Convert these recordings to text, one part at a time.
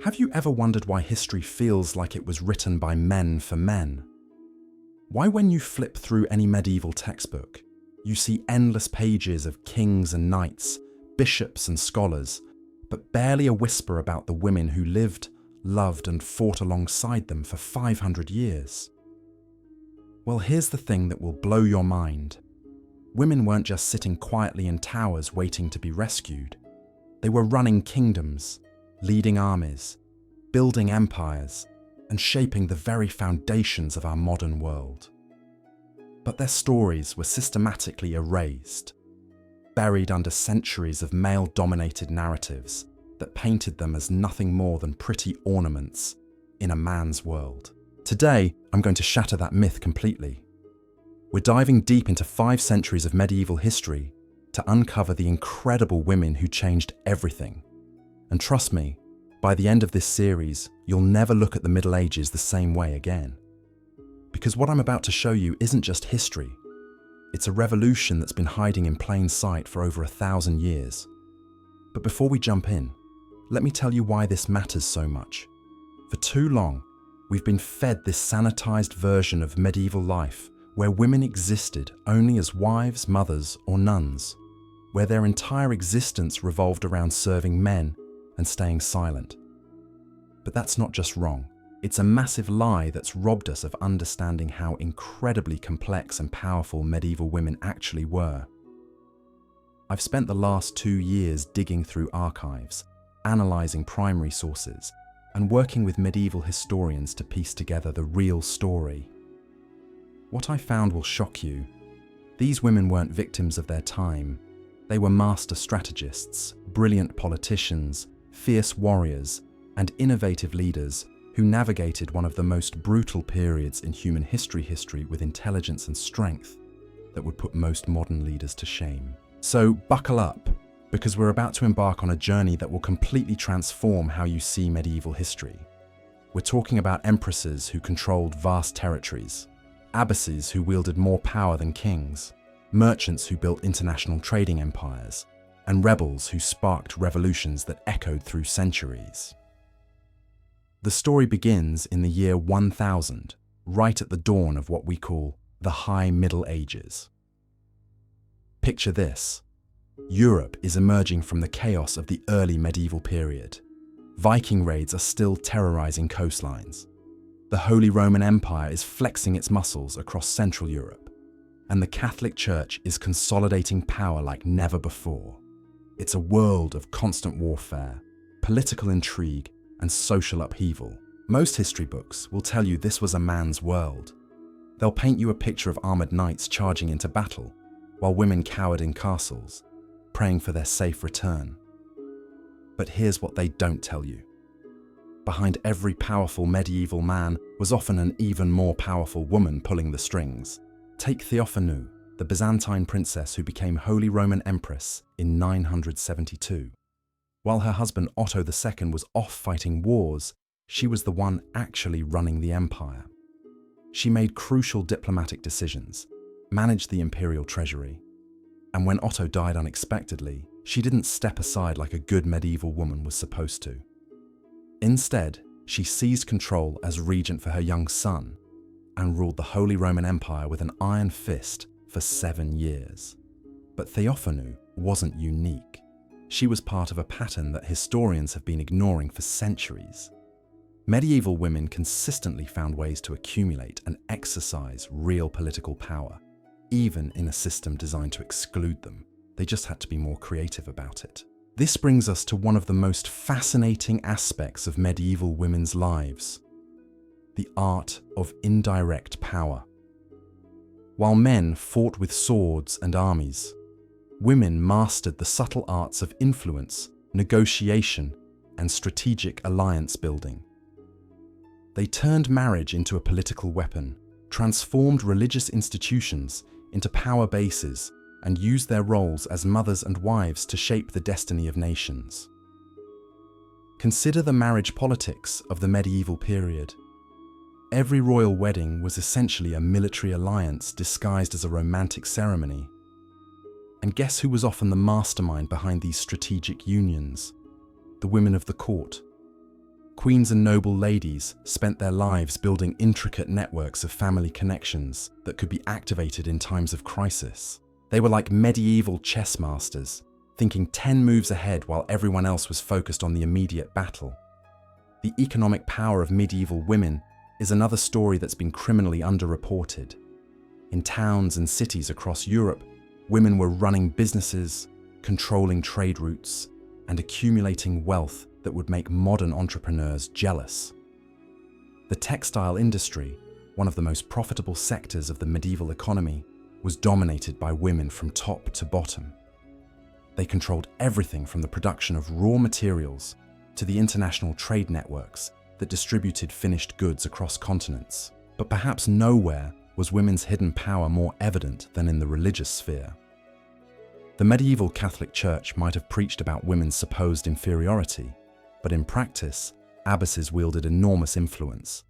Have you ever wondered why history feels like it was written by men for men? Why, when you flip through any medieval textbook, you see endless pages of kings and knights, bishops and scholars, but barely a whisper about the women who lived, loved, and fought alongside them for 500 years? Well, here's the thing that will blow your mind. Women weren't just sitting quietly in towers waiting to be rescued. They were running kingdoms, leading armies, building empires, and shaping the very foundations of our modern world. But their stories were systematically erased, buried under centuries of male-dominated narratives that painted them as nothing more than pretty ornaments in a man's world. Today, I'm going to shatter that myth completely. We're diving deep into 5 centuries of medieval history to uncover the incredible women who changed everything. And trust me, by the end of this series, you'll never look at the Middle Ages the same way again. Because what I'm about to show you isn't just history. It's a revolution that's been hiding in plain sight for over 1,000 years. But before we jump in, let me tell you why this matters so much. For too long, we've been fed this sanitized version of medieval life where women existed only as wives, mothers, or nuns, where their entire existence revolved around serving men and staying silent. But that's not just wrong. It's a massive lie that's robbed us of understanding how incredibly complex and powerful medieval women actually were. I've spent the last 2 years digging through archives, analysing primary sources, and working with medieval historians to piece together the real story. What I found will shock you. These women weren't victims of their time. They were master strategists, brilliant politicians, fierce warriors, and innovative leaders who navigated one of the most brutal periods in human history with intelligence and strength that would put most modern leaders to shame. So buckle up, because we're about to embark on a journey that will completely transform how you see medieval history. We're talking about empresses who controlled vast territories, abbesses who wielded more power than kings, merchants who built international trading empires, and rebels who sparked revolutions that echoed through centuries. The story begins in the year 1000, right at the dawn of what we call the High Middle Ages. Picture this. Europe is emerging from the chaos of the early medieval period. Viking raids are still terrorizing coastlines. The Holy Roman Empire is flexing its muscles across Central Europe, and the Catholic Church is consolidating power like never before. It's a world of constant warfare, political intrigue, and social upheaval. Most history books will tell you this was a man's world. They'll paint you a picture of armored knights charging into battle, while women cowered in castles, praying for their safe return. But here's what they don't tell you. Behind every powerful medieval man was often an even more powerful woman pulling the strings. Take Theophanu, the Byzantine princess who became Holy Roman Empress in 972. While her husband Otto II was off fighting wars, she was the one actually running the empire. She made crucial diplomatic decisions, managed the imperial treasury, and when Otto died unexpectedly, she didn't step aside like a good medieval woman was supposed to. Instead, she seized control as regent for her young son and ruled the Holy Roman Empire with an iron fist for 7 years. But Theophanu wasn't unique. She was part of a pattern that historians have been ignoring for centuries. Medieval women consistently found ways to accumulate and exercise real political power, even in a system designed to exclude them. They just had to be more creative about it. This brings us to one of the most fascinating aspects of medieval women's lives: the art of indirect power. While men fought with swords and armies, women mastered the subtle arts of influence, negotiation, and strategic alliance building. They turned marriage into a political weapon, transformed religious institutions into power bases, and used their roles as mothers and wives to shape the destiny of nations. Consider the marriage politics of the medieval period. Every royal wedding was essentially a military alliance disguised as a romantic ceremony. And guess who was often the mastermind behind these strategic unions? The women of the court. Queens and noble ladies spent their lives building intricate networks of family connections that could be activated in times of crisis. They were like medieval chess masters, thinking 10 moves ahead while everyone else was focused on the immediate battle. The economic power of medieval women is another story that's been criminally underreported. In towns and cities across Europe, women were running businesses, controlling trade routes, and accumulating wealth that would make modern entrepreneurs jealous. The textile industry, one of the most profitable sectors of the medieval economy, was dominated by women from top to bottom. They controlled everything from the production of raw materials to the international trade networks that distributed finished goods across continents. But perhaps nowhere was women's hidden power more evident than in the religious sphere. The medieval Catholic Church might have preached about women's supposed inferiority, but in practice, abbesses wielded enormous influence.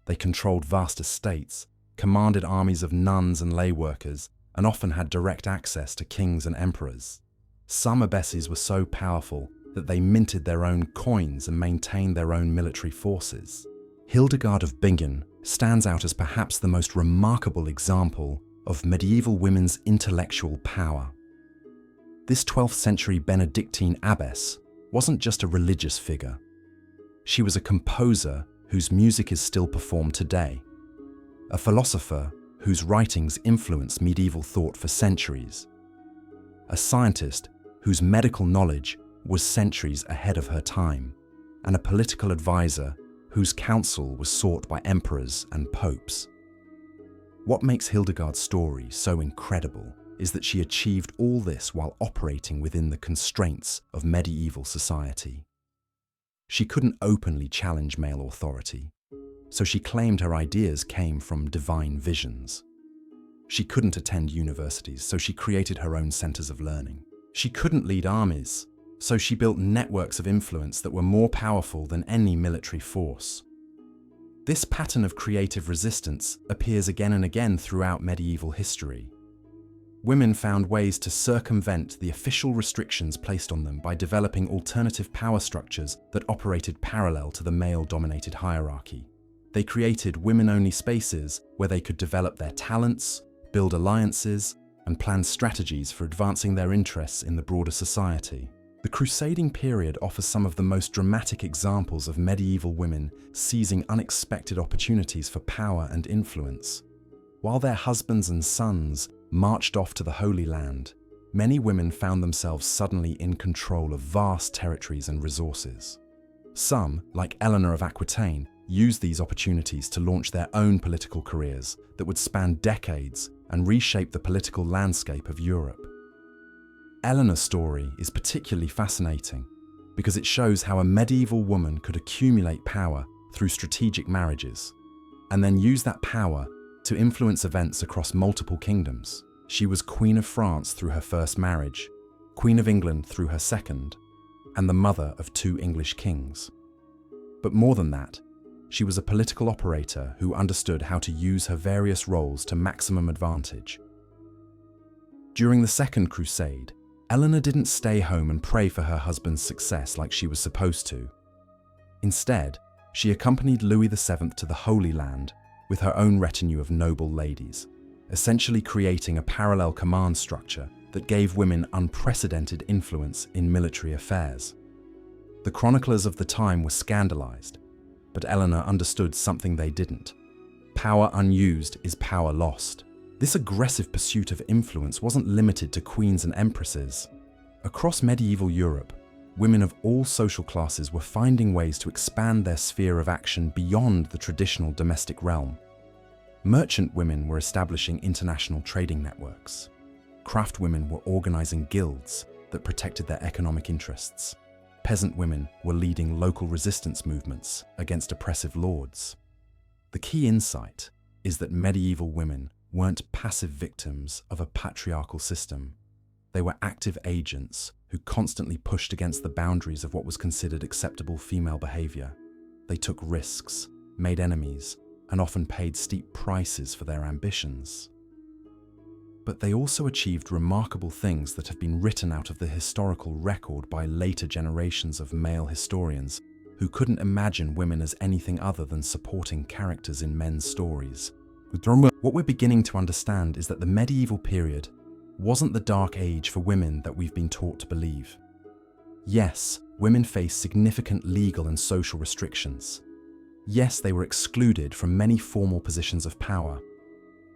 They controlled vast estates, commanded armies of nuns and lay workers, and often had direct access to kings and emperors. Some abbesses were so powerful that they minted their own coins and maintained their own military forces. Hildegard of Bingen stands out as perhaps the most remarkable example of medieval women's intellectual power. This 12th century Benedictine abbess wasn't just a religious figure. She was a composer whose music is still performed today, a philosopher whose writings influenced medieval thought for centuries, a scientist whose medical knowledge was centuries ahead of her time, and a political advisor whose counsel was sought by emperors and popes. What makes Hildegard's story so incredible is that she achieved all this while operating within the constraints of medieval society. She couldn't openly challenge male authority, so she claimed her ideas came from divine visions. She couldn't attend universities, so she created her own centers of learning. She couldn't lead armies, so she built networks of influence that were more powerful than any military force. This pattern of creative resistance appears again and again throughout medieval history. Women found ways to circumvent the official restrictions placed on them by developing alternative power structures that operated parallel to the male-dominated hierarchy. They created women-only spaces where they could develop their talents, build alliances, and plan strategies for advancing their interests in the broader society. The crusading period offers some of the most dramatic examples of medieval women seizing unexpected opportunities for power and influence. While their husbands and sons marched off to the Holy Land, many women found themselves suddenly in control of vast territories and resources. Some, like Eleanor of Aquitaine, used these opportunities to launch their own political careers that would span decades and reshape the political landscape of Europe. Eleanor's story is particularly fascinating because it shows how a medieval woman could accumulate power through strategic marriages and then use that power to influence events across multiple kingdoms. She was Queen of France through her first marriage, Queen of England through her second, and the mother of 2 English kings. But more than that, she was a political operator who understood how to use her various roles to maximum advantage. During the Second Crusade, Eleanor didn't stay home and pray for her husband's success like she was supposed to. Instead, she accompanied Louis VII to the Holy Land with her own retinue of noble ladies, essentially creating a parallel command structure that gave women unprecedented influence in military affairs. The chroniclers of the time were scandalized, but Eleanor understood something they didn't. Power unused is power lost. This aggressive pursuit of influence wasn't limited to queens and empresses. Across medieval Europe, women of all social classes were finding ways to expand their sphere of action beyond the traditional domestic realm. Merchant women were establishing international trading networks. Craft women were organizing guilds that protected their economic interests. Peasant women were leading local resistance movements against oppressive lords. The key insight is that medieval women weren't passive victims of a patriarchal system. They were active agents who constantly pushed against the boundaries of what was considered acceptable female behavior. They took risks, made enemies, and often paid steep prices for their ambitions. But they also achieved remarkable things that have been written out of the historical record by later generations of male historians, who couldn't imagine women as anything other than supporting characters in men's stories. What we're beginning to understand is that the medieval period wasn't the dark age for women that we've been taught to believe. Yes, women faced significant legal and social restrictions. Yes, they were excluded from many formal positions of power.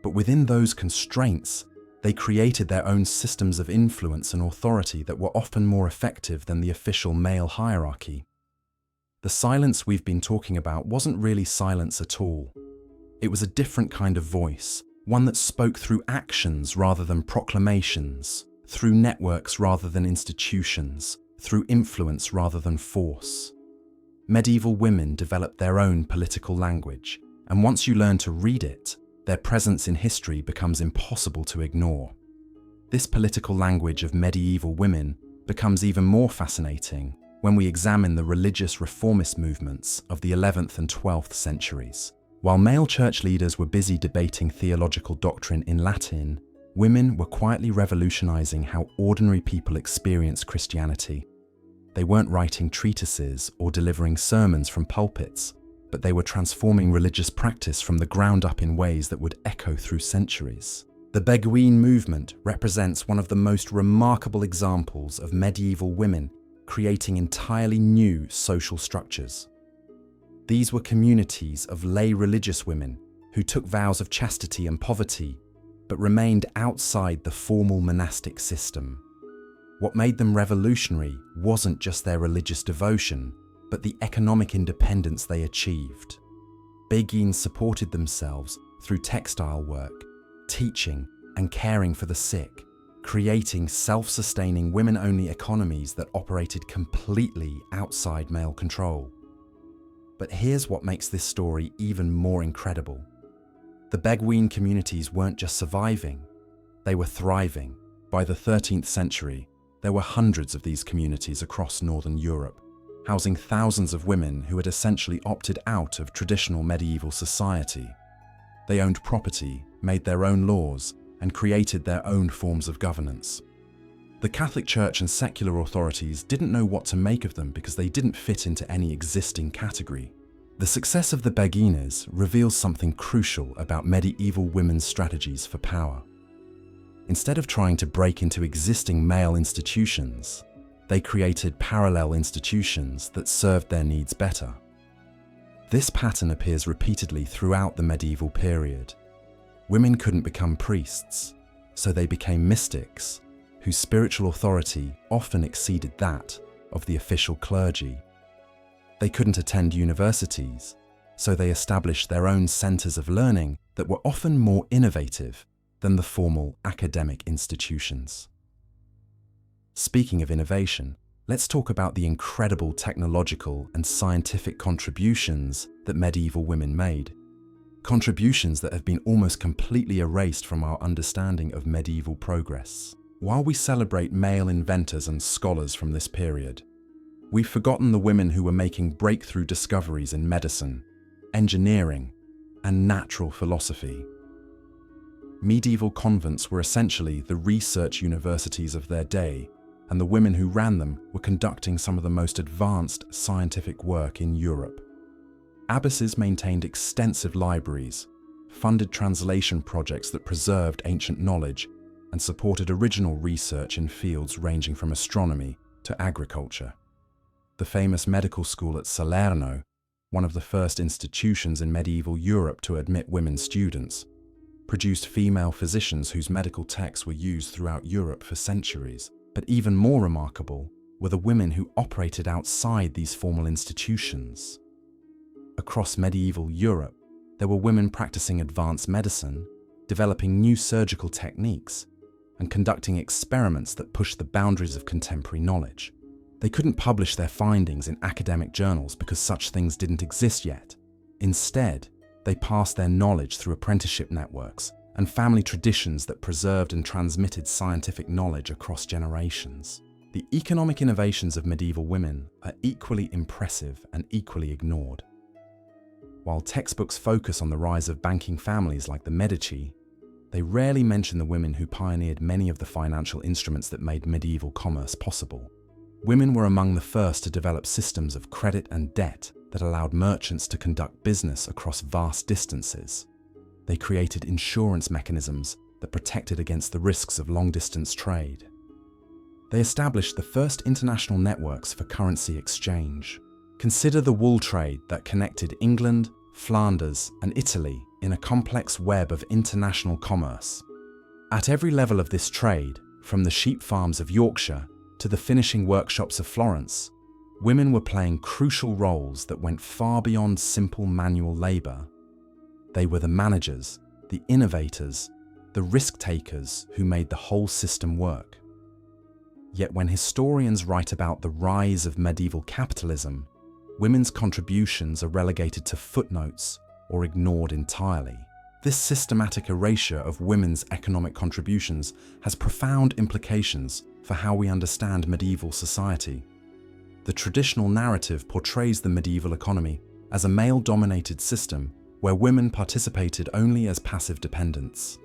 But within those constraints, they created their own systems of influence and authority that were often more effective than the official male hierarchy. The silence we've been talking about wasn't really silence at all. It was a different kind of voice, one that spoke through actions rather than proclamations, through networks rather than institutions, through influence rather than force. Medieval women developed their own political language, and once you learn to read it, their presence in history becomes impossible to ignore. This political language of medieval women becomes even more fascinating when we examine the religious reformist movements of the 11th and 12th centuries. While male church leaders were busy debating theological doctrine in Latin, women were quietly revolutionizing how ordinary people experienced Christianity. They weren't writing treatises or delivering sermons from pulpits, but they were transforming religious practice from the ground up in ways that would echo through centuries. The Beguine movement represents one of the most remarkable examples of medieval women creating entirely new social structures. These were communities of lay religious women who took vows of chastity and poverty, but remained outside the formal monastic system. What made them revolutionary wasn't just their religious devotion, but the economic independence they achieved. Beguines supported themselves through textile work, teaching, and caring for the sick, creating self-sustaining women-only economies that operated completely outside male control. But here's what makes this story even more incredible. The Beguine communities weren't just surviving, they were thriving. By the 13th century, there were hundreds of these communities across Northern Europe, housing thousands of women who had essentially opted out of traditional medieval society. They owned property, made their own laws, and created their own forms of governance. The Catholic Church and secular authorities didn't know what to make of them because they didn't fit into any existing category. The success of the Beguines reveals something crucial about medieval women's strategies for power. Instead of trying to break into existing male institutions, they created parallel institutions that served their needs better. This pattern appears repeatedly throughout the medieval period. Women couldn't become priests, so they became mystics, whose spiritual authority often exceeded that of the official clergy. They couldn't attend universities, so they established their own centers of learning that were often more innovative than the formal academic institutions. Speaking of innovation, let's talk about the incredible technological and scientific contributions that medieval women made. Contributions that have been almost completely erased from our understanding of medieval progress. While we celebrate male inventors and scholars from this period, we've forgotten the women who were making breakthrough discoveries in medicine, engineering, and natural philosophy. Medieval convents were essentially the research universities of their day, and the women who ran them were conducting some of the most advanced scientific work in Europe. Abbesses maintained extensive libraries, funded translation projects that preserved ancient knowledge, and supported original research in fields ranging from astronomy to agriculture. The famous medical school at Salerno, one of the first institutions in medieval Europe to admit women students, produced female physicians whose medical texts were used throughout Europe for centuries. But even more remarkable were the women who operated outside these formal institutions. Across medieval Europe, there were women practicing advanced medicine, developing new surgical techniques, and conducting experiments that pushed the boundaries of contemporary knowledge. They couldn't publish their findings in academic journals because such things didn't exist yet. Instead, they passed their knowledge through apprenticeship networks and family traditions that preserved and transmitted scientific knowledge across generations. The economic innovations of medieval women are equally impressive and equally ignored. While textbooks focus on the rise of banking families like the Medici, they rarely mention the women who pioneered many of the financial instruments that made medieval commerce possible. Women were among the first to develop systems of credit and debt that allowed merchants to conduct business across vast distances. They created insurance mechanisms that protected against the risks of long-distance trade. They established the first international networks for currency exchange. Consider the wool trade that connected England, Flanders, and Italy in a complex web of international commerce. At every level of this trade, from the sheep farms of Yorkshire to the finishing workshops of Florence, women were playing crucial roles that went far beyond simple manual labor. They were the managers, the innovators, the risk-takers who made the whole system work. Yet when historians write about the rise of medieval capitalism, women's contributions are relegated to footnotes or ignored entirely. This systematic erasure of women's economic contributions has profound implications for how we understand medieval society. The traditional narrative portrays the medieval economy as a male-dominated system where women participated only as passive dependents.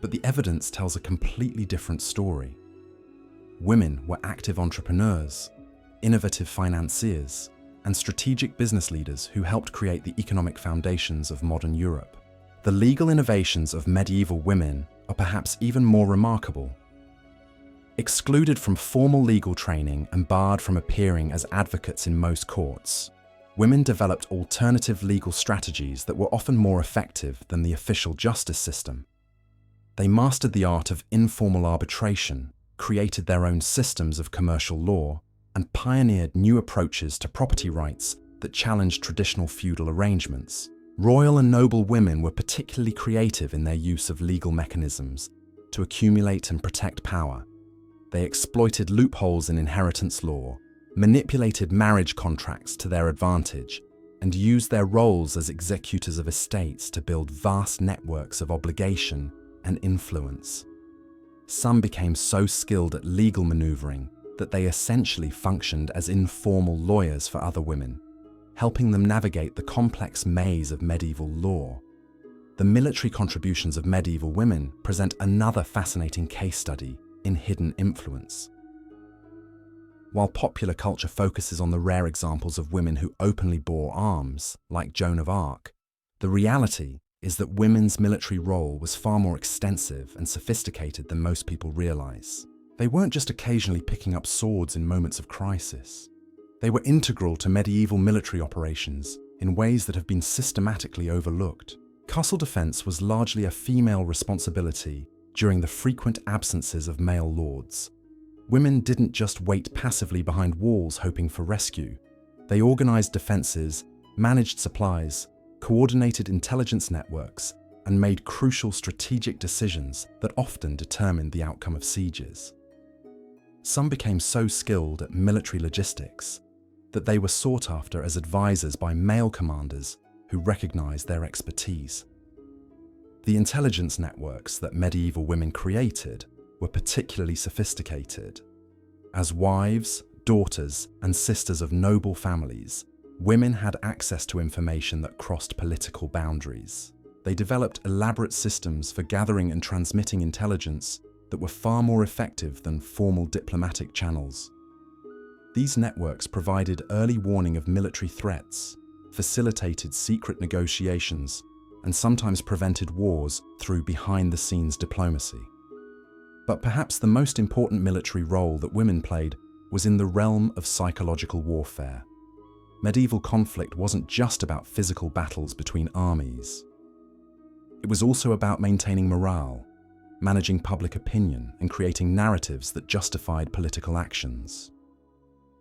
But the evidence tells a completely different story. Women were active entrepreneurs, innovative financiers, and strategic business leaders who helped create the economic foundations of modern Europe. The legal innovations of medieval women are perhaps even more remarkable. Excluded from formal legal training and barred from appearing as advocates in most courts, women developed alternative legal strategies that were often more effective than the official justice system. They mastered the art of informal arbitration, created their own systems of commercial law, and pioneered new approaches to property rights that challenged traditional feudal arrangements. Royal and noble women were particularly creative in their use of legal mechanisms to accumulate and protect power. They exploited loopholes in inheritance law, manipulated marriage contracts to their advantage, and used their roles as executors of estates to build vast networks of obligation and influence. Some became so skilled at legal maneuvering that they essentially functioned as informal lawyers for other women, helping them navigate the complex maze of medieval law. The military contributions of medieval women present another fascinating case study in hidden influence. While popular culture focuses on the rare examples of women who openly bore arms, like Joan of Arc, the reality is that women's military role was far more extensive and sophisticated than most people realize. They weren't just occasionally picking up swords in moments of crisis. They were integral to medieval military operations in ways that have been systematically overlooked. Castle defense was largely a female responsibility during the frequent absences of male lords. Women didn't just wait passively behind walls hoping for rescue. They organized defenses, managed supplies, coordinated intelligence networks, and made crucial strategic decisions that often determined the outcome of sieges. Some became so skilled at military logistics that they were sought after as advisors by male commanders who recognized their expertise. The intelligence networks that medieval women created were particularly sophisticated. As wives, daughters, and sisters of noble families, women had access to information that crossed political boundaries. They developed elaborate systems for gathering and transmitting intelligence that were far more effective than formal diplomatic channels. These networks provided early warning of military threats, facilitated secret negotiations, and sometimes prevented wars through behind-the-scenes diplomacy. But perhaps the most important military role that women played was in the realm of psychological warfare. Medieval conflict wasn't just about physical battles between armies. It was also about maintaining morale, managing public opinion, and creating narratives that justified political actions.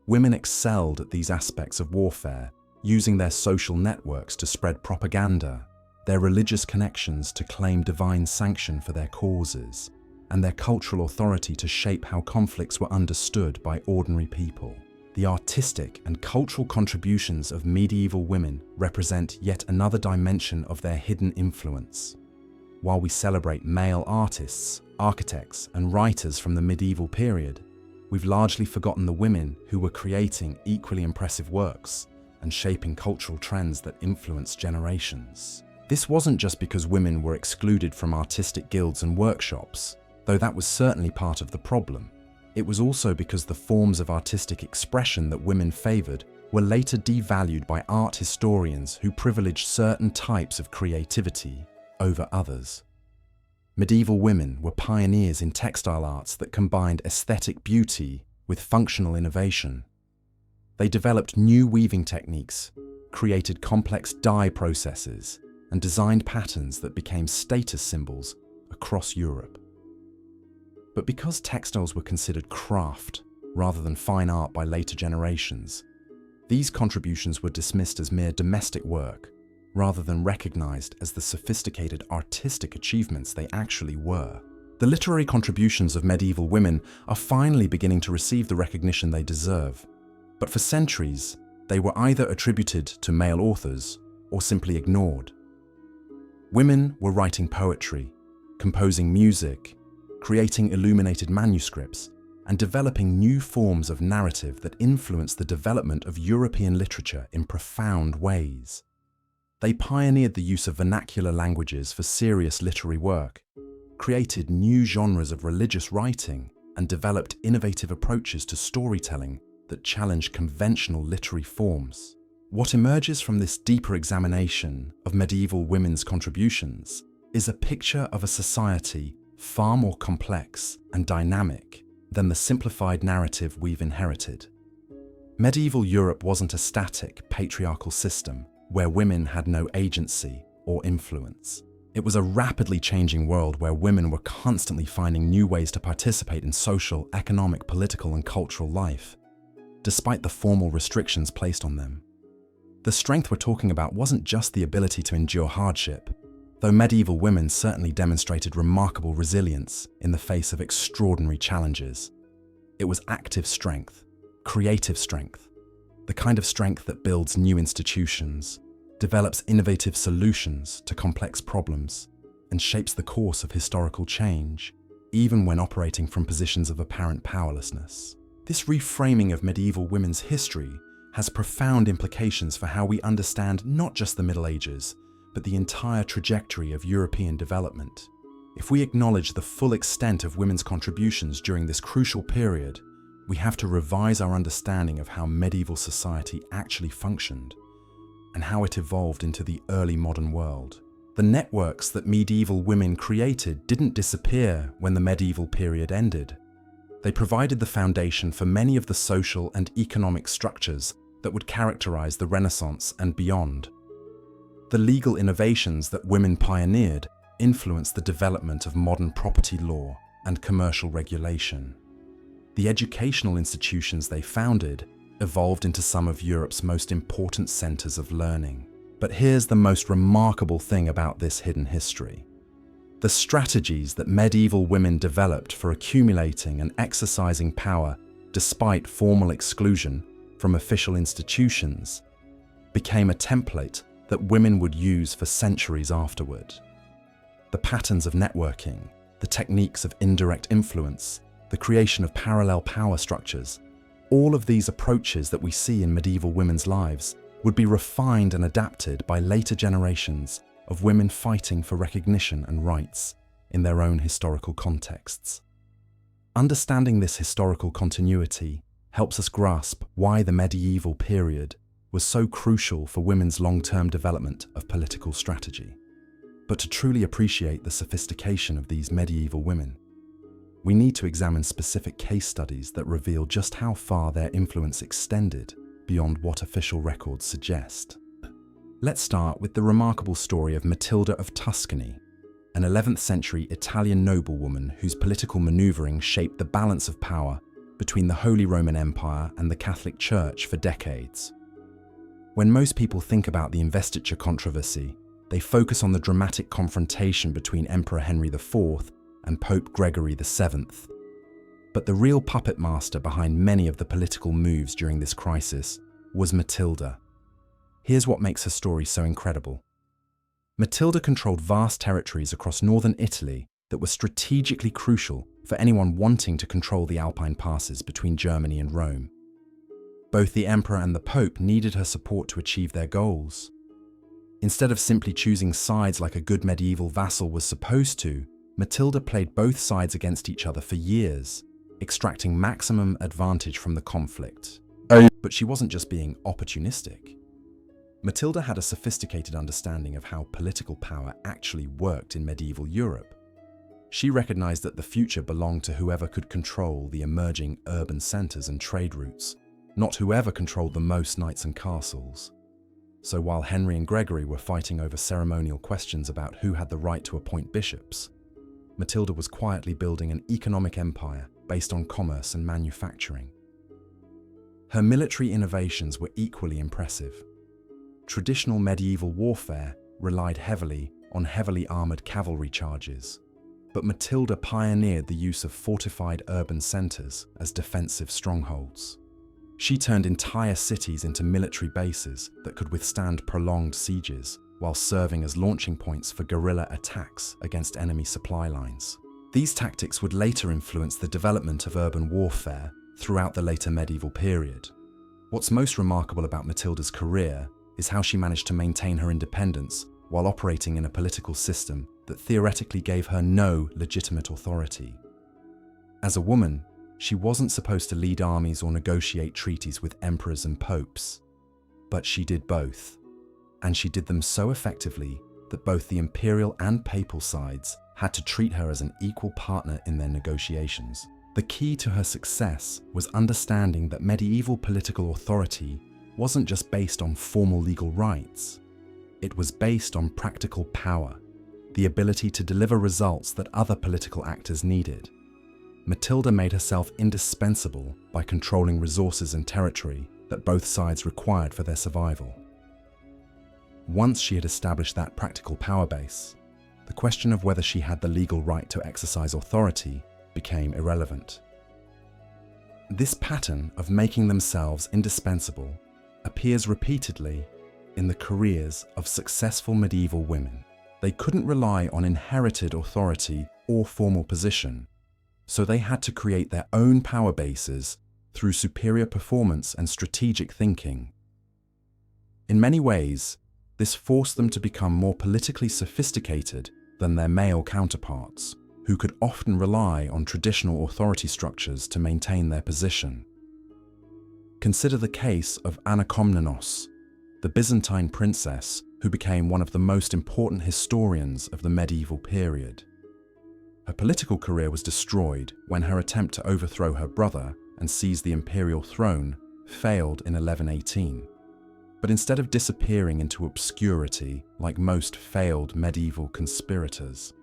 Women excelled at these aspects of warfare, using their social networks to spread propaganda, their religious connections to claim divine sanction for their causes, and their cultural authority to shape how conflicts were understood by ordinary people. The artistic and cultural contributions of medieval women represent yet another dimension of their hidden influence. While we celebrate male artists, architects, and writers from the medieval period, we've largely forgotten the women who were creating equally impressive works and shaping cultural trends that influenced generations. This wasn't just because women were excluded from artistic guilds and workshops, though that was certainly part of the problem. It was also because the forms of artistic expression that women favored were later devalued by art historians who privileged certain types of creativity over others. Medieval women were pioneers in textile arts that combined aesthetic beauty with functional innovation. They developed new weaving techniques, created complex dye processes, and designed patterns that became status symbols across Europe. But because textiles were considered craft rather than fine art by later generations, these contributions were dismissed as mere domestic work rather than recognized as the sophisticated artistic achievements they actually were. The literary contributions of medieval women are finally beginning to receive the recognition they deserve, but for centuries, they were either attributed to male authors or simply ignored. Women were writing poetry, composing music, creating illuminated manuscripts, and developing new forms of narrative that influenced the development of European literature in profound ways. They pioneered the use of vernacular languages for serious literary work, created new genres of religious writing, and developed innovative approaches to storytelling that challenged conventional literary forms. What emerges from this deeper examination of medieval women's contributions is a picture of a society far more complex and dynamic than the simplified narrative we've inherited. Medieval Europe wasn't a static, patriarchal system where women had no agency or influence. It was a rapidly changing world where women were constantly finding new ways to participate in social, economic, political, and cultural life, despite the formal restrictions placed on them. The strength we're talking about wasn't just the ability to endure hardship, though medieval women certainly demonstrated remarkable resilience in the face of extraordinary challenges. It was active strength, creative strength, the kind of strength that builds new institutions, develops innovative solutions to complex problems, and shapes the course of historical change, even when operating from positions of apparent powerlessness. This reframing of medieval women's history has profound implications for how we understand not just the Middle Ages, but the entire trajectory of European development. If we acknowledge the full extent of women's contributions during this crucial period, we have to revise our understanding of how medieval society actually functioned and how it evolved into the early modern world. The networks that medieval women created didn't disappear when the medieval period ended. They provided the foundation for many of the social and economic structures that would characterize the Renaissance and beyond. The legal innovations that women pioneered influenced the development of modern property law and commercial regulation. The educational institutions they founded evolved into some of Europe's most important centers of learning. But here's the most remarkable thing about this hidden history. The strategies that medieval women developed for accumulating and exercising power despite formal exclusion from official institutions became a template that women would use for centuries afterward. The patterns of networking, the techniques of indirect influence, the creation of parallel power structures, all of these approaches that we see in medieval women's lives would be refined and adapted by later generations of women fighting for recognition and rights in their own historical contexts. Understanding this historical continuity helps us grasp why the medieval period was so crucial for women's long-term development of political strategy. But to truly appreciate the sophistication of these medieval women, we need to examine specific case studies that reveal just how far their influence extended beyond what official records suggest. Let's start with the remarkable story of Matilda of Tuscany, an 11th century Italian noblewoman whose political maneuvering shaped the balance of power between the Holy Roman Empire and the Catholic Church for decades. When most people think about the investiture controversy, they focus on the dramatic confrontation between Emperor Henry IV and Pope Gregory VII. But the real puppet master behind many of the political moves during this crisis was Matilda. Here's what makes her story so incredible. Matilda controlled vast territories across northern Italy that were strategically crucial for anyone wanting to control the Alpine passes between Germany and Rome. Both the emperor and the pope needed her support to achieve their goals. Instead of simply choosing sides like a good medieval vassal was supposed to, Matilda played both sides against each other for years, extracting maximum advantage from the conflict. But she wasn't just being opportunistic. Matilda had a sophisticated understanding of how political power actually worked in medieval Europe. She recognized that the future belonged to whoever could control the emerging urban centers and trade routes, not whoever controlled the most knights and castles. So while Henry and Gregory were fighting over ceremonial questions about who had the right to appoint bishops, Matilda was quietly building an economic empire based on commerce and manufacturing. Her military innovations were equally impressive. Traditional medieval warfare relied heavily on heavily armored cavalry charges, but Matilda pioneered the use of fortified urban centers as defensive strongholds. She turned entire cities into military bases that could withstand prolonged sieges, while serving as launching points for guerrilla attacks against enemy supply lines. These tactics would later influence the development of urban warfare throughout the later medieval period. What's most remarkable about Matilda's career is how she managed to maintain her independence while operating in a political system that theoretically gave her no legitimate authority. As a woman, she wasn't supposed to lead armies or negotiate treaties with emperors and popes, but she did both, and she did them so effectively that both the imperial and papal sides had to treat her as an equal partner in their negotiations. The key to her success was understanding that medieval political authority wasn't just based on formal legal rights. It was based on practical power, the ability to deliver results that other political actors needed. Matilda made herself indispensable by controlling resources and territory that both sides required for their survival. Once she had established that practical power base, the question of whether she had the legal right to exercise authority became irrelevant. This pattern of making themselves indispensable appears repeatedly in the careers of successful medieval women. They couldn't rely on inherited authority or formal position, so they had to create their own power bases through superior performance and strategic thinking. In many ways, this forced them to become more politically sophisticated than their male counterparts, who could often rely on traditional authority structures to maintain their position. Consider the case of Anna Komnenos, the Byzantine princess who became one of the most important historians of the medieval period. Her political career was destroyed when her attempt to overthrow her brother and seize the imperial throne failed in 1118. But instead of disappearing into obscurity like most failed medieval conspirators,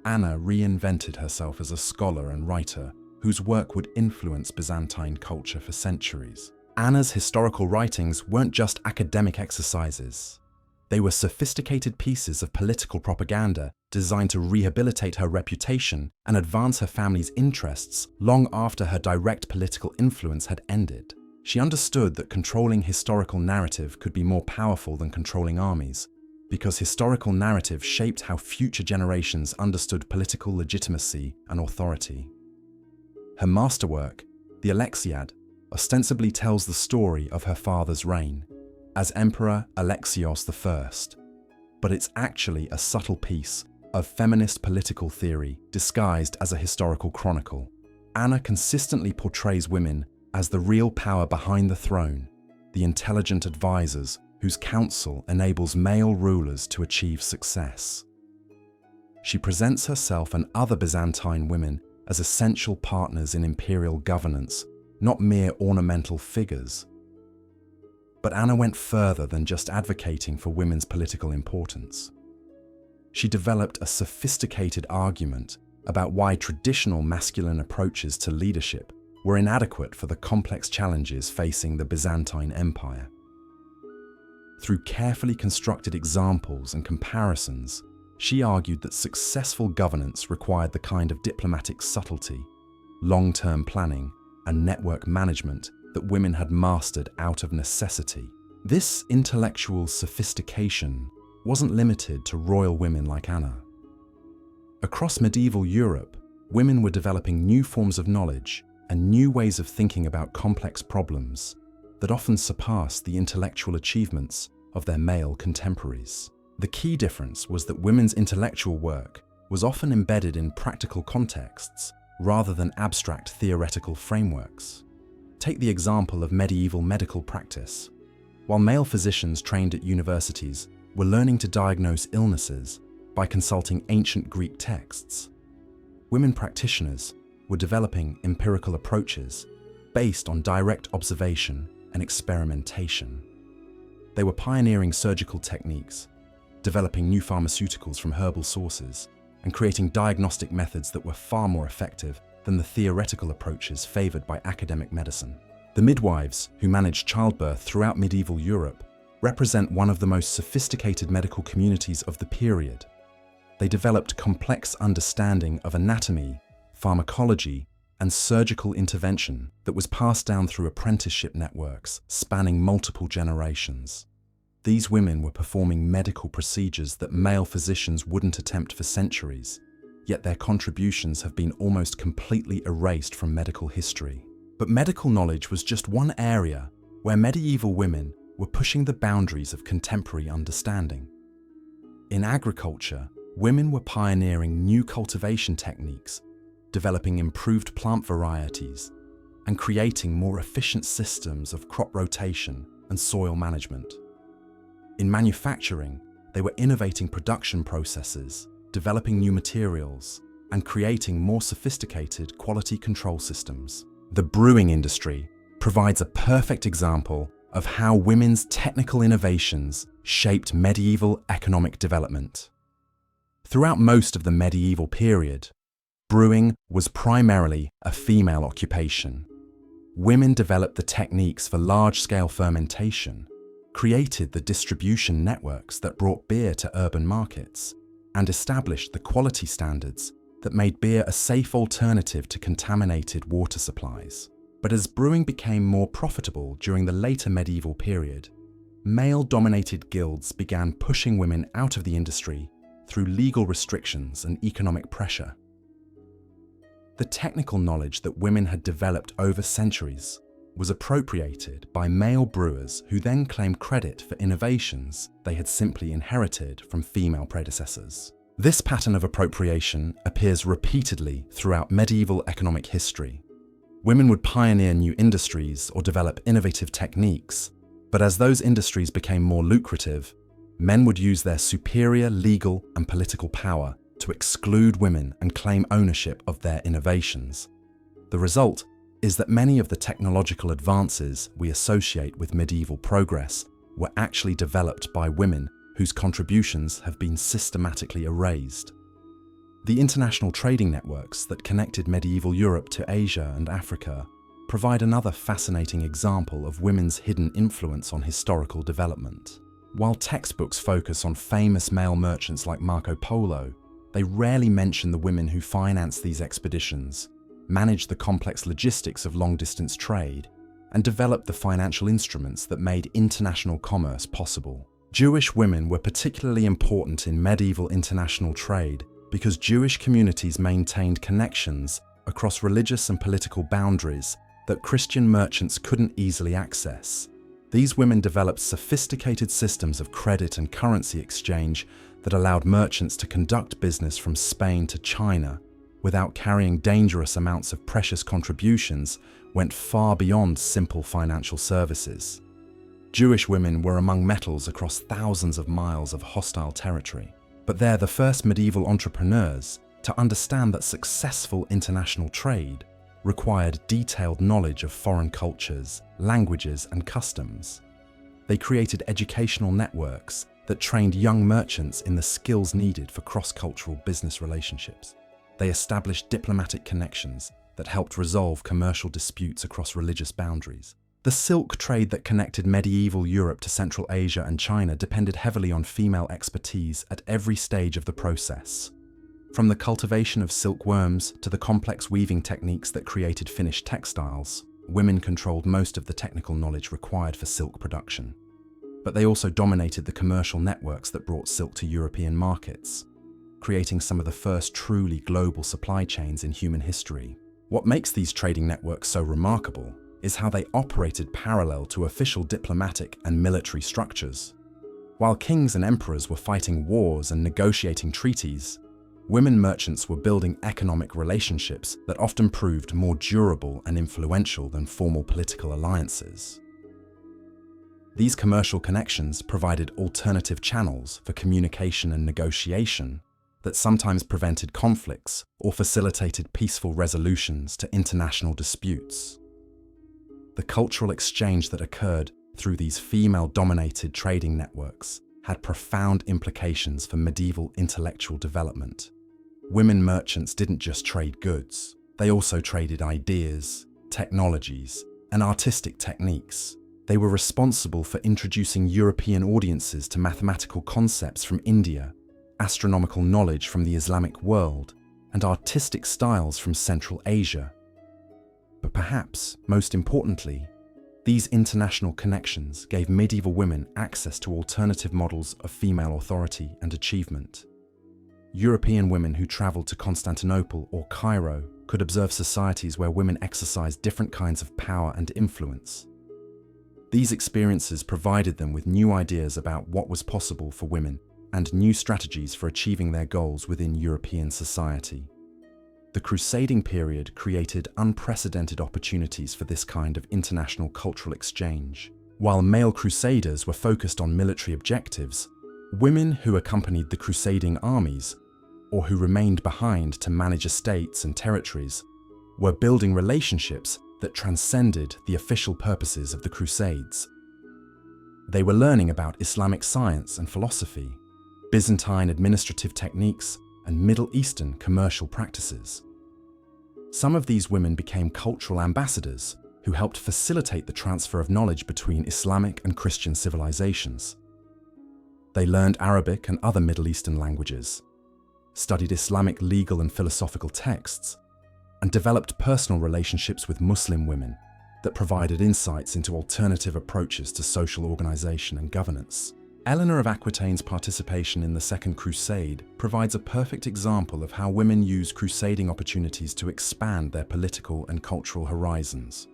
Anna reinvented herself as a scholar and writer whose work would influence Byzantine culture for centuries. Anna's historical writings weren't just academic exercises. They were sophisticated pieces of political propaganda designed to rehabilitate her reputation and advance her family's interests long after her direct political influence had ended. She understood that controlling historical narrative could be more powerful than controlling armies, because historical narrative shaped how future generations understood political legitimacy and authority. Her masterwork, the Alexiad, ostensibly tells the story of her father's reign as Emperor Alexios I, but it's actually a subtle piece of feminist political theory disguised as a historical chronicle. Anna consistently portrays women as the real power behind the throne, the intelligent advisors whose counsel enables male rulers to achieve success. She presents herself and other Byzantine women as essential partners in imperial governance, not mere ornamental figures. But Anna went further than just advocating for women's political importance. She developed a sophisticated argument about why traditional masculine approaches to leadership were inadequate for the complex challenges facing the Byzantine Empire. Through carefully constructed examples and comparisons, she argued that successful governance required the kind of diplomatic subtlety, long-term planning, and network management that women had mastered out of necessity. This intellectual sophistication wasn't limited to royal women like Anna. Across medieval Europe, women were developing new forms of knowledge and new ways of thinking about complex problems that often surpassed the intellectual achievements of their male contemporaries. The key difference was that women's intellectual work was often embedded in practical contexts rather than abstract theoretical frameworks. Take the example of medieval medical practice. While male physicians trained at universities were learning to diagnose illnesses by consulting ancient Greek texts, women practitioners were developing empirical approaches based on direct observation and experimentation. They were pioneering surgical techniques, developing new pharmaceuticals from herbal sources, and creating diagnostic methods that were far more effective than the theoretical approaches favored by academic medicine. The midwives who managed childbirth throughout medieval Europe represent one of the most sophisticated medical communities of the period. They developed complex understanding of anatomy, pharmacology, and surgical intervention that was passed down through apprenticeship networks spanning multiple generations. These women were performing medical procedures that male physicians wouldn't attempt for centuries, yet their contributions have been almost completely erased from medical history. But medical knowledge was just one area where medieval women were pushing the boundaries of contemporary understanding. In agriculture, women were pioneering new cultivation techniques, developing improved plant varieties, and creating more efficient systems of crop rotation and soil management. In manufacturing, they were innovating production processes, developing new materials, and creating more sophisticated quality control systems. The brewing industry provides a perfect example of how women's technical innovations shaped medieval economic development. Throughout most of the medieval period, brewing was primarily a female occupation. Women developed the techniques for large-scale fermentation, created the distribution networks that brought beer to urban markets, and established the quality standards that made beer a safe alternative to contaminated water supplies. But as brewing became more profitable during the later medieval period, male-dominated guilds began pushing women out of the industry through legal restrictions and economic pressure. The technical knowledge that women had developed over centuries was appropriated by male brewers who then claimed credit for innovations they had simply inherited from female predecessors. This pattern of appropriation appears repeatedly throughout medieval economic history. Women would pioneer new industries or develop innovative techniques, but as those industries became more lucrative, men would use their superior legal and political power to exclude women and claim ownership of their innovations. The result is that many of the technological advances we associate with medieval progress were actually developed by women whose contributions have been systematically erased. The international trading networks that connected medieval Europe to Asia and Africa provide another fascinating example of women's hidden influence on historical development. While textbooks focus on famous male merchants like Marco Polo, they rarely mention the women who financed these expeditions, managed the complex logistics of long-distance trade, and developed the financial instruments that made international commerce possible. Jewish women were particularly important in medieval international trade because Jewish communities maintained connections across religious and political boundaries that Christian merchants couldn't easily access. These women developed sophisticated systems of credit and currency exchange that allowed merchants to conduct business from Spain to China without carrying dangerous amounts of precious contributions went far beyond simple financial services. Jewish women were among metals across thousands of miles of hostile territory, but they're the first medieval entrepreneurs to understand that successful international trade required detailed knowledge of foreign cultures, languages, and customs. They created educational networks that trained young merchants in the skills needed for cross-cultural business relationships. They established diplomatic connections that helped resolve commercial disputes across religious boundaries. The silk trade that connected medieval Europe to Central Asia and China depended heavily on female expertise at every stage of the process. From the cultivation of silkworms to the complex weaving techniques that created finished textiles, women controlled most of the technical knowledge required for silk production. But they also dominated the commercial networks that brought silk to European markets, creating some of the first truly global supply chains in human history. What makes these trading networks so remarkable is how they operated parallel to official diplomatic and military structures. While kings and emperors were fighting wars and negotiating treaties, Women merchants were building economic relationships that often proved more durable and influential than formal political alliances. These commercial connections provided alternative channels for communication and negotiation that sometimes prevented conflicts or facilitated peaceful resolutions to international disputes. The cultural exchange that occurred through these female-dominated trading networks had profound implications for medieval intellectual development. Women merchants didn't just trade goods, they also traded ideas, technologies, and artistic techniques. They were responsible for introducing European audiences to mathematical concepts from India, astronomical knowledge from the Islamic world, and artistic styles from Central Asia. But perhaps, most importantly, these international connections gave medieval women access to alternative models of female authority and achievement. European women who traveled to Constantinople or Cairo could observe societies where women exercised different kinds of power and influence. These experiences provided them with new ideas about what was possible for women and new strategies for achieving their goals within European society. The crusading period created unprecedented opportunities for this kind of international cultural exchange. While male crusaders were focused on military objectives, women who accompanied the crusading armies, or who remained behind to manage estates and territories, were building relationships that transcended the official purposes of the Crusades. They were learning about Islamic science and philosophy, Byzantine administrative techniques, and Middle Eastern commercial practices. Some of these women became cultural ambassadors who helped facilitate the transfer of knowledge between Islamic and Christian civilizations. They learned Arabic and other Middle Eastern languages, studied Islamic legal and philosophical texts, and developed personal relationships with Muslim women that provided insights into alternative approaches to social organization and governance. Eleanor of Aquitaine's participation in the Second Crusade provides a perfect example of how women use crusading opportunities to expand their political and cultural horizons.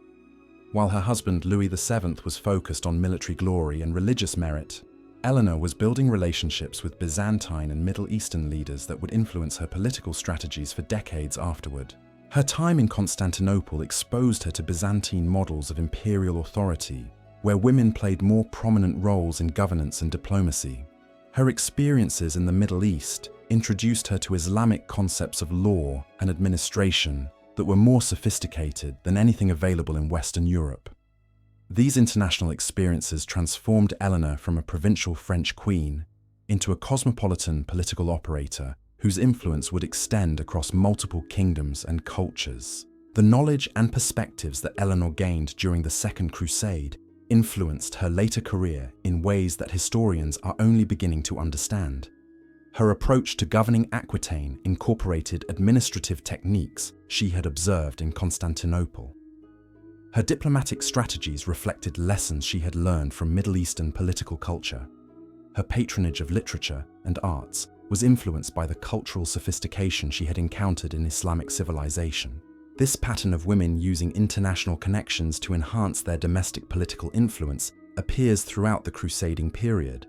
While her husband Louis VII was focused on military glory and religious merit, Eleanor was building relationships with Byzantine and Middle Eastern leaders that would influence her political strategies for decades afterward. Her time in Constantinople exposed her to Byzantine models of imperial authority, where women played more prominent roles in governance and diplomacy. Her experiences in the Middle East introduced her to Islamic concepts of law and administration that were more sophisticated than anything available in Western Europe. These international experiences transformed Eleanor from a provincial French queen into a cosmopolitan political operator whose influence would extend across multiple kingdoms and cultures. The knowledge and perspectives that Eleanor gained during the Second Crusade influenced her later career in ways that historians are only beginning to understand. Her approach to governing Aquitaine incorporated administrative techniques she had observed in Constantinople. Her diplomatic strategies reflected lessons she had learned from Middle Eastern political culture. Her patronage of literature and arts was influenced by the cultural sophistication she had encountered in Islamic civilization. This pattern of women using international connections to enhance their domestic political influence appears throughout the crusading period.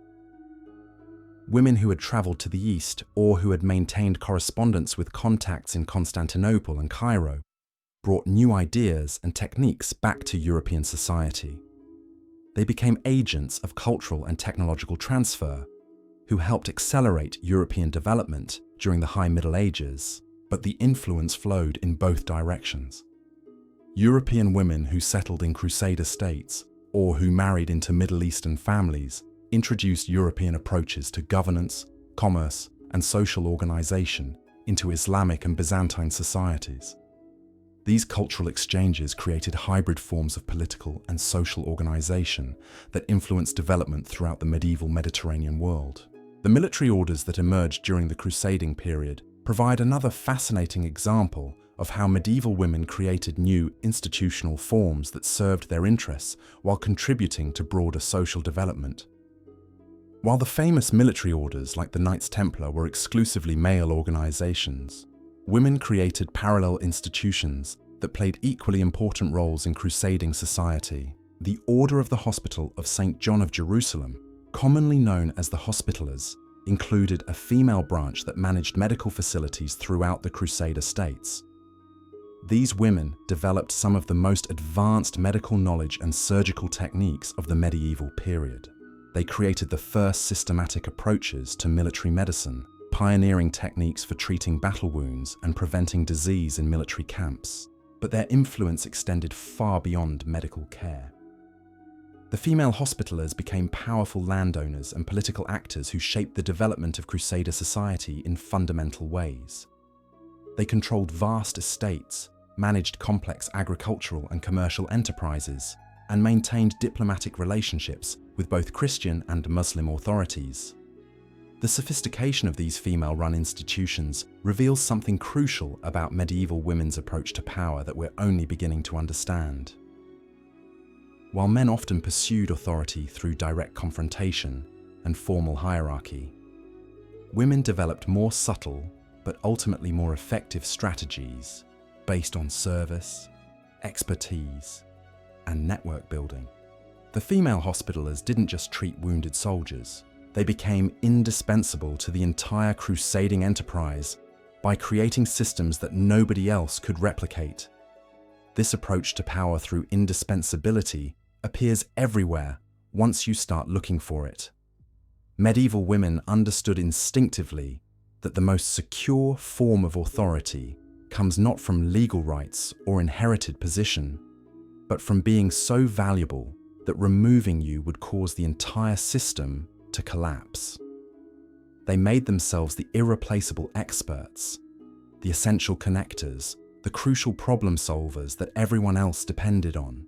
Women who had traveled to the East or who had maintained correspondence with contacts in Constantinople and Cairo brought new ideas and techniques back to European society. They became agents of cultural and technological transfer who helped accelerate European development during the High Middle Ages. But the influence flowed in both directions. European women who settled in Crusader states or who married into Middle Eastern families introduced European approaches to governance, commerce, and social organization into Islamic and Byzantine societies. These cultural exchanges created hybrid forms of political and social organization that influenced development throughout the medieval Mediterranean world. The military orders that emerged during the crusading period provide another fascinating example of how medieval women created new institutional forms that served their interests while contributing to broader social development. While the famous military orders like the Knights Templar were exclusively male organizations, women created parallel institutions that played equally important roles in crusading society. The Order of the Hospital of St. John of Jerusalem, commonly known as the Hospitallers, included a female branch that managed medical facilities throughout the Crusader states. These women developed some of the most advanced medical knowledge and surgical techniques of the medieval period. They created the first systematic approaches to military medicine, pioneering techniques for treating battle wounds and preventing disease in military camps. But their influence extended far beyond medical care. The female hospitallers became powerful landowners and political actors who shaped the development of Crusader society in fundamental ways. They controlled vast estates, managed complex agricultural and commercial enterprises, and maintained diplomatic relationships with both Christian and Muslim authorities. The sophistication of these female-run institutions reveals something crucial about medieval women's approach to power that we're only beginning to understand. While men often pursued authority through direct confrontation and formal hierarchy, women developed more subtle but ultimately more effective strategies based on service, expertise, and network building. The female hospitallers didn't just treat wounded soldiers. They became indispensable to the entire crusading enterprise by creating systems that nobody else could replicate. This approach to power through indispensability appears everywhere once you start looking for it. Medieval women understood instinctively that the most secure form of authority comes not from legal rights or inherited position, but from being so valuable that removing you would cause the entire system to collapse. They made themselves the irreplaceable experts, the essential connectors, the crucial problem solvers that everyone else depended on.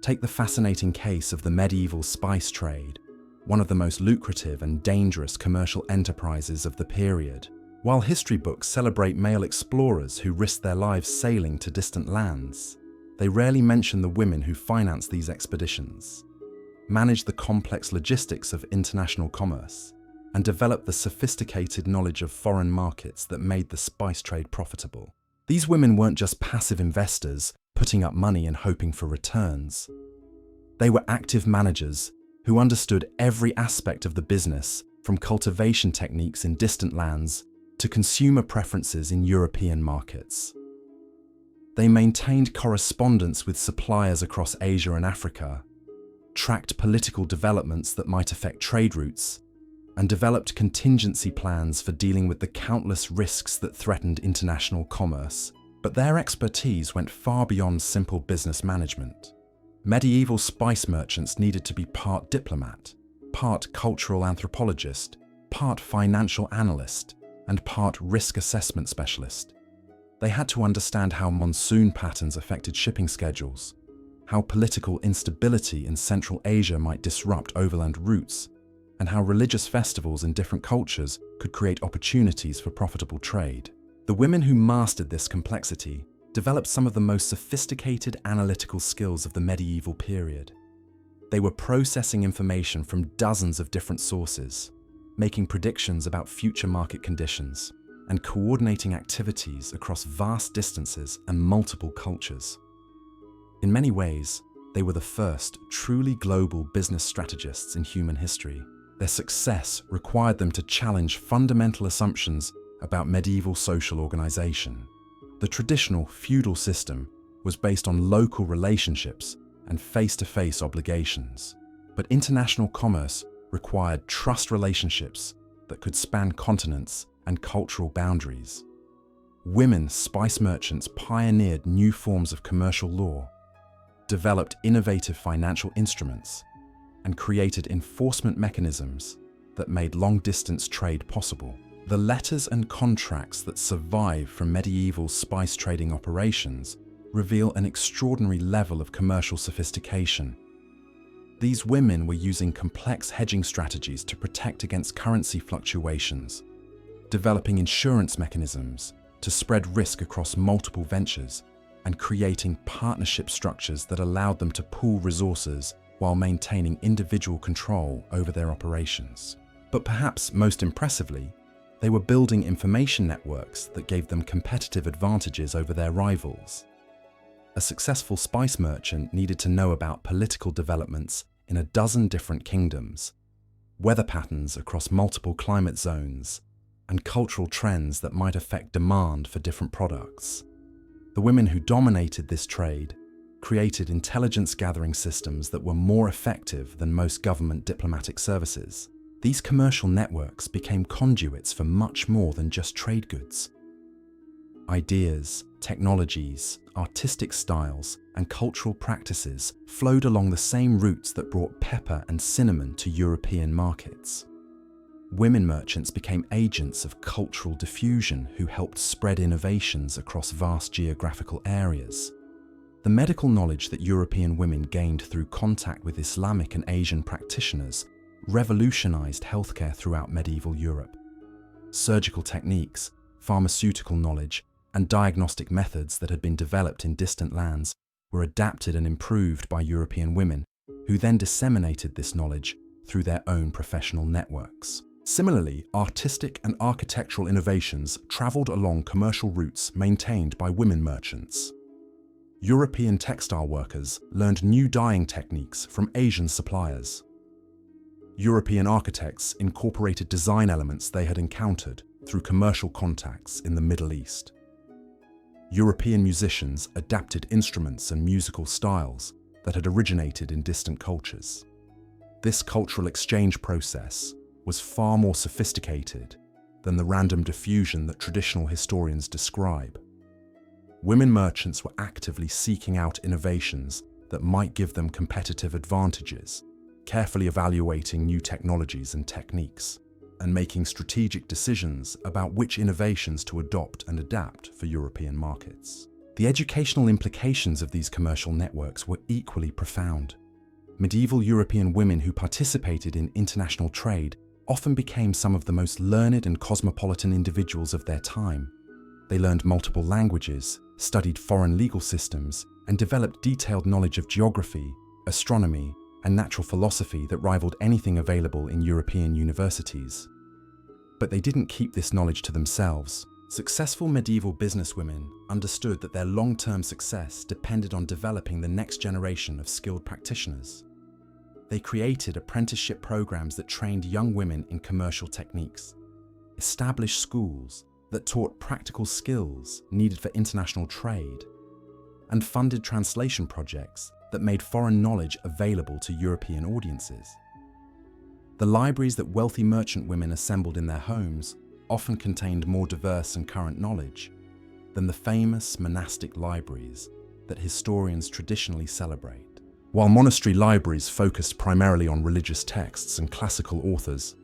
Take the fascinating case of the medieval spice trade, one of the most lucrative and dangerous commercial enterprises of the period. While history books celebrate male explorers who risked their lives sailing to distant lands, they rarely mention the women who financed these expeditions, managed the complex logistics of international commerce, and developed the sophisticated knowledge of foreign markets that made the spice trade profitable. These women weren't just passive investors putting up money and hoping for returns. They were active managers who understood every aspect of the business, from cultivation techniques in distant lands to consumer preferences in European markets. They maintained correspondence with suppliers across Asia and Africa, tracked political developments that might affect trade routes, and developed contingency plans for dealing with the countless risks that threatened international commerce. But their expertise went far beyond simple business management. Medieval spice merchants needed to be part diplomat, part cultural anthropologist, part financial analyst, and part risk assessment specialist. They had to understand how monsoon patterns affected shipping schedules, how political instability in Central Asia might disrupt overland routes, and how religious festivals in different cultures could create opportunities for profitable trade. The women who mastered this complexity developed some of the most sophisticated analytical skills of the medieval period. They were processing information from dozens of different sources, making predictions about future market conditions, and coordinating activities across vast distances and multiple cultures. In many ways, they were the first truly global business strategists in human history. Their success required them to challenge fundamental assumptions about medieval social organization. The traditional feudal system was based on local relationships and face-to-face obligations, but international commerce required trust relationships that could span continents and cultural boundaries. Women spice merchants pioneered new forms of commercial law, developed innovative financial instruments, and created enforcement mechanisms that made long-distance trade possible. The letters and contracts that survive from medieval spice trading operations reveal an extraordinary level of commercial sophistication. These women were using complex hedging strategies to protect against currency fluctuations, developing insurance mechanisms to spread risk across multiple ventures, and creating partnership structures that allowed them to pool resources while maintaining individual control over their operations. But perhaps most impressively, they were building information networks that gave them competitive advantages over their rivals. A successful spice merchant needed to know about political developments in a dozen different kingdoms, weather patterns across multiple climate zones, and cultural trends that might affect demand for different products. The women who dominated this trade created intelligence-gathering systems that were more effective than most government diplomatic services. These commercial networks became conduits for much more than just trade goods. Ideas, technologies, artistic styles, and cultural practices flowed along the same routes that brought pepper and cinnamon to European markets. Women merchants became agents of cultural diffusion who helped spread innovations across vast geographical areas. The medical knowledge that European women gained through contact with Islamic and Asian practitioners revolutionized healthcare throughout medieval Europe. Surgical techniques, pharmaceutical knowledge, and diagnostic methods that had been developed in distant lands were adapted and improved by European women, who then disseminated this knowledge through their own professional networks. Similarly, artistic and architectural innovations traveled along commercial routes maintained by women merchants. European textile workers learned new dyeing techniques from Asian suppliers. European architects incorporated design elements they had encountered through commercial contacts in the Middle East. European musicians adapted instruments and musical styles that had originated in distant cultures. This cultural exchange process was far more sophisticated than the random diffusion that traditional historians describe. Women merchants were actively seeking out innovations that might give them competitive advantages, carefully evaluating new technologies and techniques, and making strategic decisions about which innovations to adopt and adapt for European markets. The educational implications of these commercial networks were equally profound. Medieval European women who participated in international trade often became some of the most learned and cosmopolitan individuals of their time. They learned multiple languages, studied foreign legal systems, and developed detailed knowledge of geography, astronomy, and natural philosophy that rivaled anything available in European universities. But they didn't keep this knowledge to themselves. Successful medieval businesswomen understood that their long-term success depended on developing the next generation of skilled practitioners. They created apprenticeship programs that trained young women in commercial techniques, established schools that taught practical skills needed for international trade, and funded translation projects that made foreign knowledge available to European audiences. The libraries that wealthy merchant women assembled in their homes often contained more diverse and current knowledge than the famous monastic libraries that historians traditionally celebrate. While monastery libraries focused primarily on religious texts and classical authors,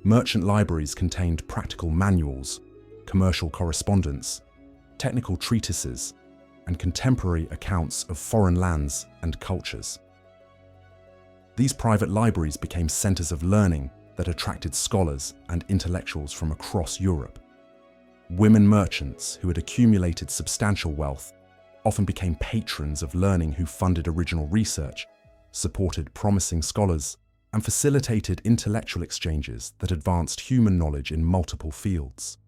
merchant libraries contained practical manuals, commercial correspondence, technical treatises, and contemporary accounts of foreign lands and cultures. These private libraries became centers of learning that attracted scholars and intellectuals from across Europe. Women merchants who had accumulated substantial wealth often became patrons of learning who funded original research, supported promising scholars, and facilitated intellectual exchanges that advanced human knowledge in multiple fields.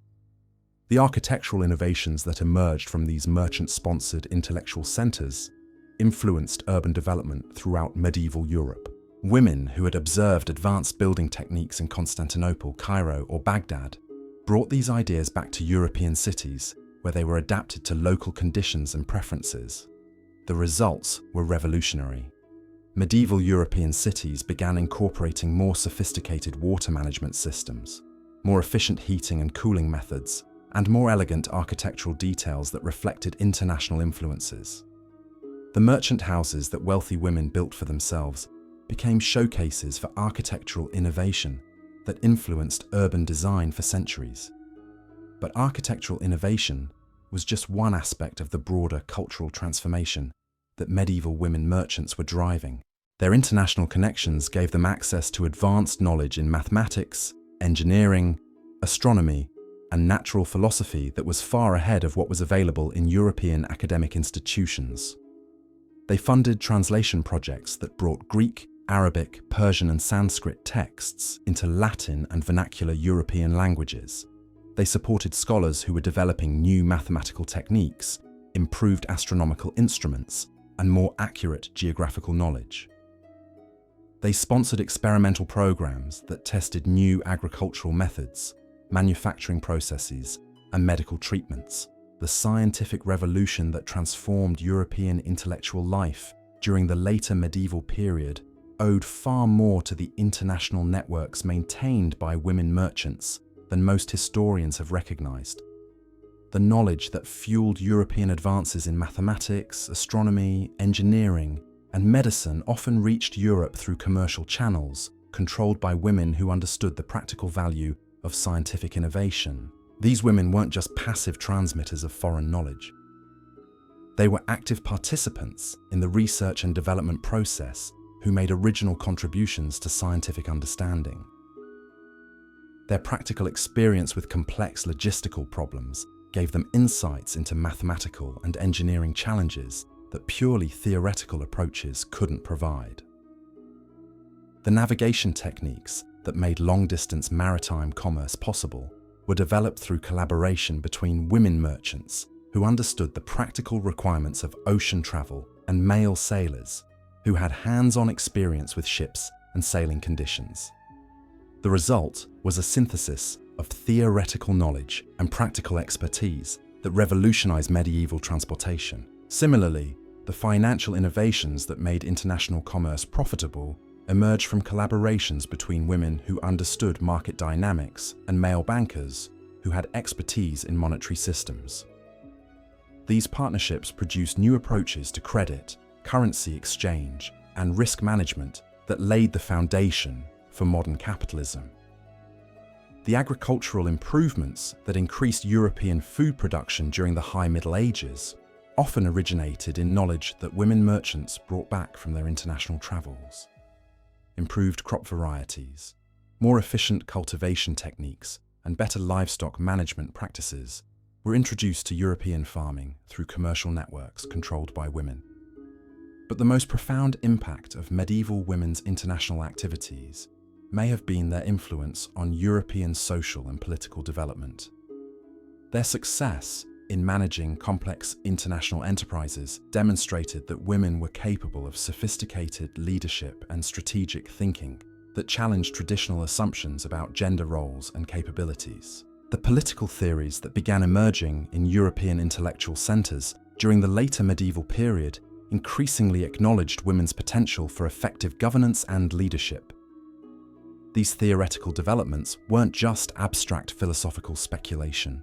The architectural innovations that emerged from these merchant-sponsored intellectual centers influenced urban development throughout medieval Europe. Women who had observed advanced building techniques in Constantinople, Cairo, or Baghdad brought these ideas back to European cities where they were adapted to local conditions and preferences. The results were revolutionary. Medieval European cities began incorporating more sophisticated water management systems, more efficient heating and cooling methods, and more elegant architectural details that reflected international influences. The merchant houses that wealthy women built for themselves became showcases for architectural innovation that influenced urban design for centuries. But architectural innovation was just one aspect of the broader cultural transformation that medieval women merchants were driving. Their international connections gave them access to advanced knowledge in mathematics, engineering, astronomy, and natural philosophy that was far ahead of what was available in European academic institutions. They funded translation projects that brought Greek, Arabic, Persian, and Sanskrit texts into Latin and vernacular European languages. They supported scholars who were developing new mathematical techniques, improved astronomical instruments, and more accurate geographical knowledge. They sponsored experimental programs that tested new agricultural methods, manufacturing processes, and medical treatments. The scientific revolution that transformed European intellectual life during the later medieval period owed far more to the international networks maintained by women merchants than most historians have recognized. The knowledge that fueled European advances in mathematics, astronomy, engineering, and medicine often reached Europe through commercial channels controlled by women who understood the practical value of scientific innovation. These women weren't just passive transmitters of foreign knowledge. They were active participants in the research and development process who made original contributions to scientific understanding. Their practical experience with complex logistical problems gave them insights into mathematical and engineering challenges that purely theoretical approaches couldn't provide. The navigation techniques that made long-distance maritime commerce possible were developed through collaboration between women merchants who understood the practical requirements of ocean travel and male sailors who had hands-on experience with ships and sailing conditions. The result was a synthesis of theoretical knowledge and practical expertise that revolutionized medieval transportation. Similarly, the financial innovations that made international commerce profitable emerged from collaborations between women who understood market dynamics and male bankers who had expertise in monetary systems. These partnerships produced new approaches to credit, currency exchange, and risk management that laid the foundation for modern capitalism. The agricultural improvements that increased European food production during the High Middle Ages often originated in knowledge that women merchants brought back from their international travels. Improved crop varieties, more efficient cultivation techniques, and better livestock management practices were introduced to European farming through commercial networks controlled by women. But the most profound impact of medieval women's international activities may have been their influence on European social and political development. Their success in managing complex international enterprises demonstrated that women were capable of sophisticated leadership and strategic thinking that challenged traditional assumptions about gender roles and capabilities. The political theories that began emerging in European intellectual centers during the later medieval period increasingly acknowledged women's potential for effective governance and leadership. These theoretical developments weren't just abstract philosophical speculation.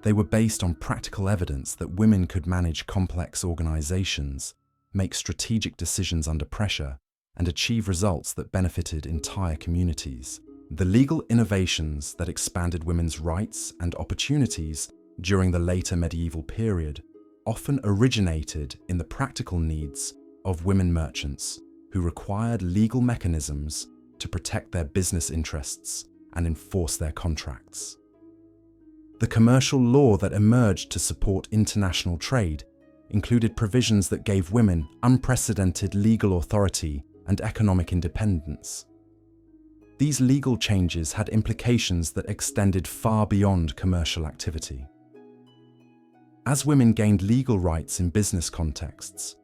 They were based on practical evidence that women could manage complex organizations, make strategic decisions under pressure, and achieve results that benefited entire communities. The legal innovations that expanded women's rights and opportunities during the later medieval period often originated in the practical needs of women merchants who required legal mechanisms to protect their business interests and enforce their contracts. The commercial law that emerged to support international trade included provisions that gave women unprecedented legal authority and economic independence. These legal changes had implications that extended far beyond commercial activity. As women gained legal rights in business contexts,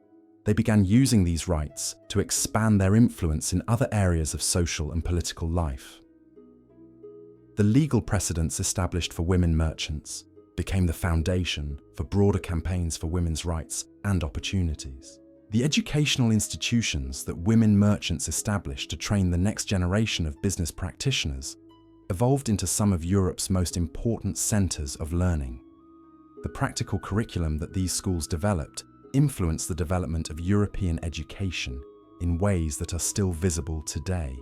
they began using these rights to expand their influence in other areas of social and political life. The legal precedents established for women merchants became the foundation for broader campaigns for women's rights and opportunities. The educational institutions that women merchants established to train the next generation of business practitioners evolved into some of Europe's most important centers of learning. The practical curriculum that these schools developed influenced the development of European education in ways that are still visible today.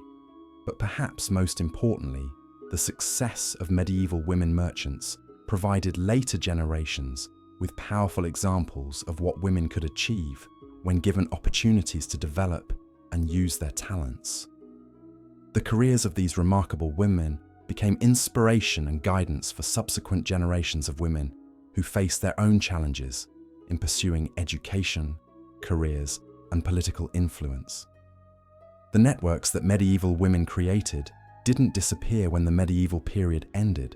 But perhaps most importantly, the success of medieval women merchants provided later generations with powerful examples of what women could achieve when given opportunities to develop and use their talents. The careers of these remarkable women became inspiration and guidance for subsequent generations of women who faced their own challenges in pursuing education, careers, and political influence. The networks that medieval women created didn't disappear when the medieval period ended.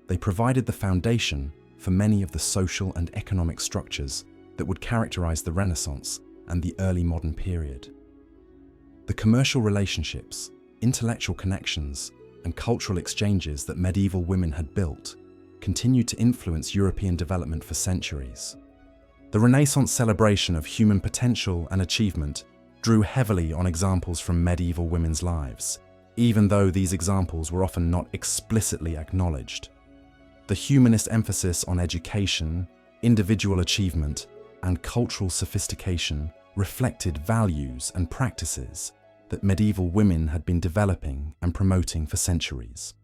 They provided the foundation for many of the social and economic structures that would characterize the Renaissance and the early modern period. The commercial relationships, intellectual connections, and cultural exchanges that medieval women had built continued to influence European development for centuries. The Renaissance celebration of human potential and achievement drew heavily on examples from medieval women's lives, even though these examples were often not explicitly acknowledged. The humanist emphasis on education, individual achievement, and cultural sophistication reflected values and practices that medieval women had been developing and promoting for centuries.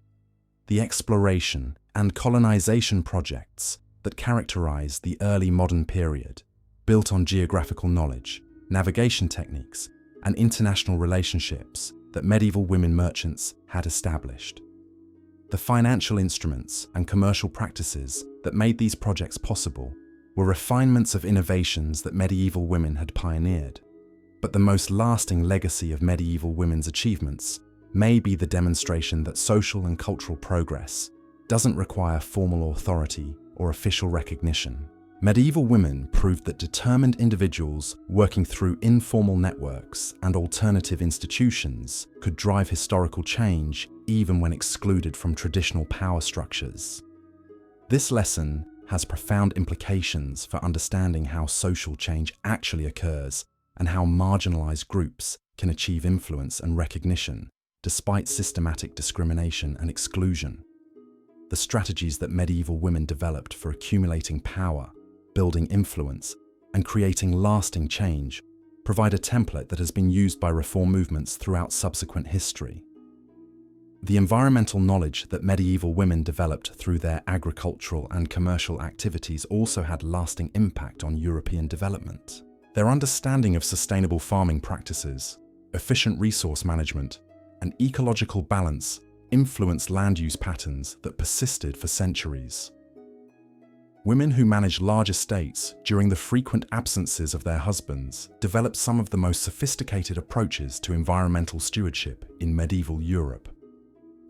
The exploration and colonization projects that characterized the early modern period, built on geographical knowledge, navigation techniques, and international relationships that medieval women merchants had established. The financial instruments and commercial practices that made these projects possible were refinements of innovations that medieval women had pioneered. But the most lasting legacy of medieval women's achievements may be the demonstration that social and cultural progress doesn't require formal authority or official recognition. Medieval women proved that determined individuals working through informal networks and alternative institutions could drive historical change even when excluded from traditional power structures. This lesson has profound implications for understanding how social change actually occurs and how marginalized groups can achieve influence and recognition despite systematic discrimination and exclusion. The strategies that medieval women developed for accumulating power, building influence, and creating lasting change provide a template that has been used by reform movements throughout subsequent history. The environmental knowledge that medieval women developed through their agricultural and commercial activities also had lasting impact on European development. Their understanding of sustainable farming practices, efficient resource management, and ecological balance influenced land use patterns that persisted for centuries. Women who managed large estates during the frequent absences of their husbands developed some of the most sophisticated approaches to environmental stewardship in medieval Europe.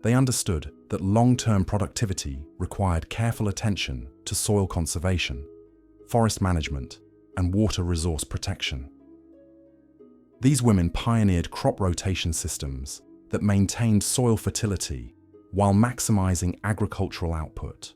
They understood that long-term productivity required careful attention to soil conservation, forest management, and water resource protection. These women pioneered crop rotation systems that maintained soil fertility while maximizing agricultural output.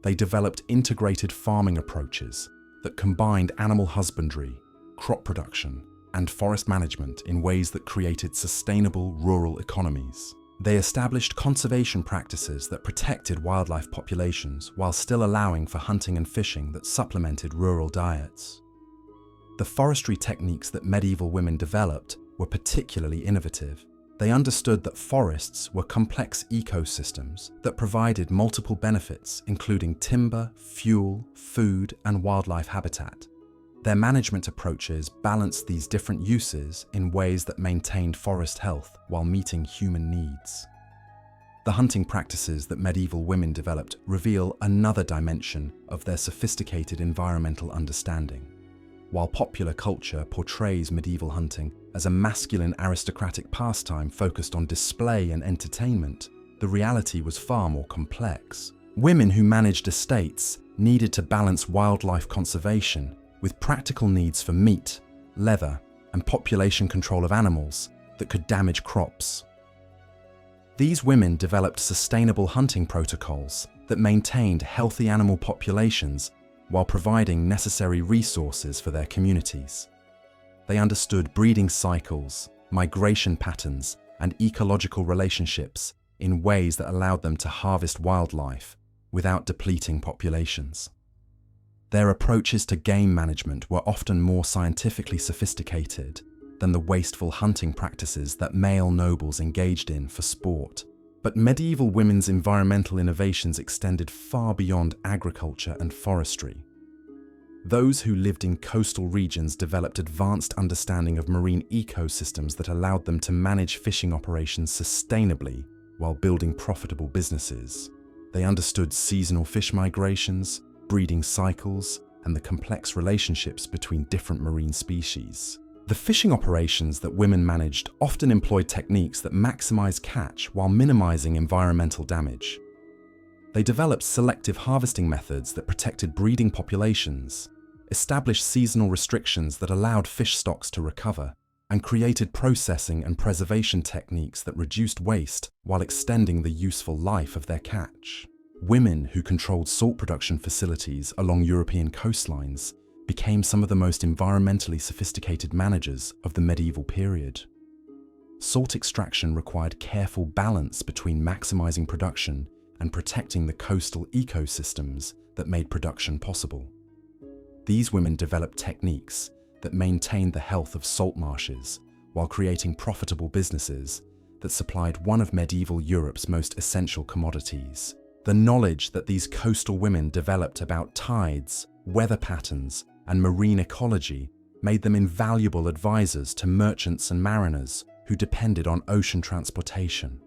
They developed integrated farming approaches that combined animal husbandry, crop production, and forest management in ways that created sustainable rural economies. They established conservation practices that protected wildlife populations while still allowing for hunting and fishing that supplemented rural diets. The forestry techniques that medieval women developed were particularly innovative. They understood that forests were complex ecosystems that provided multiple benefits, including timber, fuel, food, and wildlife habitat. Their management approaches balanced these different uses in ways that maintained forest health while meeting human needs. The hunting practices that medieval women developed reveal another dimension of their sophisticated environmental understanding. While popular culture portrays medieval hunting as a masculine aristocratic pastime focused on display and entertainment, the reality was far more complex. Women who managed estates needed to balance wildlife conservation with practical needs for meat, leather, and population control of animals that could damage crops. These women developed sustainable hunting protocols that maintained healthy animal populations while providing necessary resources for their communities. They understood breeding cycles, migration patterns, and ecological relationships in ways that allowed them to harvest wildlife without depleting populations. Their approaches to game management were often more scientifically sophisticated than the wasteful hunting practices that male nobles engaged in for sport. But medieval women's environmental innovations extended far beyond agriculture and forestry. Those who lived in coastal regions developed advanced understanding of marine ecosystems that allowed them to manage fishing operations sustainably while building profitable businesses. They understood seasonal fish migrations, breeding cycles, and the complex relationships between different marine species. The fishing operations that women managed often employed techniques that maximized catch while minimizing environmental damage. They developed selective harvesting methods that protected breeding populations, established seasonal restrictions that allowed fish stocks to recover, and created processing and preservation techniques that reduced waste while extending the useful life of their catch. Women who controlled salt production facilities along European coastlines became some of the most environmentally sophisticated managers of the medieval period. Salt extraction required careful balance between maximizing production and protecting the coastal ecosystems that made production possible. These women developed techniques that maintained the health of salt marshes while creating profitable businesses that supplied one of medieval Europe's most essential commodities. The knowledge that these coastal women developed about tides, weather patterns, and marine ecology made them invaluable advisors to merchants and mariners who depended on ocean transportation.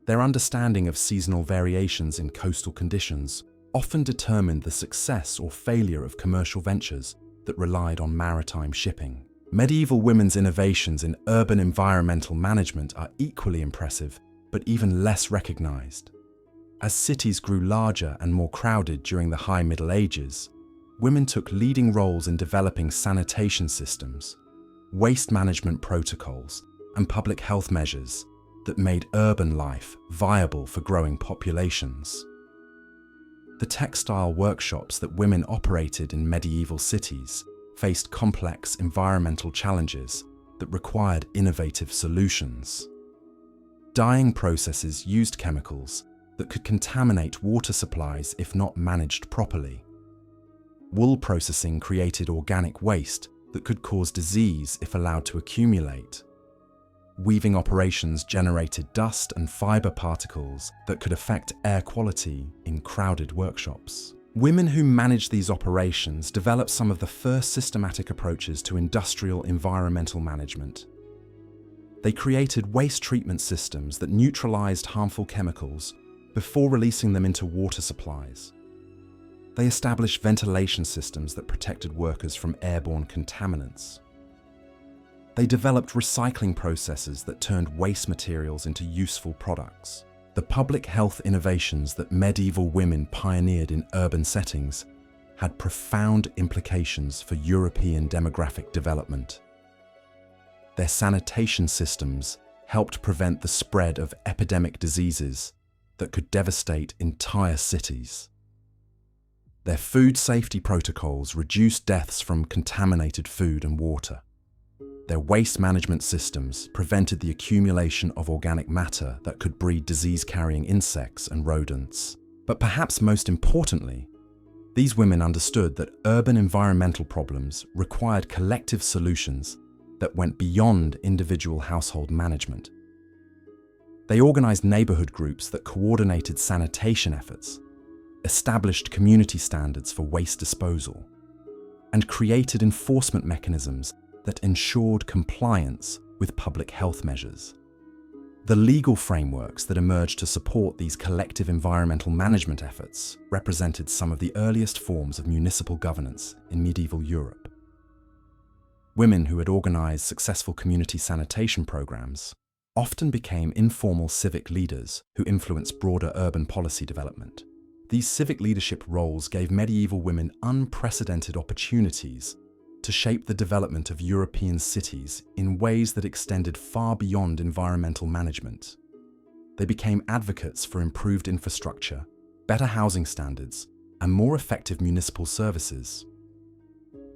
Their understanding of seasonal variations in coastal conditions often determined the success or failure of commercial ventures that relied on maritime shipping. Medieval women's innovations in urban environmental management are equally impressive, but even less recognized. As cities grew larger and more crowded during the High Middle Ages, women took leading roles in developing sanitation systems, waste management protocols, and public health measures that made urban life viable for growing populations. The textile workshops that women operated in medieval cities faced complex environmental challenges that required innovative solutions. Dyeing processes used chemicals that could contaminate water supplies if not managed properly. Wool processing created organic waste that could cause disease if allowed to accumulate. Weaving operations generated dust and fiber particles that could affect air quality in crowded workshops. Women who managed these operations developed some of the first systematic approaches to industrial environmental management. They created waste treatment systems that neutralized harmful chemicals before releasing them into water supplies. They established ventilation systems that protected workers from airborne contaminants. They developed recycling processes that turned waste materials into useful products. The public health innovations that medieval women pioneered in urban settings had profound implications for European demographic development. Their sanitation systems helped prevent the spread of epidemic diseases that could devastate entire cities. Their food safety protocols reduced deaths from contaminated food and water. Their waste management systems prevented the accumulation of organic matter that could breed disease-carrying insects and rodents. But perhaps most importantly, these women understood that urban environmental problems required collective solutions that went beyond individual household management. They organized neighborhood groups that coordinated sanitation efforts, established community standards for waste disposal, and created enforcement mechanisms that ensured compliance with public health measures. The legal frameworks that emerged to support these collective environmental management efforts represented some of the earliest forms of municipal governance in medieval Europe. Women who had organized successful community sanitation programs often became informal civic leaders who influenced broader urban policy development. These civic leadership roles gave medieval women unprecedented opportunities to shape the development of European cities in ways that extended far beyond environmental management. They became advocates for improved infrastructure, better housing standards, and more effective municipal services.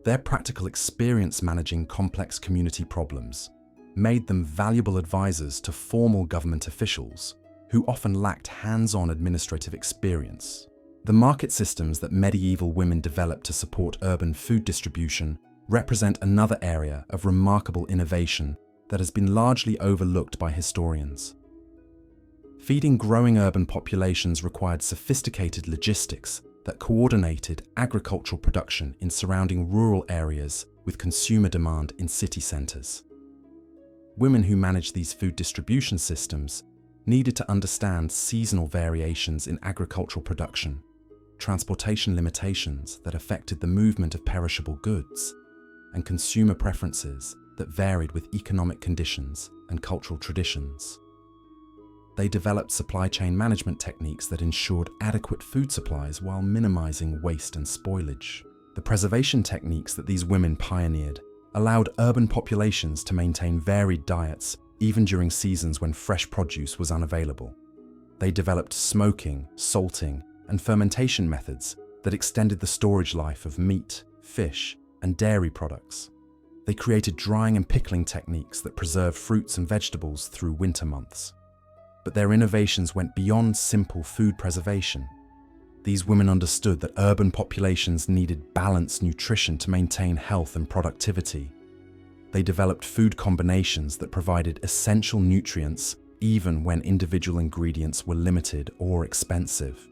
Their practical experience managing complex community problems made them valuable advisors to formal government officials who often lacked hands-on administrative experience. The market systems that medieval women developed to support urban food distribution represent another area of remarkable innovation that has been largely overlooked by historians. Feeding growing urban populations required sophisticated logistics that coordinated agricultural production in surrounding rural areas with consumer demand in city centres. Women who managed these food distribution systems needed to understand seasonal variations in agricultural production, transportation limitations that affected the movement of perishable goods, and consumer preferences that varied with economic conditions and cultural traditions. They developed supply chain management techniques that ensured adequate food supplies while minimizing waste and spoilage. The preservation techniques that these women pioneered allowed urban populations to maintain varied diets even during seasons when fresh produce was unavailable. They developed smoking, salting, and fermentation methods that extended the storage life of meat, fish, and dairy products. They created drying and pickling techniques that preserved fruits and vegetables through winter months. But their innovations went beyond simple food preservation. These women understood that urban populations needed balanced nutrition to maintain health and productivity. They developed food combinations that provided essential nutrients even when individual ingredients were limited or expensive.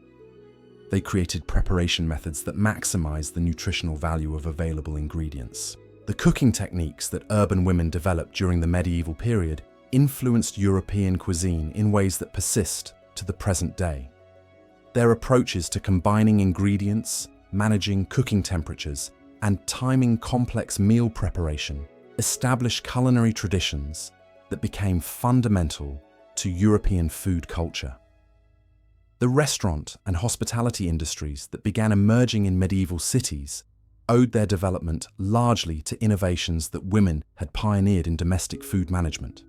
They created preparation methods that maximized the nutritional value of available ingredients. The cooking techniques that urban women developed during the medieval period influenced European cuisine in ways that persist to the present day. Their approaches to combining ingredients, managing cooking temperatures, and timing complex meal preparation established culinary traditions that became fundamental to European food culture. The restaurant and hospitality industries that began emerging in medieval cities owed their development largely to innovations that women had pioneered in domestic food management.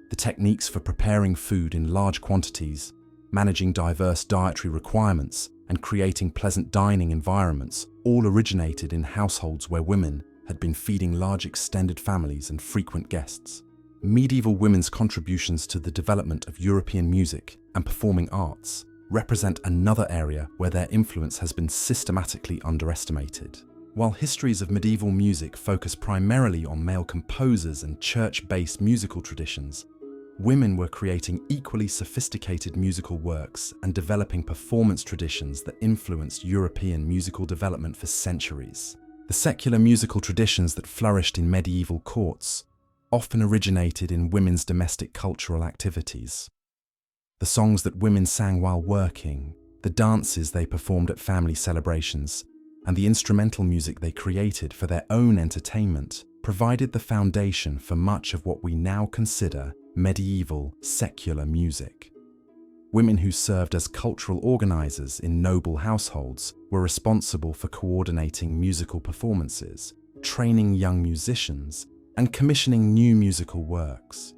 The techniques for preparing food in large quantities, managing diverse dietary requirements, and creating pleasant dining environments all originated in households where women had been feeding large extended families and frequent guests. Medieval women's contributions to the development of European music and performing arts represent another area where their influence has been systematically underestimated. While histories of medieval music focus primarily on male composers and church-based musical traditions, women were creating equally sophisticated musical works and developing performance traditions that influenced European musical development for centuries. The secular musical traditions that flourished in medieval courts often originated in women's domestic cultural activities. The songs that women sang while working, the dances they performed at family celebrations, and the instrumental music they created for their own entertainment provided the foundation for much of what we now consider medieval secular music. Women who served as cultural organizers in noble households were responsible for coordinating musical performances, training young musicians, and commissioning new musical works.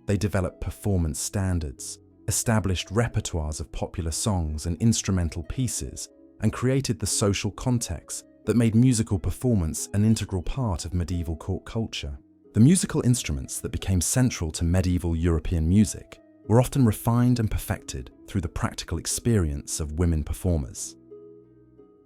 They developed performance standards, established repertoires of popular songs and instrumental pieces, and created the social context that made musical performance an integral part of medieval court culture. The musical instruments that became central to medieval European music were often refined and perfected through the practical experience of women performers.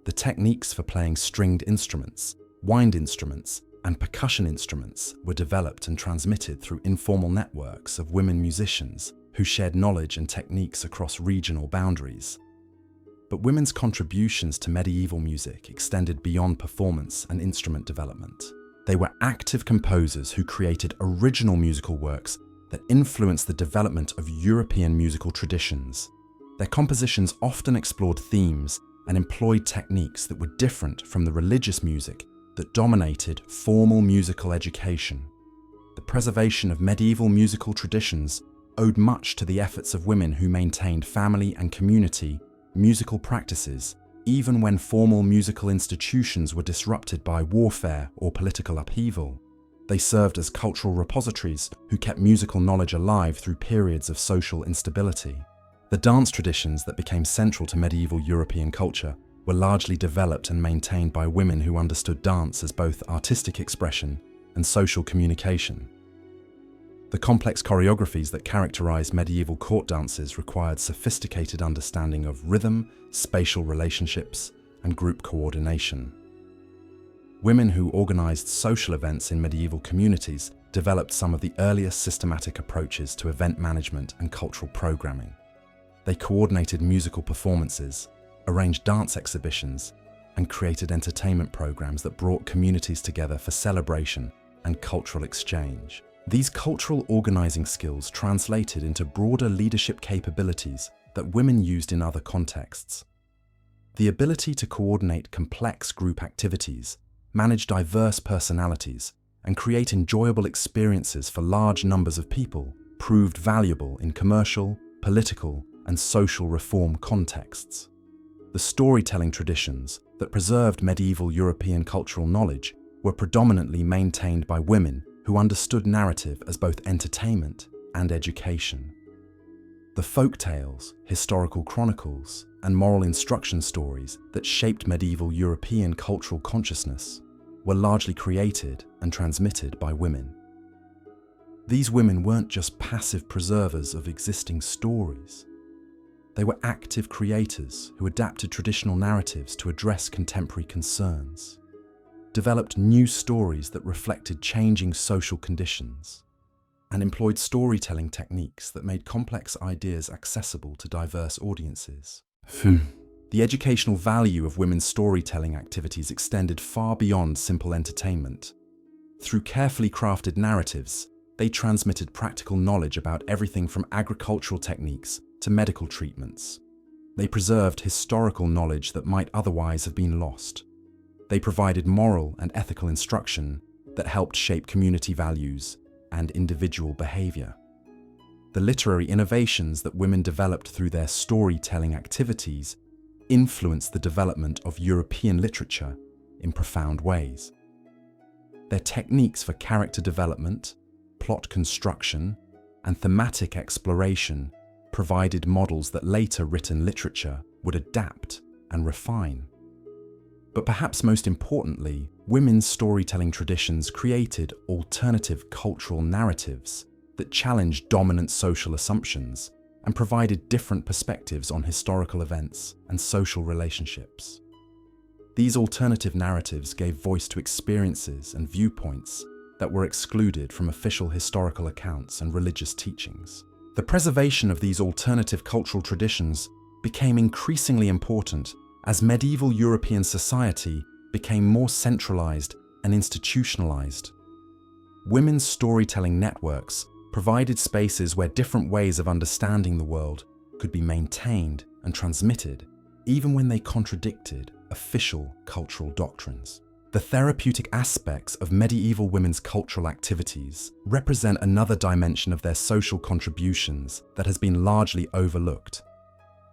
The techniques for playing stringed instruments, wind instruments, and percussion instruments were developed and transmitted through informal networks of women musicians who shared knowledge and techniques across regional boundaries. But women's contributions to medieval music extended beyond performance and instrument development. They were active composers who created original musical works that influenced the development of European musical traditions. Their compositions often explored themes and employed techniques that were different from the religious music that dominated formal musical education. The preservation of medieval musical traditions owed much to the efforts of women who maintained family and community musical practices even when formal musical institutions were disrupted by warfare or political upheaval. They served as cultural repositories who kept musical knowledge alive through periods of social instability. The dance traditions that became central to medieval European culture were largely developed and maintained by women who understood dance as both artistic expression and social communication. The complex choreographies that characterized medieval court dances required sophisticated understanding of rhythm, spatial relationships, and group coordination. Women who organized social events in medieval communities developed some of the earliest systematic approaches to event management and cultural programming. They coordinated musical performances, arranged dance exhibitions, and created entertainment programs that brought communities together for celebration and cultural exchange. These cultural organizing skills translated into broader leadership capabilities that women used in other contexts. The ability to coordinate complex group activities, manage diverse personalities, and create enjoyable experiences for large numbers of people proved valuable in commercial, political, and social reform contexts. The storytelling traditions that preserved medieval European cultural knowledge were predominantly maintained by women who understood narrative as both entertainment and education. The folk tales, historical chronicles, and moral instruction stories that shaped medieval European cultural consciousness were largely created and transmitted by women. These women weren't just passive preservers of existing stories. They were active creators who adapted traditional narratives to address contemporary concerns, developed new stories that reflected changing social conditions, and employed storytelling techniques that made complex ideas accessible to diverse audiences. The educational value of women's storytelling activities extended far beyond simple entertainment. Through carefully crafted narratives, they transmitted practical knowledge about everything from agricultural techniques to medical treatments. They preserved historical knowledge that might otherwise have been lost. They provided moral and ethical instruction that helped shape community values and individual behavior. The literary innovations that women developed through their storytelling activities influenced the development of European literature in profound ways. Their techniques for character development, plot construction, and thematic exploration provided models that later written literature would adapt and refine. But perhaps most importantly, women's storytelling traditions created alternative cultural narratives that challenged dominant social assumptions and provided different perspectives on historical events and social relationships. These alternative narratives gave voice to experiences and viewpoints that were excluded from official historical accounts and religious teachings. The preservation of these alternative cultural traditions became increasingly important as medieval European society became more centralized and institutionalized. Women's storytelling networks provided spaces where different ways of understanding the world could be maintained and transmitted, even when they contradicted official cultural doctrines. The therapeutic aspects of medieval women's cultural activities represent another dimension of their social contributions that has been largely overlooked.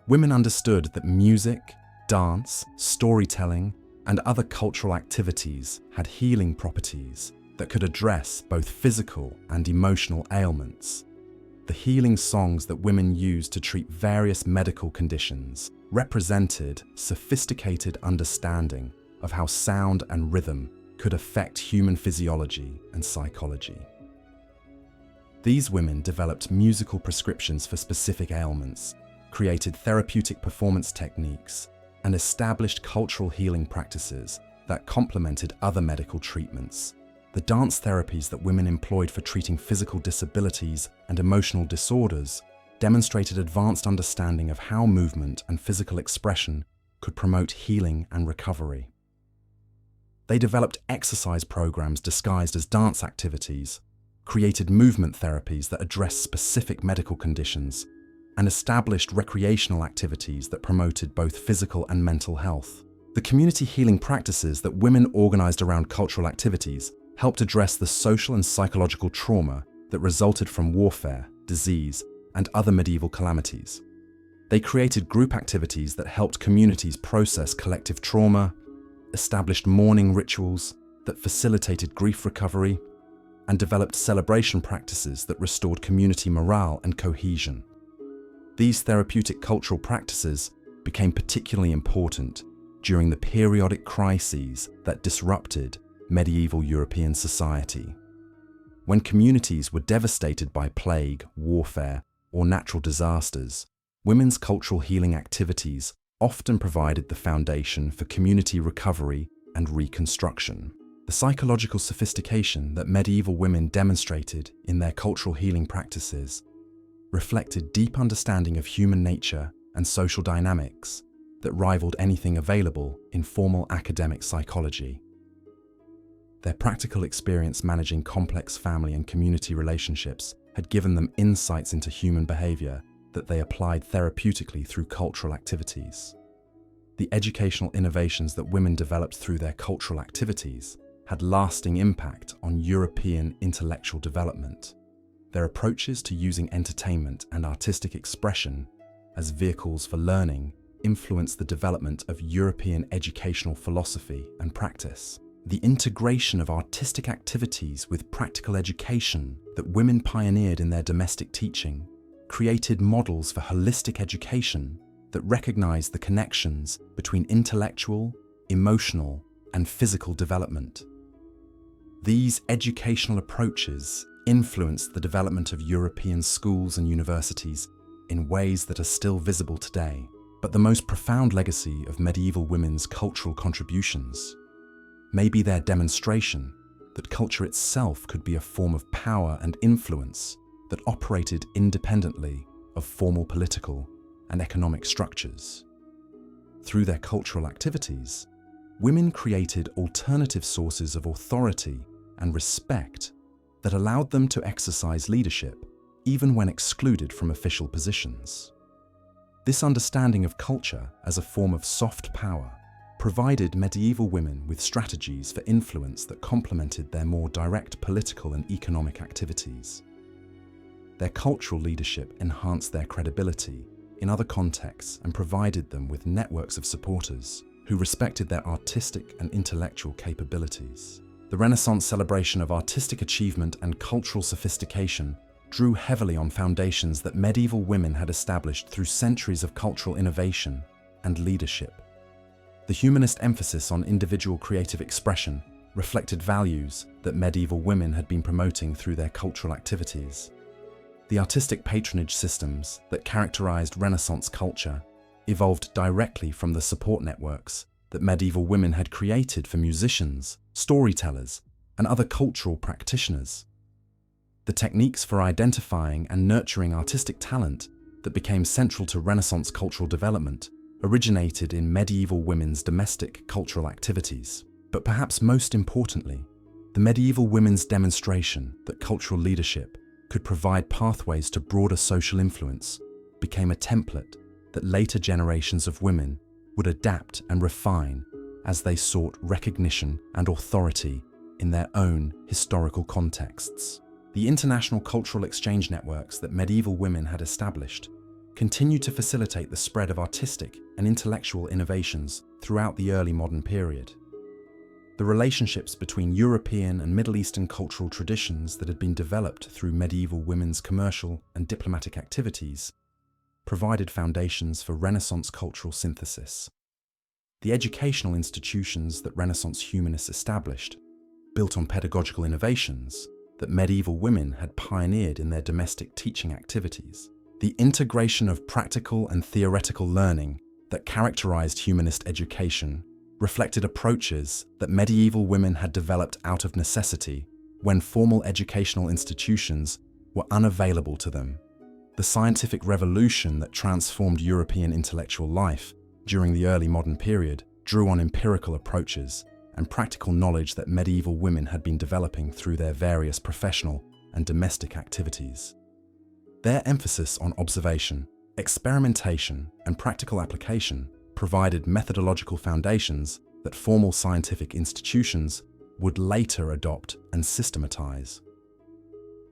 Women understood that music, dance, storytelling, and other cultural activities had healing properties that could address both physical and emotional ailments. The healing songs that women used to treat various medical conditions represented sophisticated understanding of how sound and rhythm could affect human physiology and psychology. These women developed musical prescriptions for specific ailments, created therapeutic performance techniques, and established cultural healing practices that complemented other medical treatments. The dance therapies that women employed for treating physical disabilities and emotional disorders demonstrated advanced understanding of how movement and physical expression could promote healing and recovery. They developed exercise programs disguised as dance activities, created movement therapies that addressed specific medical conditions, and established recreational activities that promoted both physical and mental health. The community healing practices that women organized around cultural activities helped address the social and psychological trauma that resulted from warfare, disease, and other medieval calamities. They created group activities that helped communities process collective trauma, established mourning rituals that facilitated grief recovery, and developed celebration practices that restored community morale and cohesion. These therapeutic cultural practices became particularly important during the periodic crises that disrupted medieval European society. When communities were devastated by plague, warfare, or natural disasters, women's cultural healing activities often provided the foundation for community recovery and reconstruction. The psychological sophistication that medieval women demonstrated in their cultural healing practices reflected deep understanding of human nature and social dynamics that rivaled anything available in formal academic psychology. Their practical experience managing complex family and community relationships had given them insights into human behavior that they applied therapeutically through cultural activities. The educational innovations that women developed through their cultural activities had lasting impact on European intellectual development. Their approaches to using entertainment and artistic expression as vehicles for learning influenced the development of European educational philosophy and practice. The integration of artistic activities with practical education that women pioneered in their domestic teaching created models for holistic education that recognized the connections between intellectual, emotional, and physical development. These educational approaches influenced the development of European schools and universities in ways that are still visible today. But the most profound legacy of medieval women's cultural contributions may be their demonstration that culture itself could be a form of power and influence that operated independently of formal political and economic structures. Through their cultural activities, women created alternative sources of authority and respect that allowed them to exercise leadership even when excluded from official positions. This understanding of culture as a form of soft power provided medieval women with strategies for influence that complemented their more direct political and economic activities. Their cultural leadership enhanced their credibility in other contexts and provided them with networks of supporters who respected their artistic and intellectual capabilities. The Renaissance celebration of artistic achievement and cultural sophistication drew heavily on foundations that medieval women had established through centuries of cultural innovation and leadership. The humanist emphasis on individual creative expression reflected values that medieval women had been promoting through their cultural activities. The artistic patronage systems that characterized Renaissance culture evolved directly from the support networks that medieval women had created for musicians, storytellers, and other cultural practitioners. The techniques for identifying and nurturing artistic talent that became central to Renaissance cultural development originated in medieval women's domestic cultural activities. But perhaps most importantly, the medieval women's demonstration that cultural leadership could provide pathways to broader social influence became a template that later generations of women would adapt and refine as they sought recognition and authority in their own historical contexts. The international cultural exchange networks that medieval women had established continued to facilitate the spread of artistic and intellectual innovations throughout the early modern period. The relationships between European and Middle Eastern cultural traditions that had been developed through medieval women's commercial and diplomatic activities provided foundations for Renaissance cultural synthesis. The educational institutions that Renaissance humanists established, built on pedagogical innovations that medieval women had pioneered in their domestic teaching activities. The integration of practical and theoretical learning that characterized humanist education reflected approaches that medieval women had developed out of necessity when formal educational institutions were unavailable to them. The scientific revolution that transformed European intellectual life during the early modern period drew on empirical approaches and practical knowledge that medieval women had been developing through their various professional and domestic activities. Their emphasis on observation, experimentation, and practical application provided methodological foundations that formal scientific institutions would later adopt and systematize.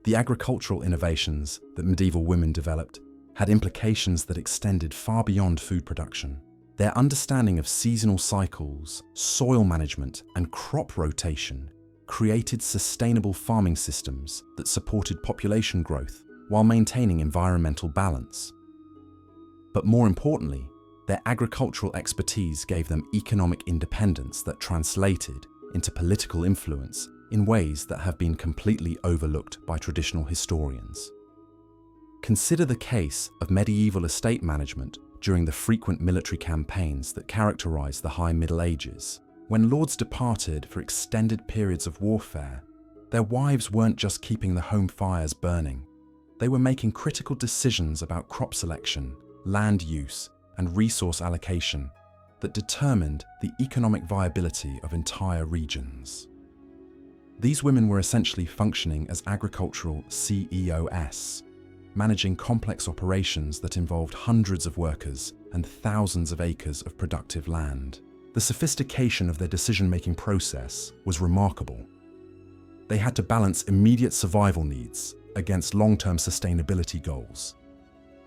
The agricultural innovations that medieval women developed had implications that extended far beyond food production. Their understanding of seasonal cycles, soil management, and crop rotation created sustainable farming systems that supported population growth while maintaining environmental balance. But more importantly, their agricultural expertise gave them economic independence that translated into political influence in ways that have been completely overlooked by traditional historians. Consider the case of medieval estate management during the frequent military campaigns that characterized the High Middle Ages. When lords departed for extended periods of warfare, their wives weren't just keeping the home fires burning. They were making critical decisions about crop selection, land use, and resource allocation that determined the economic viability of entire regions. These women were essentially functioning as agricultural CEOs, managing complex operations that involved hundreds of workers and thousands of acres of productive land. The sophistication of their decision-making process was remarkable. They had to balance immediate survival needs against long-term sustainability goals.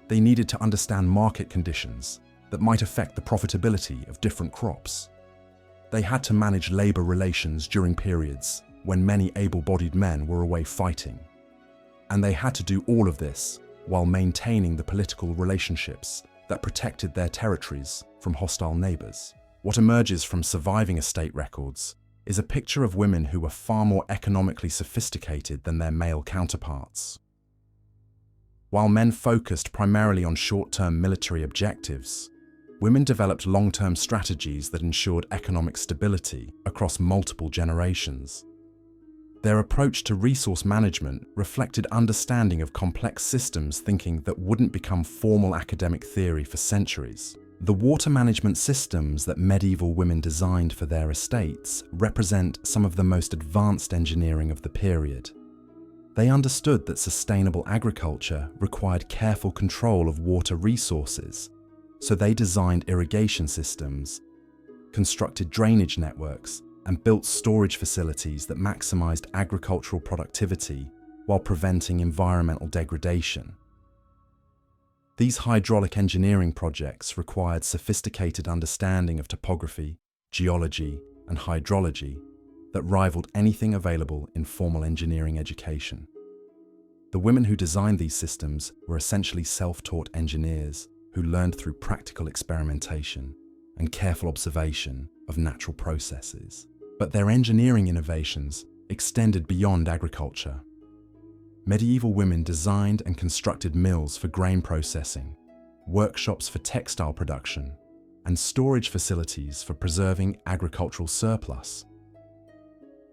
They needed to understand market conditions that might affect the profitability of different crops. They had to manage labor relations during periods when many able-bodied men were away fighting. And they had to do all of this while maintaining the political relationships that protected their territories from hostile neighbors. What emerges from surviving estate records is a picture of women who were far more economically sophisticated than their male counterparts. While men focused primarily on short-term military objectives, women developed long-term strategies that ensured economic stability across multiple generations. Their approach to resource management reflected understanding of complex systems thinking that wouldn't become formal academic theory for centuries. The water management systems that medieval women designed for their estates represent some of the most advanced engineering of the period. They understood that sustainable agriculture required careful control of water resources, so they designed irrigation systems, constructed drainage networks, and built storage facilities that maximized agricultural productivity while preventing environmental degradation. These hydraulic engineering projects required sophisticated understanding of topography, geology, and hydrology that rivaled anything available in formal engineering education. The women who designed these systems were essentially self-taught engineers who learned through practical experimentation and careful observation of natural processes. But their engineering innovations extended beyond agriculture. Medieval women designed and constructed mills for grain processing, workshops for textile production, and storage facilities for preserving agricultural surplus.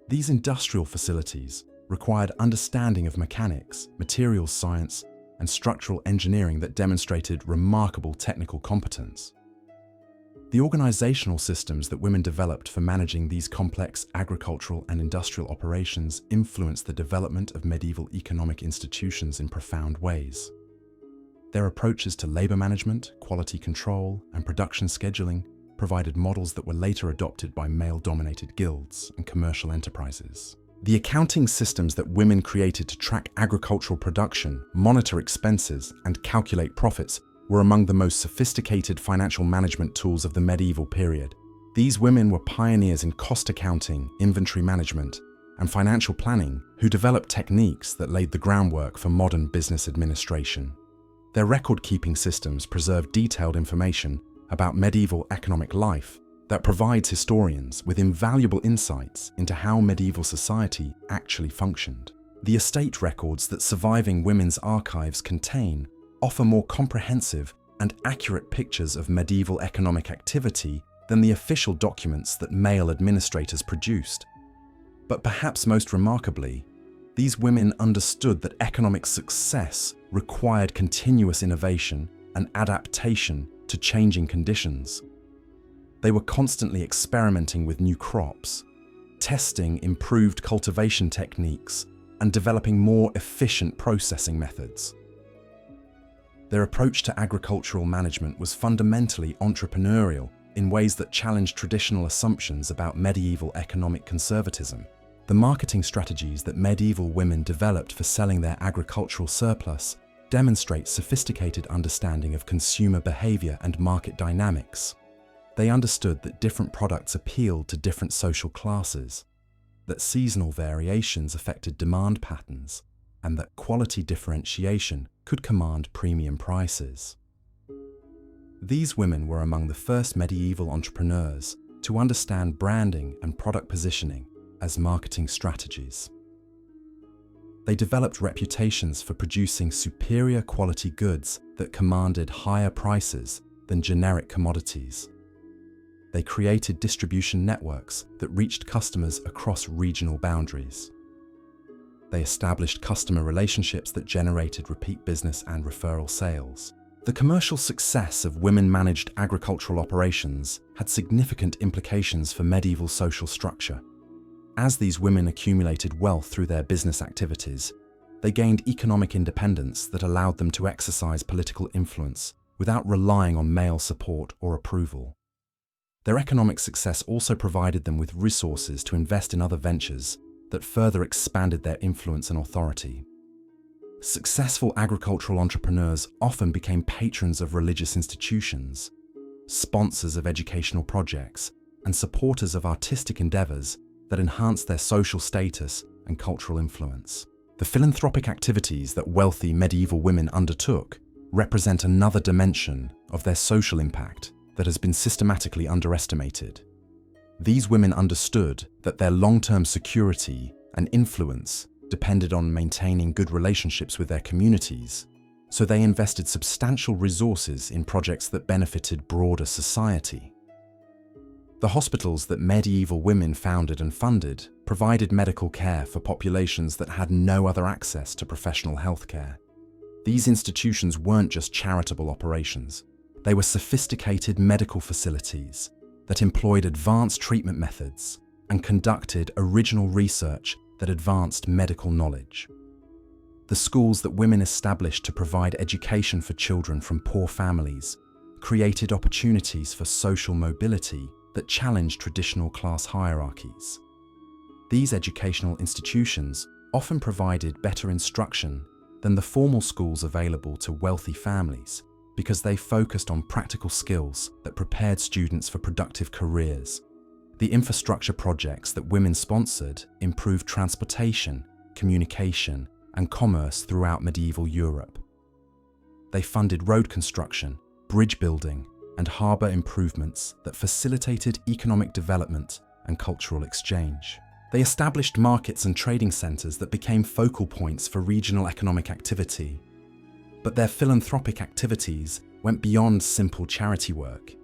These industrial facilities required understanding of mechanics, materials science, and structural engineering that demonstrated remarkable technical competence. The organizational systems that women developed for managing these complex agricultural and industrial operations influenced the development of medieval economic institutions in profound ways. Their approaches to labor management, quality control, and production scheduling provided models that were later adopted by male-dominated guilds and commercial enterprises. The accounting systems that women created to track agricultural production, monitor expenses, and calculate profits were among the most sophisticated financial management tools of the medieval period. These women were pioneers in cost accounting, inventory management, and financial planning who developed techniques that laid the groundwork for modern business administration. Their record-keeping systems preserve detailed information about medieval economic life that provides historians with invaluable insights into how medieval society actually functioned. The estate records that surviving women's archives contain offer more comprehensive and accurate pictures of medieval economic activity than the official documents that male administrators produced. But perhaps most remarkably, these women understood that economic success required continuous innovation and adaptation to changing conditions. They were constantly experimenting with new crops, testing improved cultivation techniques, and developing more efficient processing methods. Their approach to agricultural management was fundamentally entrepreneurial in ways that challenged traditional assumptions about medieval economic conservatism. The marketing strategies that medieval women developed for selling their agricultural surplus demonstrate sophisticated understanding of consumer behavior and market dynamics. They understood that different products appealed to different social classes, that seasonal variations affected demand patterns, and that quality differentiation could command premium prices. These women were among the first medieval entrepreneurs to understand branding and product positioning as marketing strategies. They developed reputations for producing superior quality goods that commanded higher prices than generic commodities. They created distribution networks that reached customers across regional boundaries. They established customer relationships that generated repeat business and referral sales. The commercial success of women-managed agricultural operations had significant implications for medieval social structure. As these women accumulated wealth through their business activities, they gained economic independence that allowed them to exercise political influence without relying on male support or approval. Their economic success also provided them with resources to invest in other ventures that further expanded their influence and authority. Successful agricultural entrepreneurs often became patrons of religious institutions, sponsors of educational projects, and supporters of artistic endeavors that enhanced their social status and cultural influence. The philanthropic activities that wealthy medieval women undertook represent another dimension of their social impact that has been systematically underestimated. These women understood that their long-term security and influence depended on maintaining good relationships with their communities, so they invested substantial resources in projects that benefited broader society. The hospitals that medieval women founded and funded provided medical care for populations that had no other access to professional healthcare. These institutions weren't just charitable operations. They were sophisticated medical facilities that employed advanced treatment methods and conducted original research that advanced medical knowledge. The schools that women established to provide education for children from poor families created opportunities for social mobility that challenged traditional class hierarchies. These educational institutions often provided better instruction than the formal schools available to wealthy families because they focused on practical skills that prepared students for productive careers. The infrastructure projects that women sponsored improved transportation, communication, and commerce throughout medieval Europe. They funded road construction, bridge building, and harbour improvements that facilitated economic development and cultural exchange. They established markets and trading centres that became focal points for regional economic activity. But their philanthropic activities went beyond simple charity work.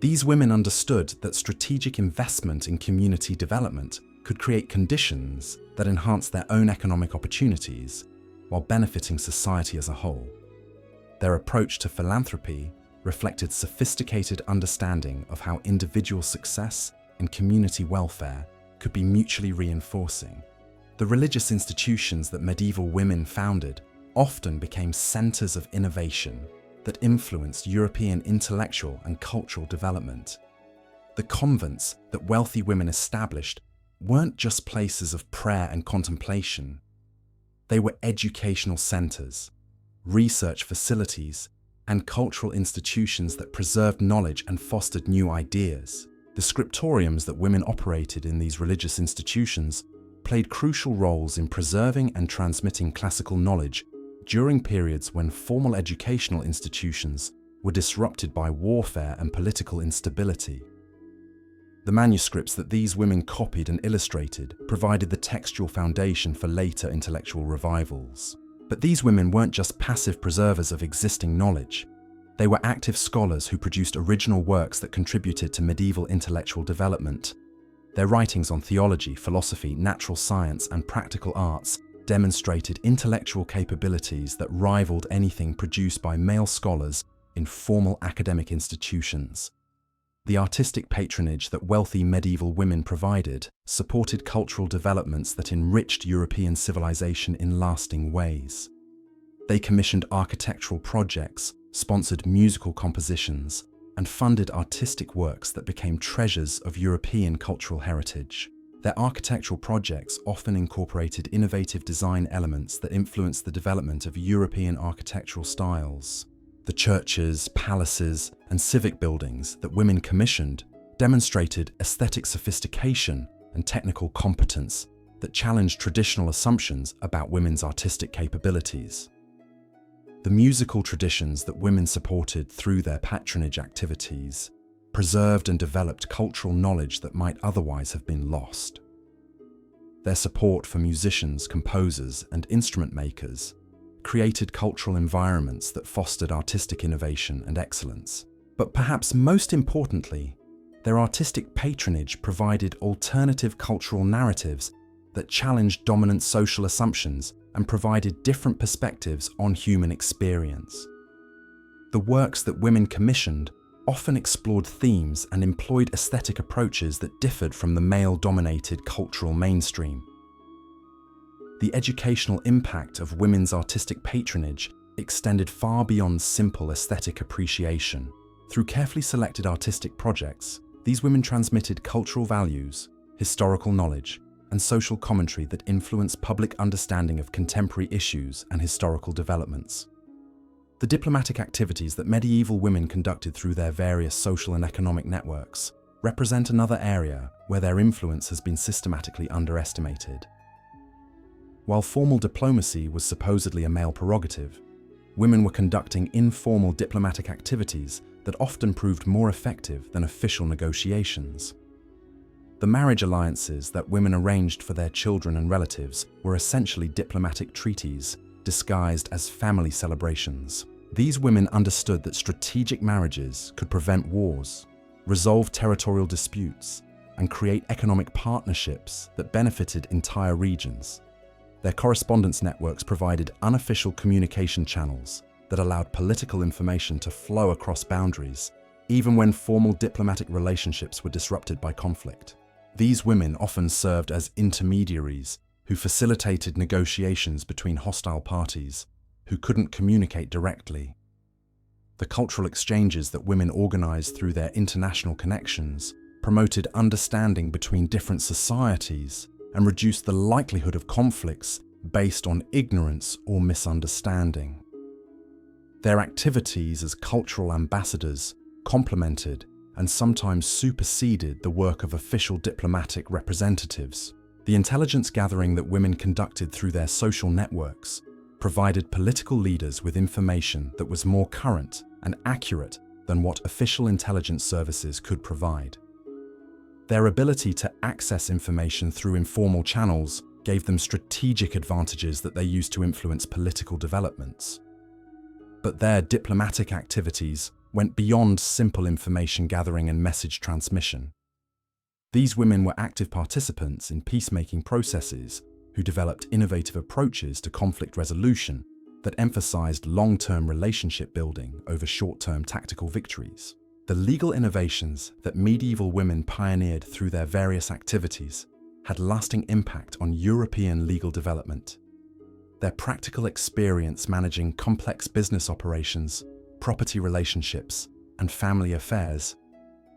These women understood that strategic investment in community development could create conditions that enhanced their own economic opportunities while benefiting society as a whole. Their approach to philanthropy reflected sophisticated understanding of how individual success and community welfare could be mutually reinforcing. The religious institutions that medieval women founded often became centers of innovation that influenced European intellectual and cultural development. The convents that wealthy women established weren't just places of prayer and contemplation. They were educational centers, research facilities, and cultural institutions that preserved knowledge and fostered new ideas. The scriptoriums that women operated in these religious institutions played crucial roles in preserving and transmitting classical knowledge during periods when formal educational institutions were disrupted by warfare and political instability. The manuscripts that these women copied and illustrated provided the textual foundation for later intellectual revivals. But these women weren't just passive preservers of existing knowledge. They were active scholars who produced original works that contributed to medieval intellectual development. Their writings on theology, philosophy, natural science, and practical arts demonstrated intellectual capabilities that rivaled anything produced by male scholars in formal academic institutions. The artistic patronage that wealthy medieval women provided supported cultural developments that enriched European civilization in lasting ways. They commissioned architectural projects, sponsored musical compositions, and funded artistic works that became treasures of European cultural heritage. Their architectural projects often incorporated innovative design elements that influenced the development of European architectural styles. The churches, palaces, and civic buildings that women commissioned demonstrated aesthetic sophistication and technical competence that challenged traditional assumptions about women's artistic capabilities. The musical traditions that women supported through their patronage activities preserved and developed cultural knowledge that might otherwise have been lost. Their support for musicians, composers, and instrument makers created cultural environments that fostered artistic innovation and excellence. But perhaps most importantly, their artistic patronage provided alternative cultural narratives that challenged dominant social assumptions and provided different perspectives on human experience. The works that women commissioned often explored themes and employed aesthetic approaches that differed from the male-dominated cultural mainstream. The educational impact of women's artistic patronage extended far beyond simple aesthetic appreciation. Through carefully selected artistic projects, these women transmitted cultural values, historical knowledge, and social commentary that influenced public understanding of contemporary issues and historical developments. The diplomatic activities that medieval women conducted through their various social and economic networks represent another area where their influence has been systematically underestimated. While formal diplomacy was supposedly a male prerogative, women were conducting informal diplomatic activities that often proved more effective than official negotiations. The marriage alliances that women arranged for their children and relatives were essentially diplomatic treaties disguised as family celebrations. These women understood that strategic marriages could prevent wars, resolve territorial disputes, and create economic partnerships that benefited entire regions. Their correspondence networks provided unofficial communication channels that allowed political information to flow across boundaries, even when formal diplomatic relationships were disrupted by conflict. These women often served as intermediaries who facilitated negotiations between hostile parties who couldn't communicate directly. The cultural exchanges that women organized through their international connections promoted understanding between different societies and reduced the likelihood of conflicts based on ignorance or misunderstanding. Their activities as cultural ambassadors complemented and sometimes superseded the work of official diplomatic representatives. The intelligence gathering that women conducted through their social networks provided political leaders with information that was more current and accurate than what official intelligence services could provide. Their ability to access information through informal channels gave them strategic advantages that they used to influence political developments. But their diplomatic activities went beyond simple information gathering and message transmission. These women were active participants in peacemaking processes who developed innovative approaches to conflict resolution that emphasized long-term relationship building over short-term tactical victories. The legal innovations that medieval women pioneered through their various activities had lasting impact on European legal development. Their practical experience managing complex business operations, property relationships, and family affairs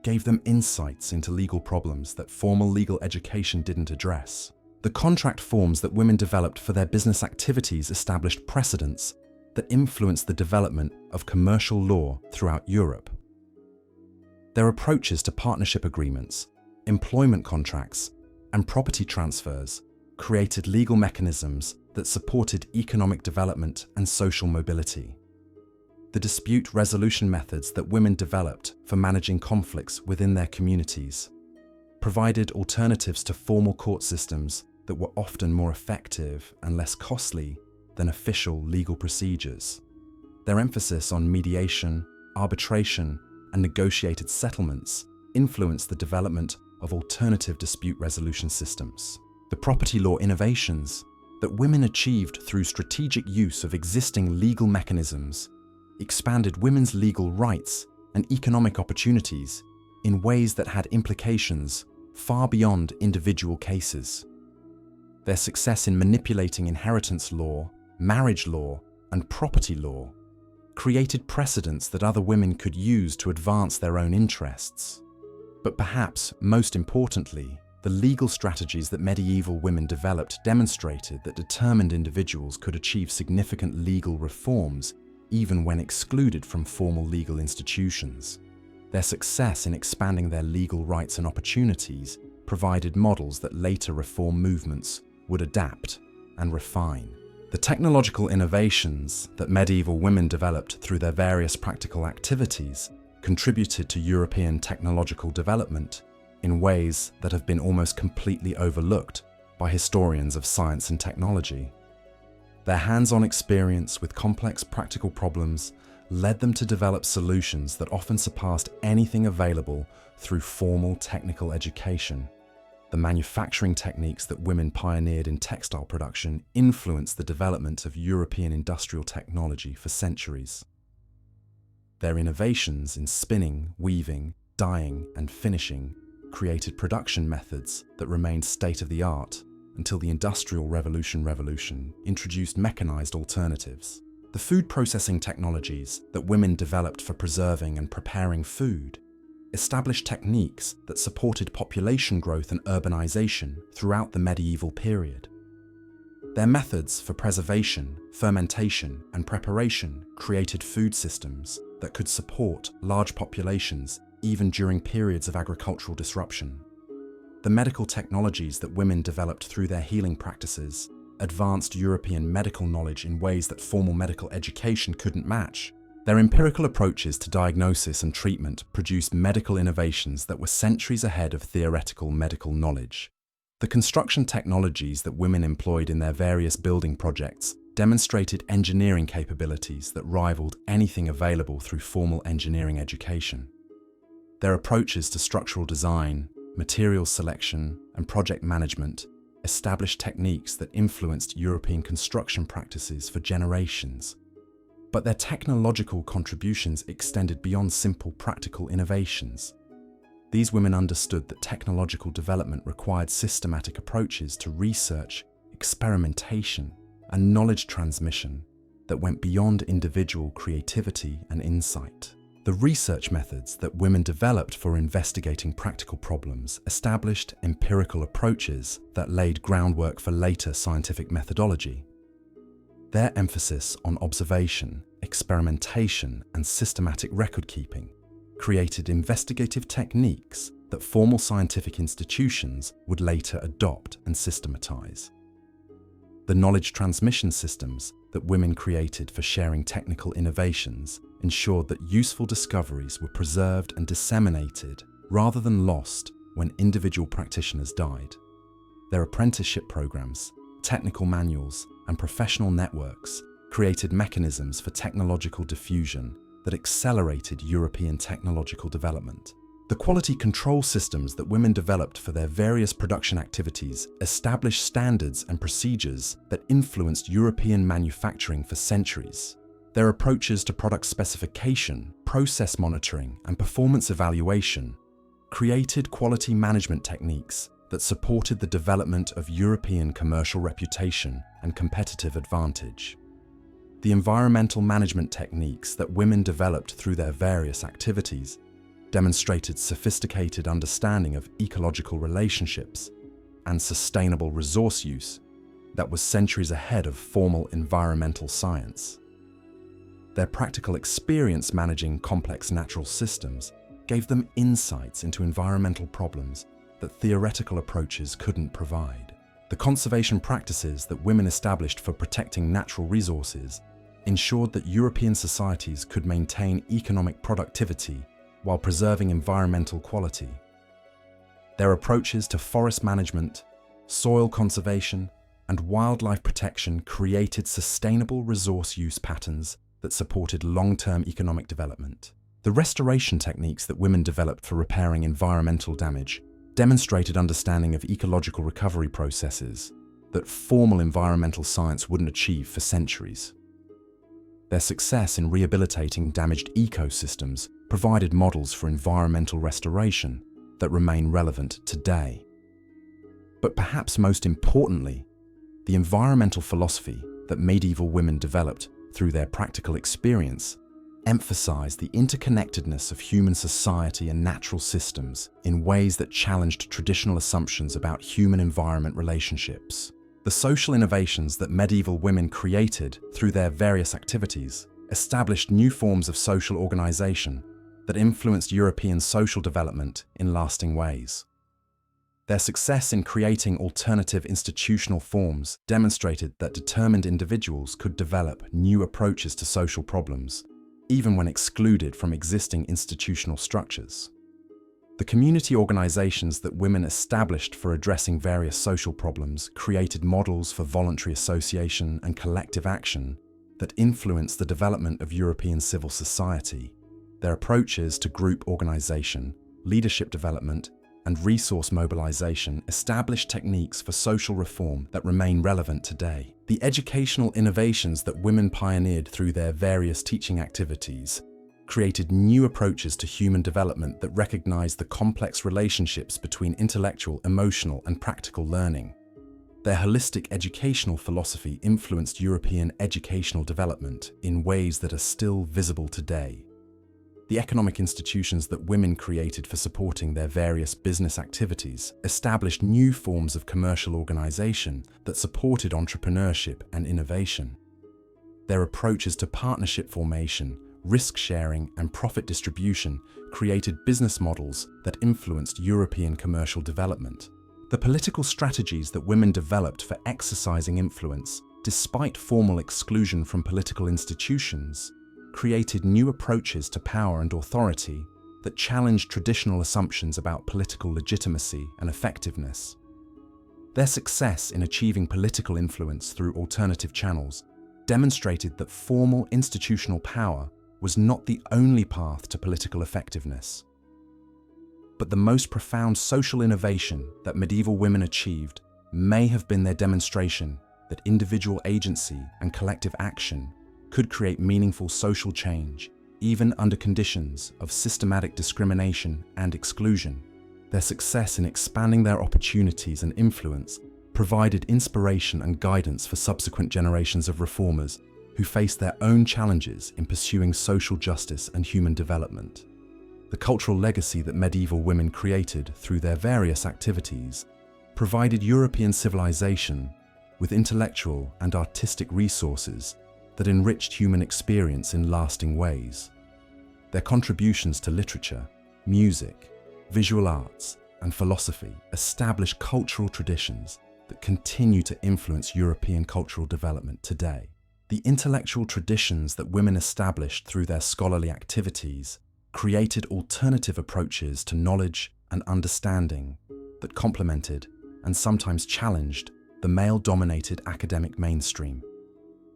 gave them insights into legal problems that formal legal education didn't address. The contract forms that women developed for their business activities established precedents that influenced the development of commercial law throughout Europe. Their approaches to partnership agreements, employment contracts, and property transfers created legal mechanisms that supported economic development and social mobility. The dispute resolution methods that women developed for managing conflicts within their communities provided alternatives to formal court systems that were often more effective and less costly than official legal procedures. Their emphasis on mediation, arbitration, and negotiated settlements influenced the development of alternative dispute resolution systems. The property law innovations that women achieved through strategic use of existing legal mechanisms expanded women's legal rights and economic opportunities in ways that had implications far beyond individual cases. Their success in manipulating inheritance law, marriage law, and property law created precedents that other women could use to advance their own interests. But perhaps most importantly, the legal strategies that medieval women developed demonstrated that determined individuals could achieve significant legal reforms even when excluded from formal legal institutions. Their success in expanding their legal rights and opportunities provided models that later reform movements would adapt and refine. The technological innovations that medieval women developed through their various practical activities contributed to European technological development in ways that have been almost completely overlooked by historians of science and technology. Their hands-on experience with complex practical problems led them to develop solutions that often surpassed anything available through formal technical education. The manufacturing techniques that women pioneered in textile production influenced the development of European industrial technology for centuries. Their innovations in spinning, weaving, dyeing, and finishing created production methods that remained state-of-the-art until the Industrial Revolution introduced mechanized alternatives. The food processing technologies that women developed for preserving and preparing food established techniques that supported population growth and urbanization throughout the medieval period. Their methods for preservation, fermentation, and preparation created food systems that could support large populations even during periods of agricultural disruption. The medical technologies that women developed through their healing practices advanced European medical knowledge in ways that formal medical education couldn't match. Their empirical approaches to diagnosis and treatment produced medical innovations that were centuries ahead of theoretical medical knowledge. The construction technologies that women employed in their various building projects demonstrated engineering capabilities that rivaled anything available through formal engineering education. Their approaches to structural design, materials selection, and project management established techniques that influenced European construction practices for generations. But their technological contributions extended beyond simple practical innovations. These women understood that technological development required systematic approaches to research, experimentation, and knowledge transmission that went beyond individual creativity and insight. The research methods that women developed for investigating practical problems established empirical approaches that laid groundwork for later scientific methodology. Their emphasis on observation, experimentation, and systematic record-keeping created investigative techniques that formal scientific institutions would later adopt and systematize. The knowledge transmission systems that women created for sharing technical innovations ensured that useful discoveries were preserved and disseminated rather than lost when individual practitioners died. Their apprenticeship programs, technical manuals, and professional networks created mechanisms for technological diffusion that accelerated European technological development. The quality control systems that women developed for their various production activities established standards and procedures that influenced European manufacturing for centuries. Their approaches to product specification, process monitoring, and performance evaluation created quality management techniques that supported the development of European commercial reputation and competitive advantage. The environmental management techniques that women developed through their various activities demonstrated sophisticated understanding of ecological relationships and sustainable resource use that was centuries ahead of formal environmental science. Their practical experience managing complex natural systems gave them insights into environmental problems that theoretical approaches couldn't provide. The conservation practices that women established for protecting natural resources ensured that European societies could maintain economic productivity while preserving environmental quality. Their approaches to forest management, soil conservation, and wildlife protection created sustainable resource use patterns that supported long-term economic development. The restoration techniques that women developed for repairing environmental damage demonstrated understanding of ecological recovery processes that formal environmental science wouldn't achieve for centuries. Their success in rehabilitating damaged ecosystems provided models for environmental restoration that remain relevant today. But perhaps most importantly, the environmental philosophy that medieval women developed through their practical experience emphasized the interconnectedness of human society and natural systems in ways that challenged traditional assumptions about human-environment relationships. The social innovations that medieval women created through their various activities established new forms of social organization that influenced European social development in lasting ways. Their success in creating alternative institutional forms demonstrated that determined individuals could develop new approaches to social problems, even when excluded from existing institutional structures. The community organizations that women established for addressing various social problems created models for voluntary association and collective action that influenced the development of European civil society. Their approaches to group organization, leadership development, and resource mobilization established techniques for social reform that remain relevant today. The educational innovations that women pioneered through their various teaching activities created new approaches to human development that recognized the complex relationships between intellectual, emotional, and practical learning. Their holistic educational philosophy influenced European educational development in ways that are still visible today. The economic institutions that women created for supporting their various business activities established new forms of commercial organization that supported entrepreneurship and innovation. Their approaches to partnership formation risk sharing, and profit distribution created business models that influenced European commercial development. The political strategies that women developed for exercising influence, despite formal exclusion from political institutions, created new approaches to power and authority that challenged traditional assumptions about political legitimacy and effectiveness. Their success in achieving political influence through alternative channels demonstrated that formal institutional power was not the only path to political effectiveness. But the most profound social innovation that medieval women achieved may have been their demonstration that individual agency and collective action could create meaningful social change, even under conditions of systematic discrimination and exclusion. Their success in expanding their opportunities and influence provided inspiration and guidance for subsequent generations of reformers who faced their own challenges in pursuing social justice and human development. The cultural legacy that medieval women created through their various activities provided European civilization with intellectual and artistic resources that enriched human experience in lasting ways. Their contributions to literature, music, visual arts, and philosophy establish cultural traditions that continue to influence European cultural development today. The intellectual traditions that women established through their scholarly activities created alternative approaches to knowledge and understanding that complemented and sometimes challenged the male-dominated academic mainstream.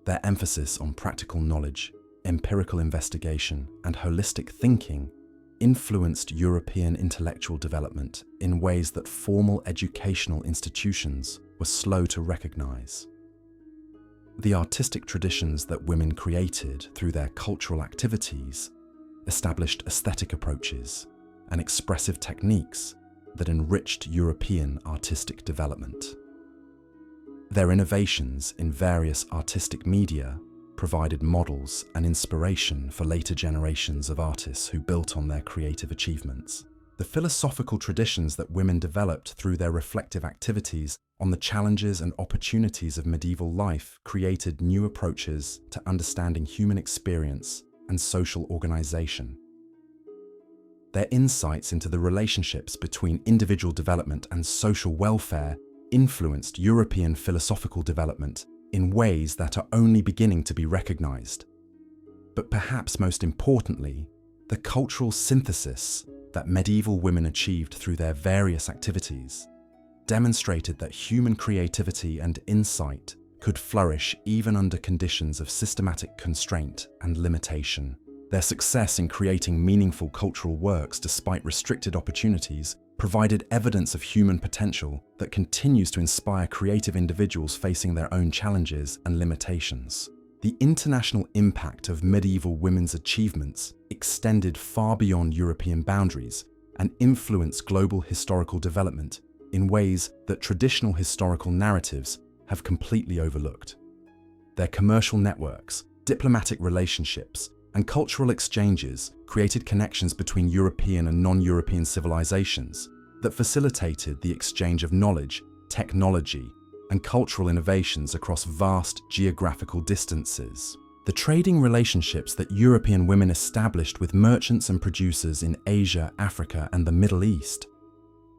Their emphasis on practical knowledge, empirical investigation, and holistic thinking influenced European intellectual development in ways that formal educational institutions were slow to recognize. The artistic traditions that women created through their cultural activities established aesthetic approaches and expressive techniques that enriched European artistic development. Their innovations in various artistic media provided models and inspiration for later generations of artists who built on their creative achievements. The philosophical traditions that women developed through their reflective activities on the challenges and opportunities of medieval life created new approaches to understanding human experience and social organization. Their insights into the relationships between individual development and social welfare influenced European philosophical development in ways that are only beginning to be recognized. But perhaps most importantly, the cultural synthesis that medieval women achieved through their various activities demonstrated that human creativity and insight could flourish even under conditions of systematic constraint and limitation. Their success in creating meaningful cultural works despite restricted opportunities provided evidence of human potential that continues to inspire creative individuals facing their own challenges and limitations. The international impact of medieval women's achievements extended far beyond European boundaries and influenced global historical development in ways that traditional historical narratives have completely overlooked. Their commercial networks, diplomatic relationships, and cultural exchanges created connections between European and non-European civilizations that facilitated the exchange of knowledge, technology, and cultural innovations across vast geographical distances. The trading relationships that European women established with merchants and producers in Asia, Africa, and the Middle East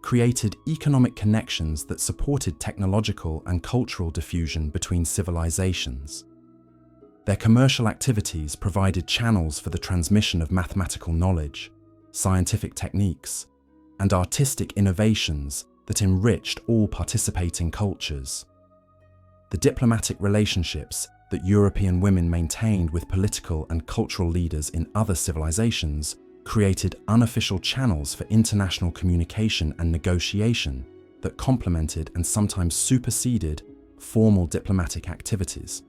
created economic connections that supported technological and cultural diffusion between civilizations. Their commercial activities provided channels for the transmission of mathematical knowledge, scientific techniques, and artistic innovations that enriched all participating cultures. The diplomatic relationships that European women maintained with political and cultural leaders in other civilizations created unofficial channels for international communication and negotiation that complemented and sometimes superseded formal diplomatic activities.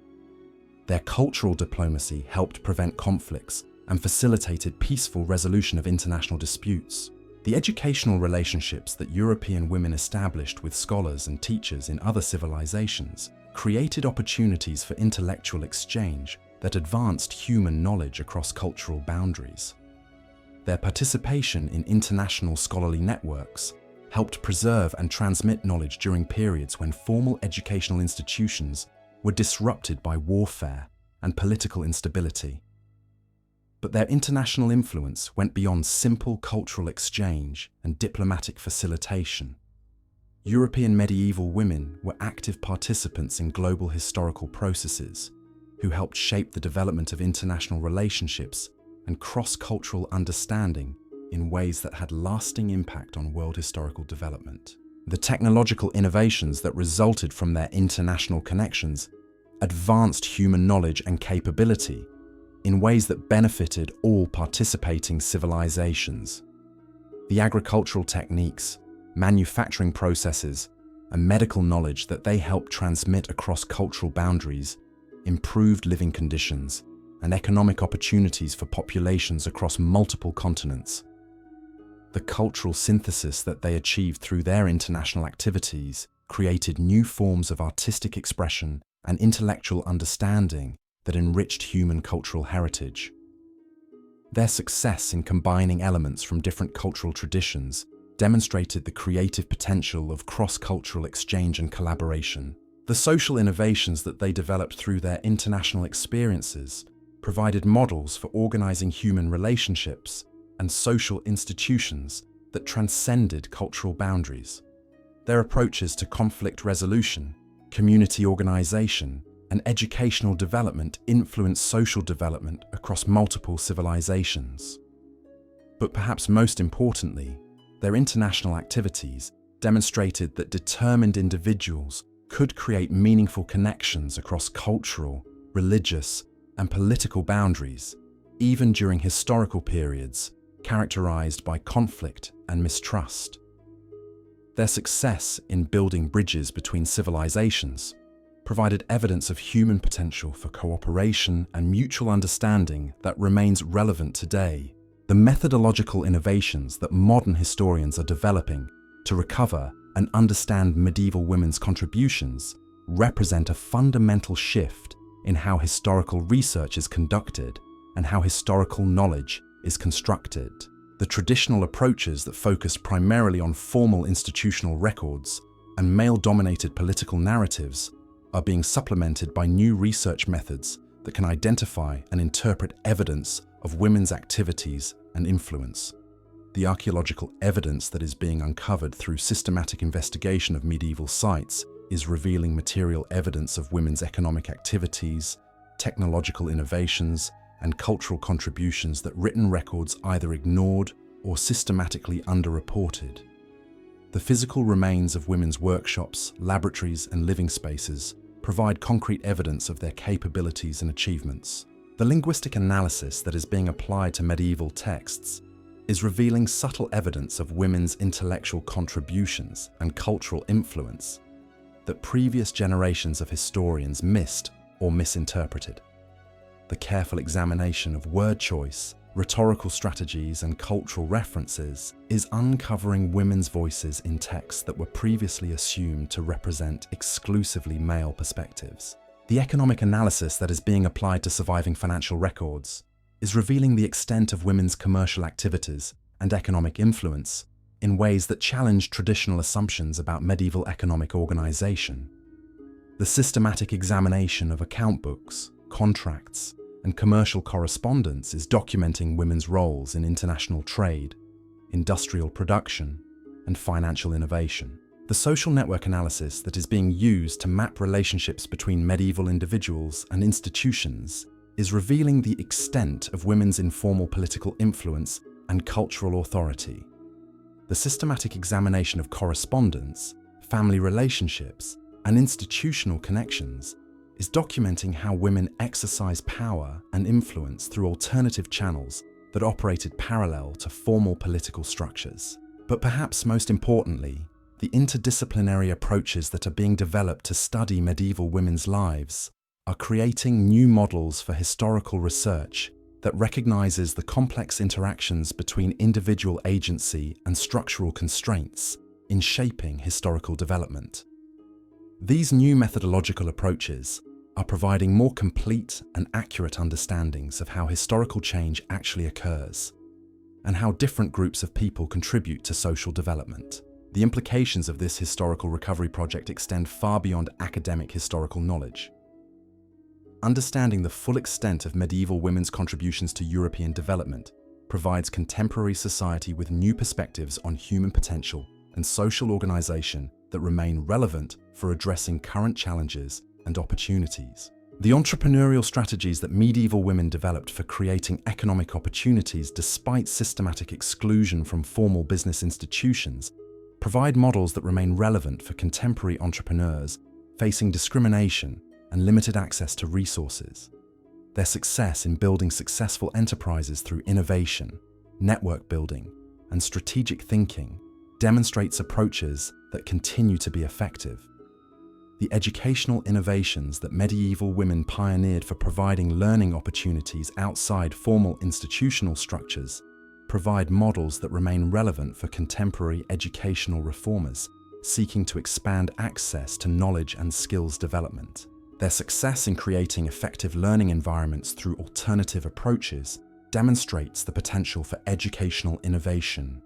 Their cultural diplomacy helped prevent conflicts and facilitated peaceful resolution of international disputes. The educational relationships that European women established with scholars and teachers in other civilizations created opportunities for intellectual exchange that advanced human knowledge across cultural boundaries. Their participation in international scholarly networks helped preserve and transmit knowledge during periods when formal educational institutions were disrupted by warfare and political instability. But their international influence went beyond simple cultural exchange and diplomatic facilitation. European medieval women were active participants in global historical processes who helped shape the development of international relationships and cross-cultural understanding in ways that had lasting impact on world historical development. The technological innovations that resulted from their international connections advanced human knowledge and capability in ways that benefited all participating civilizations. The agricultural techniques, manufacturing processes, and medical knowledge that they helped transmit across cultural boundaries improved living conditions and economic opportunities for populations across multiple continents. The cultural synthesis that they achieved through their international activities created new forms of artistic expression and intellectual understanding that enriched human cultural heritage. Their success in combining elements from different cultural traditions demonstrated the creative potential of cross-cultural exchange and collaboration. The social innovations that they developed through their international experiences provided models for organizing human relationships and social institutions that transcended cultural boundaries. Their approaches to conflict resolution, community organization, and educational development influenced social development across multiple civilizations. But perhaps most importantly, their international activities demonstrated that determined individuals could create meaningful connections across cultural, religious, and political boundaries, even during historical periods characterized by conflict and mistrust. Their success in building bridges between civilizations provided evidence of human potential for cooperation and mutual understanding that remains relevant today. The methodological innovations that modern historians are developing to recover and understand medieval women's contributions represent a fundamental shift in how historical research is conducted and how historical knowledge is constructed. The traditional approaches that focused primarily on formal institutional records and male-dominated political narratives are being supplemented by new research methods that can identify and interpret evidence of women's activities and influence. The archaeological evidence that is being uncovered through systematic investigation of medieval sites is revealing material evidence of women's economic activities, technological innovations, and cultural contributions that written records either ignored or systematically underreported. The physical remains of women's workshops, laboratories, and living spaces provide concrete evidence of their capabilities and achievements. The linguistic analysis that is being applied to medieval texts is revealing subtle evidence of women's intellectual contributions and cultural influence that previous generations of historians missed or misinterpreted. The careful examination of word choice, rhetorical strategies, and cultural references is uncovering women's voices in texts that were previously assumed to represent exclusively male perspectives. The economic analysis that is being applied to surviving financial records is revealing the extent of women's commercial activities and economic influence in ways that challenge traditional assumptions about medieval economic organization. The systematic examination of account books, contracts, and commercial correspondence is documenting women's roles in international trade, industrial production, and financial innovation. The social network analysis that is being used to map relationships between medieval individuals and institutions is revealing the extent of women's informal political influence and cultural authority. The systematic examination of correspondence, family relationships, and institutional connections is documenting how women exercise power and influence through alternative channels that operated parallel to formal political structures. But perhaps most importantly, the interdisciplinary approaches that are being developed to study medieval women's lives are creating new models for historical research that recognizes the complex interactions between individual agency and structural constraints in shaping historical development. These new methodological approaches are providing more complete and accurate understandings of how historical change actually occurs and how different groups of people contribute to social development. The implications of this historical recovery project extend far beyond academic historical knowledge. Understanding the full extent of medieval women's contributions to European development provides contemporary society with new perspectives on human potential and social organization that remain relevant for addressing current challenges and opportunities. The entrepreneurial strategies that medieval women developed for creating economic opportunities despite systematic exclusion from formal business institutions provide models that remain relevant for contemporary entrepreneurs facing discrimination and limited access to resources. Their success in building successful enterprises through innovation, network building, and strategic thinking demonstrates approaches that continue to be effective. The educational innovations that medieval women pioneered for providing learning opportunities outside formal institutional structures provide models that remain relevant for contemporary educational reformers seeking to expand access to knowledge and skills development. Their success in creating effective learning environments through alternative approaches demonstrates the potential for educational innovation.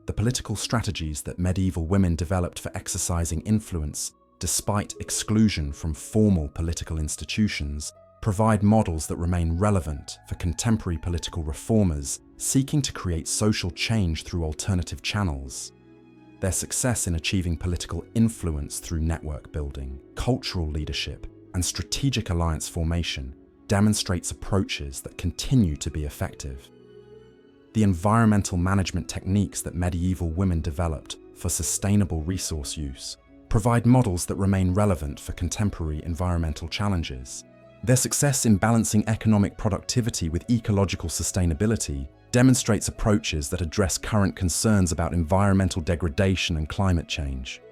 The political strategies that medieval women developed for exercising influence despite exclusion from formal political institutions provide models that remain relevant for contemporary political reformers seeking to create social change through alternative channels. Their success in achieving political influence through network building, cultural leadership, and strategic alliance formation demonstrates approaches that continue to be effective. The environmental management techniques that medieval women developed for sustainable resource use provide models that remain relevant for contemporary environmental challenges. Their success in balancing economic productivity with ecological sustainability demonstrates approaches that address current concerns about environmental degradation and climate change.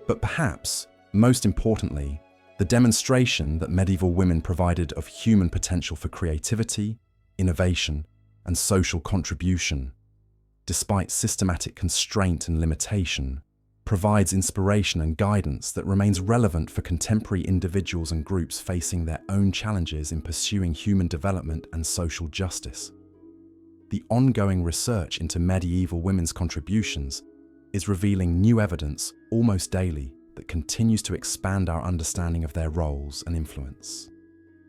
But perhaps, most importantly, the demonstration that medieval women provided of human potential for creativity, innovation, and social contribution, despite systematic constraint and limitation, provides inspiration and guidance that remains relevant for contemporary individuals and groups facing their own challenges in pursuing human development and social justice. The ongoing research into medieval women's contributions is revealing new evidence almost daily that continues to expand our understanding of their roles and influence.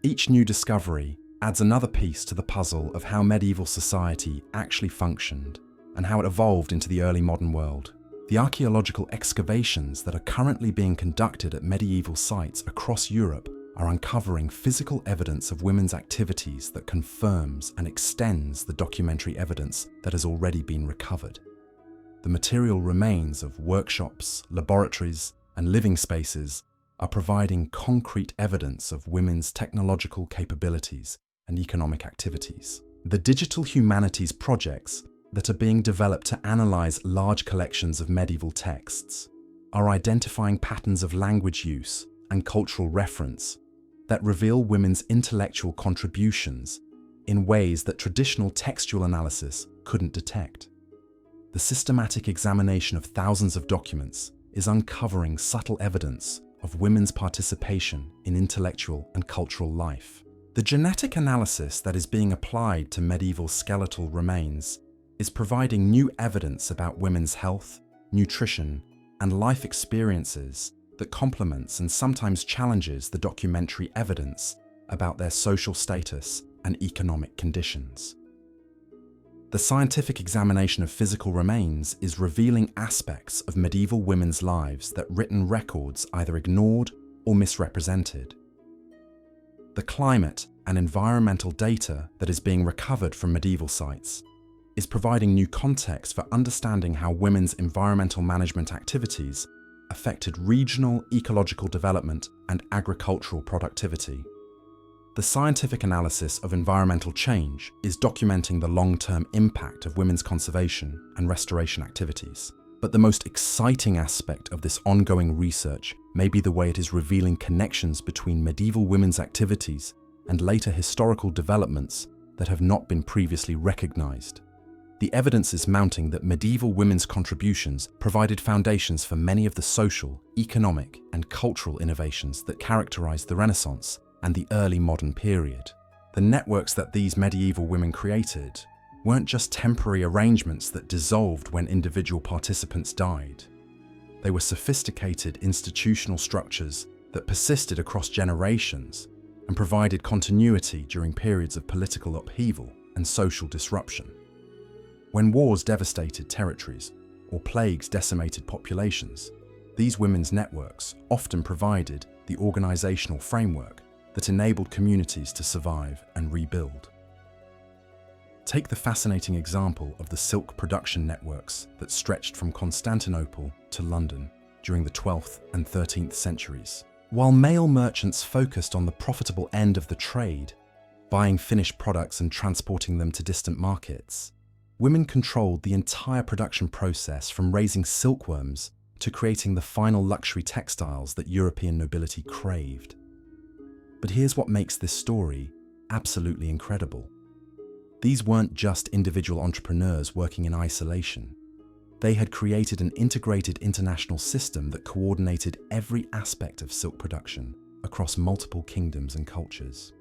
Each new discovery adds another piece to the puzzle of how medieval society actually functioned and how it evolved into the early modern world. The archaeological excavations that are currently being conducted at medieval sites across Europe are uncovering physical evidence of women's activities that confirms and extends the documentary evidence that has already been recovered. The material remains of workshops, laboratories, and living spaces are providing concrete evidence of women's technological capabilities and economic activities. The digital humanities projects that are being developed to analyze large collections of medieval texts are identifying patterns of language use and cultural reference that reveal women's intellectual contributions in ways that traditional textual analysis couldn't detect. The systematic examination of thousands of documents is uncovering subtle evidence of women's participation in intellectual and cultural life. The genetic analysis that is being applied to medieval skeletal remains is providing new evidence about women's health, nutrition, and life experiences that complements and sometimes challenges the documentary evidence about their social status and economic conditions. The scientific examination of physical remains is revealing aspects of medieval women's lives that written records either ignored or misrepresented. The climate and environmental data that is being recovered from medieval sites is providing new context for understanding how women's environmental management activities affected regional ecological development and agricultural productivity. The scientific analysis of environmental change is documenting the long-term impact of women's conservation and restoration activities. But the most exciting aspect of this ongoing research may be the way it is revealing connections between medieval women's activities and later historical developments that have not been previously recognized. The evidence is mounting that medieval women's contributions provided foundations for many of the social, economic, and cultural innovations that characterized the Renaissance and the early modern period. The networks that these medieval women created weren't just temporary arrangements that dissolved when individual participants died. They were sophisticated institutional structures that persisted across generations and provided continuity during periods of political upheaval and social disruption. When wars devastated territories or plagues decimated populations, these women's networks often provided the organizational framework that enabled communities to survive and rebuild. Take the fascinating example of the silk production networks that stretched from Constantinople to London during the 12th and 13th centuries. While male merchants focused on the profitable end of the trade, buying finished products and transporting them to distant markets, women controlled the entire production process, from raising silkworms to creating the final luxury textiles that European nobility craved. But here's what makes this story absolutely incredible. These weren't just individual entrepreneurs working in isolation. They had created an integrated international system that coordinated every aspect of silk production across multiple kingdoms and cultures.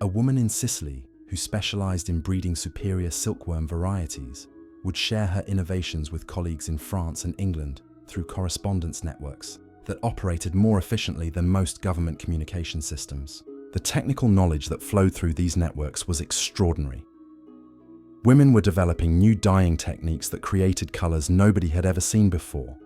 A woman in Sicily who specialized in breeding superior silkworm varieties would share her innovations with colleagues in France and England through correspondence networks that operated more efficiently than most government communication systems. The technical knowledge that flowed through these networks was extraordinary. Women were developing new dyeing techniques that created colors nobody had ever seen before.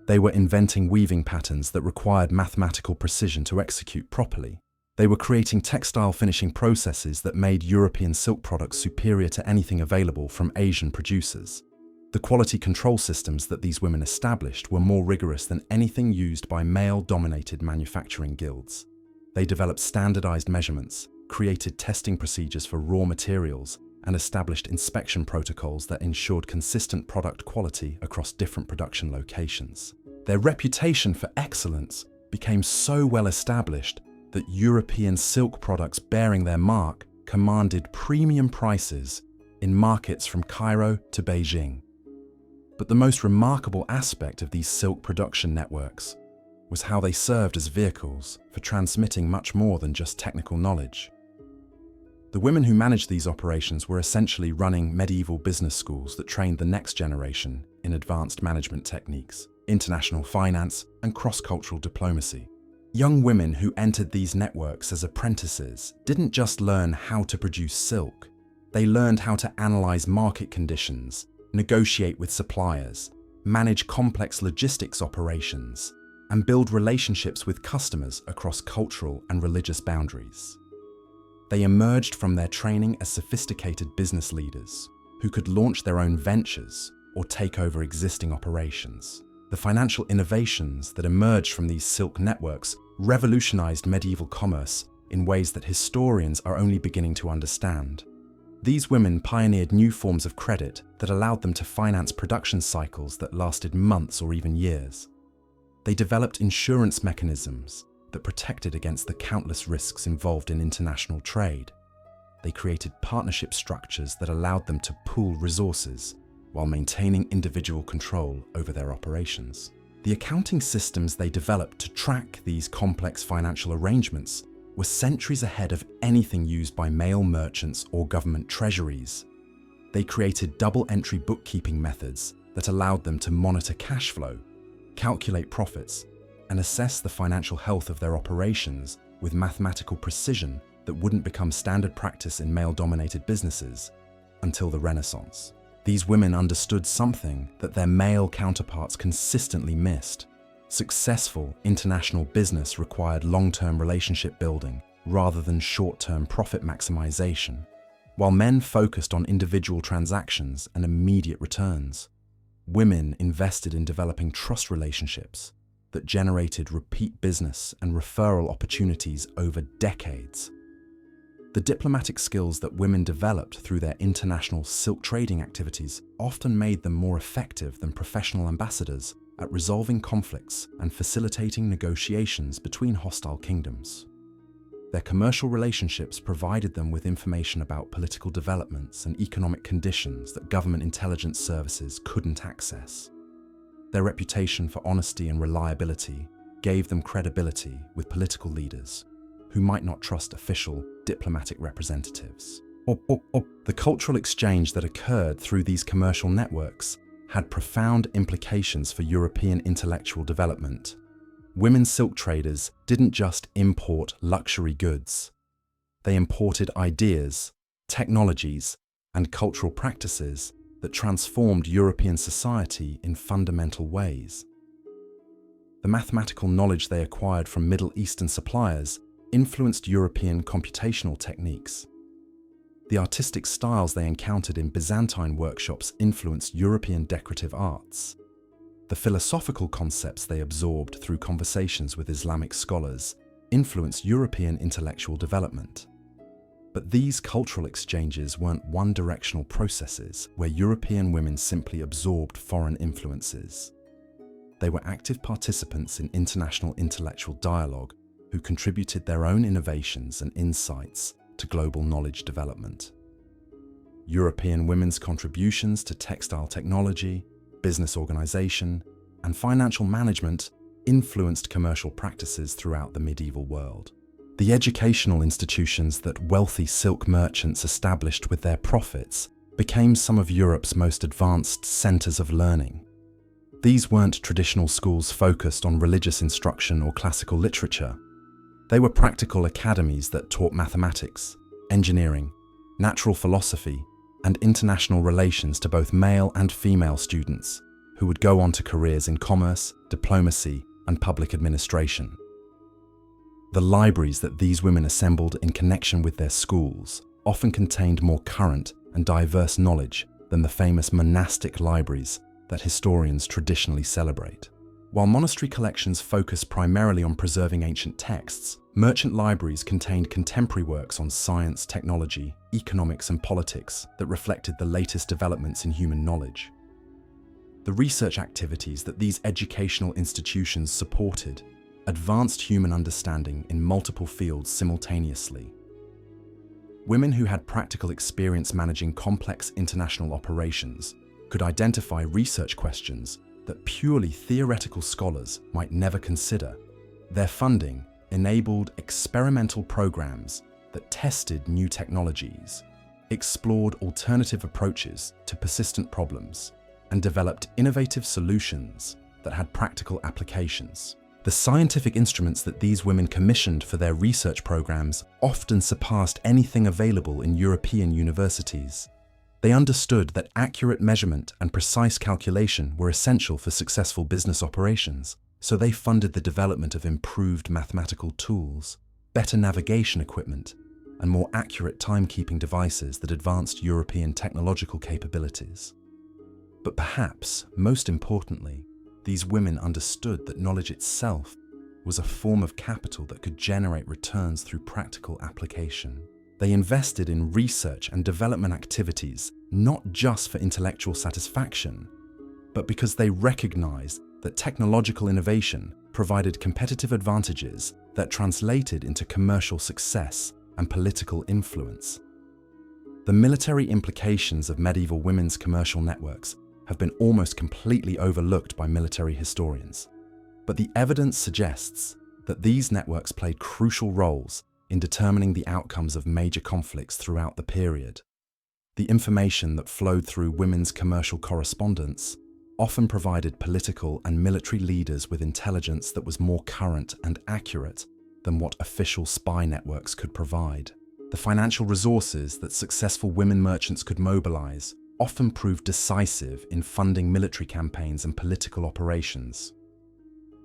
They were inventing weaving patterns that required mathematical precision to execute properly. They were creating textile finishing processes that made European silk products superior to anything available from Asian producers. The quality control systems that these women established were more rigorous than anything used by male-dominated manufacturing guilds. They developed standardized measurements, created testing procedures for raw materials, and established inspection protocols that ensured consistent product quality across different production locations. Their reputation for excellence became so well established that European silk products bearing their mark commanded premium prices in markets from Cairo to Beijing. But the most remarkable aspect of these silk production networks was how they served as vehicles for transmitting much more than just technical knowledge. The women who managed these operations were essentially running medieval business schools that trained the next generation in advanced management techniques, international finance, and cross-cultural diplomacy. Young women who entered these networks as apprentices didn't just learn how to produce silk. They learned how to analyze market conditions, negotiate with suppliers, manage complex logistics operations, and build relationships with customers across cultural and religious boundaries. They emerged from their training as sophisticated business leaders who could launch their own ventures or take over existing operations. The financial innovations that emerged from these silk networks revolutionized medieval commerce in ways that historians are only beginning to understand. These women pioneered new forms of credit that allowed them to finance production cycles that lasted months or even years. They developed insurance mechanisms that protected against the countless risks involved in international trade. They created partnership structures that allowed them to pool resources while maintaining individual control over their operations. The accounting systems they developed to track these complex financial arrangements were centuries ahead of anything used by male merchants or government treasuries. They created double-entry bookkeeping methods that allowed them to monitor cash flow, calculate profits, and assess the financial health of their operations with mathematical precision that wouldn't become standard practice in male-dominated businesses until the Renaissance. These women understood something that their male counterparts consistently missed. Successful international business required long-term relationship building rather than short-term profit maximization, while men focused on individual transactions and immediate returns. Women invested in developing trust relationships that generated repeat business and referral opportunities over decades. The diplomatic skills that women developed through their international silk trading activities often made them more effective than professional ambassadors at resolving conflicts and facilitating negotiations between hostile kingdoms. Their commercial relationships provided them with information about political developments and economic conditions that government intelligence services couldn't access. Their reputation for honesty and reliability gave them credibility with political leaders who might not trust official diplomatic representatives. The cultural exchange that occurred through these commercial networks had profound implications for European intellectual development. Women silk traders didn't just import luxury goods. They imported ideas, technologies, and cultural practices that transformed European society in fundamental ways. The mathematical knowledge they acquired from Middle Eastern suppliers influenced European computational techniques. The artistic styles they encountered in Byzantine workshops influenced European decorative arts. The philosophical concepts they absorbed through conversations with Islamic scholars influenced European intellectual development. But these cultural exchanges weren't one-directional processes where European women simply absorbed foreign influences. They were active participants in international intellectual dialogue who contributed their own innovations and insights to global knowledge development. European women's contributions to textile technology, business organization, and financial management influenced commercial practices throughout the medieval world. The educational institutions that wealthy silk merchants established with their profits became some of Europe's most advanced centers of learning. These weren't traditional schools focused on religious instruction or classical literature. They were practical academies that taught mathematics, engineering, natural philosophy, and international relations to both male and female students, who would go on to careers in commerce, diplomacy, and public administration. The libraries that these women assembled in connection with their schools often contained more current and diverse knowledge than the famous monastic libraries that historians traditionally celebrate. While monastery collections focus primarily on preserving ancient texts, merchant libraries contained contemporary works on science, technology, economics, and politics that reflected the latest developments in human knowledge. The research activities that these educational institutions supported advanced human understanding in multiple fields simultaneously. Women who had practical experience managing complex international operations could identify research questions that purely theoretical scholars might never consider. Their funding enabled experimental programs that tested new technologies, explored alternative approaches to persistent problems, and developed innovative solutions that had practical applications. The scientific instruments that these women commissioned for their research programs often surpassed anything available in European universities. They understood that accurate measurement and precise calculation were essential for successful business operations, so they funded the development of improved mathematical tools, better navigation equipment, and more accurate timekeeping devices that advanced European technological capabilities. But perhaps, most importantly, these women understood that knowledge itself was a form of capital that could generate returns through practical application. They invested in research and development activities not just for intellectual satisfaction, but because they recognized that technological innovation provided competitive advantages that translated into commercial success and political influence. The military implications of medieval women's commercial networks have been almost completely overlooked by military historians, but the evidence suggests that these networks played crucial roles in determining the outcomes of major conflicts throughout the period. The information that flowed through women's commercial correspondence often provided political and military leaders with intelligence that was more current and accurate than what official spy networks could provide. The financial resources that successful women merchants could mobilize often proved decisive in funding military campaigns and political operations.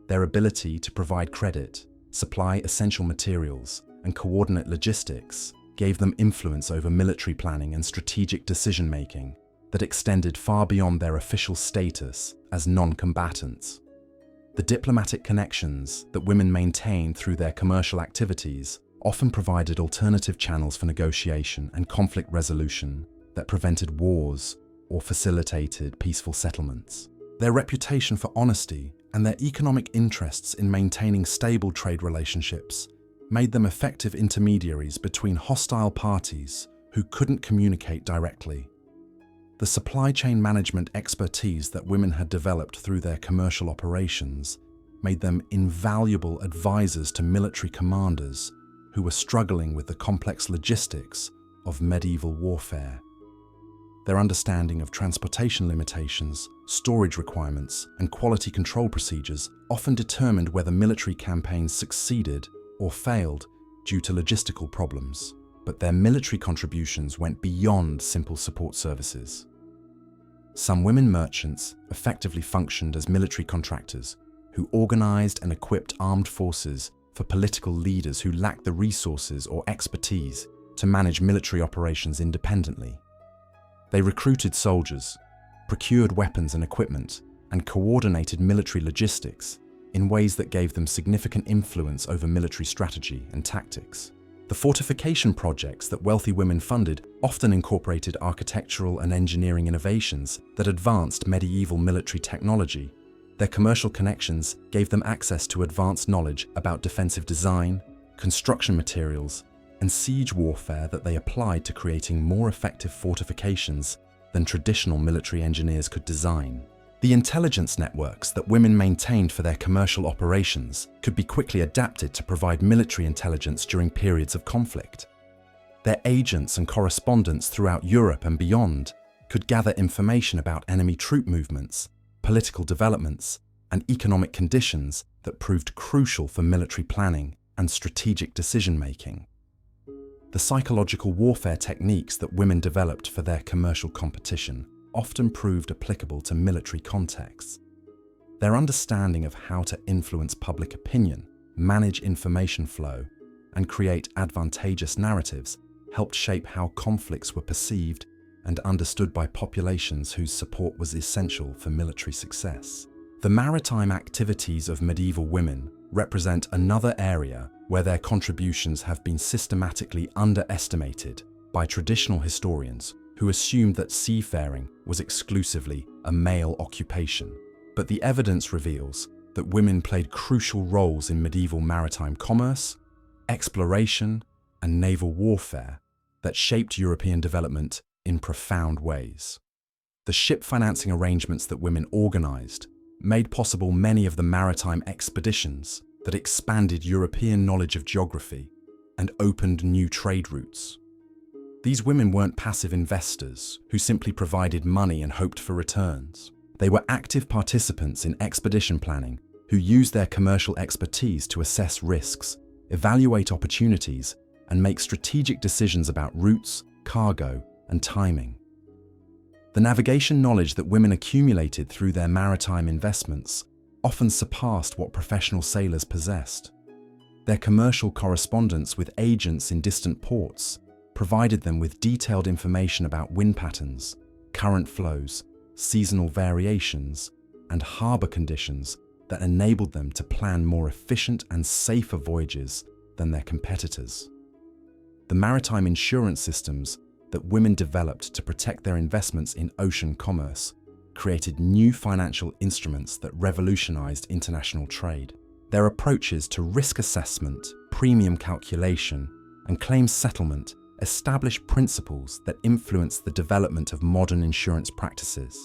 Their ability to provide credit, supply essential materials, and coordinate logistics gave them influence over military planning and strategic decision-making that extended far beyond their official status as non-combatants. The diplomatic connections that women maintained through their commercial activities often provided alternative channels for negotiation and conflict resolution that prevented wars or facilitated peaceful settlements. Their reputation for honesty and their economic interests in maintaining stable trade relationships made them effective intermediaries between hostile parties who couldn't communicate directly. The supply chain management expertise that women had developed through their commercial operations made them invaluable advisors to military commanders who were struggling with the complex logistics of medieval warfare. Their understanding of transportation limitations, storage requirements, and quality control procedures often determined whether military campaigns succeeded or failed due to logistical problems. But their military contributions went beyond simple support services. Some women merchants effectively functioned as military contractors who organized and equipped armed forces for political leaders who lacked the resources or expertise to manage military operations independently. They recruited soldiers, procured weapons and equipment, and coordinated military logistics in ways that gave them significant influence over military strategy and tactics. The fortification projects that wealthy women funded often incorporated architectural and engineering innovations that advanced medieval military technology. Their commercial connections gave them access to advanced knowledge about defensive design, construction materials, and siege warfare that they applied to creating more effective fortifications than traditional military engineers could design. The intelligence networks that women maintained for their commercial operations could be quickly adapted to provide military intelligence during periods of conflict. Their agents and correspondents throughout Europe and beyond could gather information about enemy troop movements, political developments, and economic conditions that proved crucial for military planning and strategic decision-making. The psychological warfare techniques that women developed for their commercial competition often proved applicable to military contexts. Their understanding of how to influence public opinion, manage information flow, and create advantageous narratives helped shape how conflicts were perceived and understood by populations whose support was essential for military success. The maritime activities of medieval women represent another area where their contributions have been systematically underestimated by traditional historians who assumed that seafaring was exclusively a male occupation. But the evidence reveals that women played crucial roles in medieval maritime commerce, exploration, and naval warfare that shaped European development in profound ways. The ship financing arrangements that women organized made possible many of the maritime expeditions that expanded European knowledge of geography and opened new trade routes. These women weren't passive investors who simply provided money and hoped for returns. They were active participants in expedition planning who used their commercial expertise to assess risks, evaluate opportunities, and make strategic decisions about routes, cargo, and timing. The navigation knowledge that women accumulated through their maritime investments often surpassed what professional sailors possessed. Their commercial correspondence with agents in distant ports provided them with detailed information about wind patterns, current flows, seasonal variations, and harbor conditions that enabled them to plan more efficient and safer voyages than their competitors. The maritime insurance systems that women developed to protect their investments in ocean commerce created new financial instruments that revolutionized international trade. Their approaches to risk assessment, premium calculation, and claims settlement established principles that influenced the development of modern insurance practices.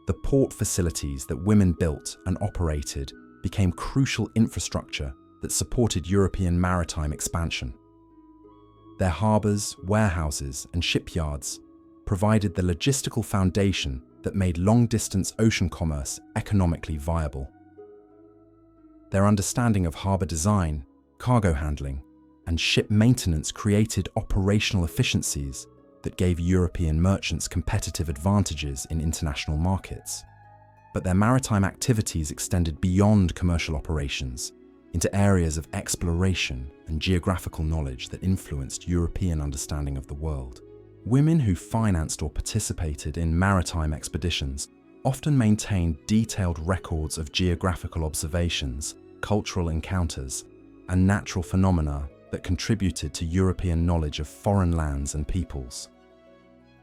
The port facilities that women built and operated became crucial infrastructure that supported European maritime expansion. Their harbors, warehouses, and shipyards provided the logistical foundation that made long-distance ocean commerce economically viable. Their understanding of harbor design, cargo handling, and ship maintenance created operational efficiencies that gave European merchants competitive advantages in international markets. But their maritime activities extended beyond commercial operations into areas of exploration and geographical knowledge that influenced European understanding of the world. Women who financed or participated in maritime expeditions often maintained detailed records of geographical observations, cultural encounters, and natural phenomena that contributed to European knowledge of foreign lands and peoples.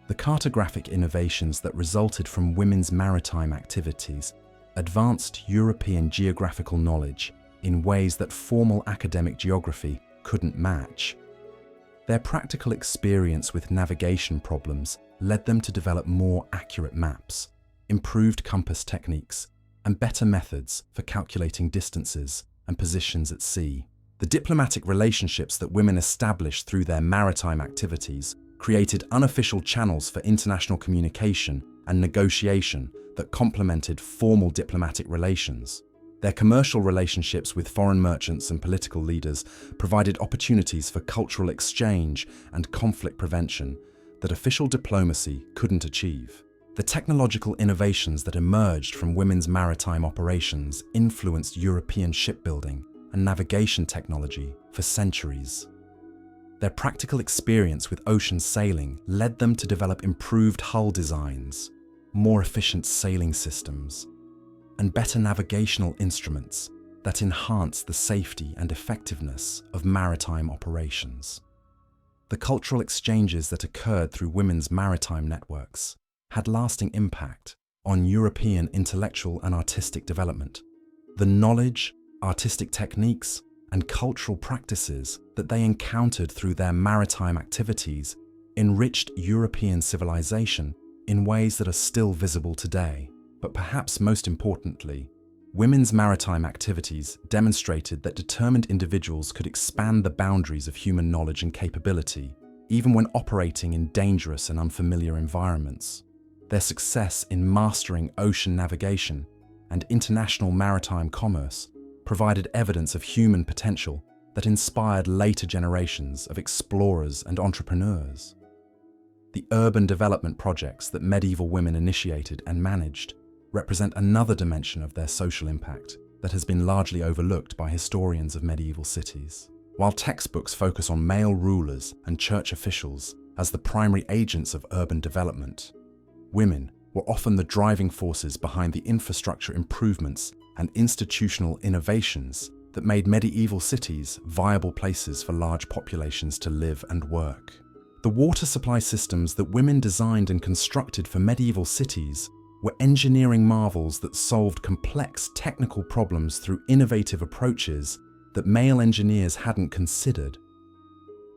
The cartographic innovations that resulted from women's maritime activities advanced European geographical knowledge in ways that formal academic geography couldn't match. Their practical experience with navigation problems led them to develop more accurate maps, improved compass techniques, and better methods for calculating distances and positions at sea. The diplomatic relationships that women established through their maritime activities created unofficial channels for international communication and negotiation that complemented formal diplomatic relations. Their commercial relationships with foreign merchants and political leaders provided opportunities for cultural exchange and conflict prevention that official diplomacy couldn't achieve. The technological innovations that emerged from women's maritime operations influenced European shipbuilding and navigation technology for centuries. Their practical experience with ocean sailing led them to develop improved hull designs, more efficient sailing systems, and better navigational instruments that enhance the safety and effectiveness of maritime operations. The cultural exchanges that occurred through women's maritime networks had lasting impact on European intellectual and artistic development. The knowledge, artistic techniques, and cultural practices that they encountered through their maritime activities enriched European civilization in ways that are still visible today. But perhaps most importantly, women's maritime activities demonstrated that determined individuals could expand the boundaries of human knowledge and capability, even when operating in dangerous and unfamiliar environments. Their success in mastering ocean navigation and international maritime commerce provided evidence of human potential that inspired later generations of explorers and entrepreneurs. The urban development projects that medieval women initiated and managed represent another dimension of their social impact that has been largely overlooked by historians of medieval cities. While textbooks focus on male rulers and church officials as the primary agents of urban development, women were often the driving forces behind the infrastructure improvements and institutional innovations that made medieval cities viable places for large populations to live and work. The water supply systems that women designed and constructed for medieval cities were engineering marvels that solved complex technical problems through innovative approaches that male engineers hadn't considered.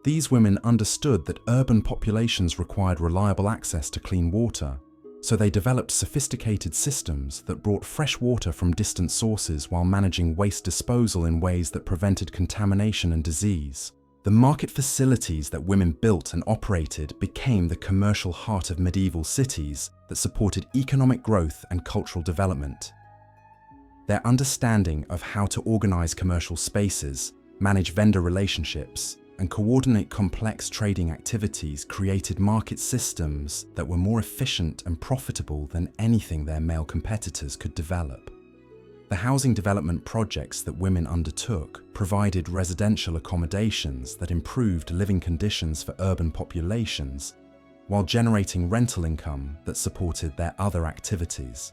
These women understood that urban populations required reliable access to clean water, so they developed sophisticated systems that brought fresh water from distant sources while managing waste disposal in ways that prevented contamination and disease. The market facilities that women built and operated became the commercial heart of medieval cities that supported economic growth and cultural development. Their understanding of how to organize commercial spaces, manage vendor relationships, and coordinate complex trading activities created market systems that were more efficient and profitable than anything their male competitors could develop. The housing development projects that women undertook provided residential accommodations that improved living conditions for urban populations, while generating rental income that supported their other activities.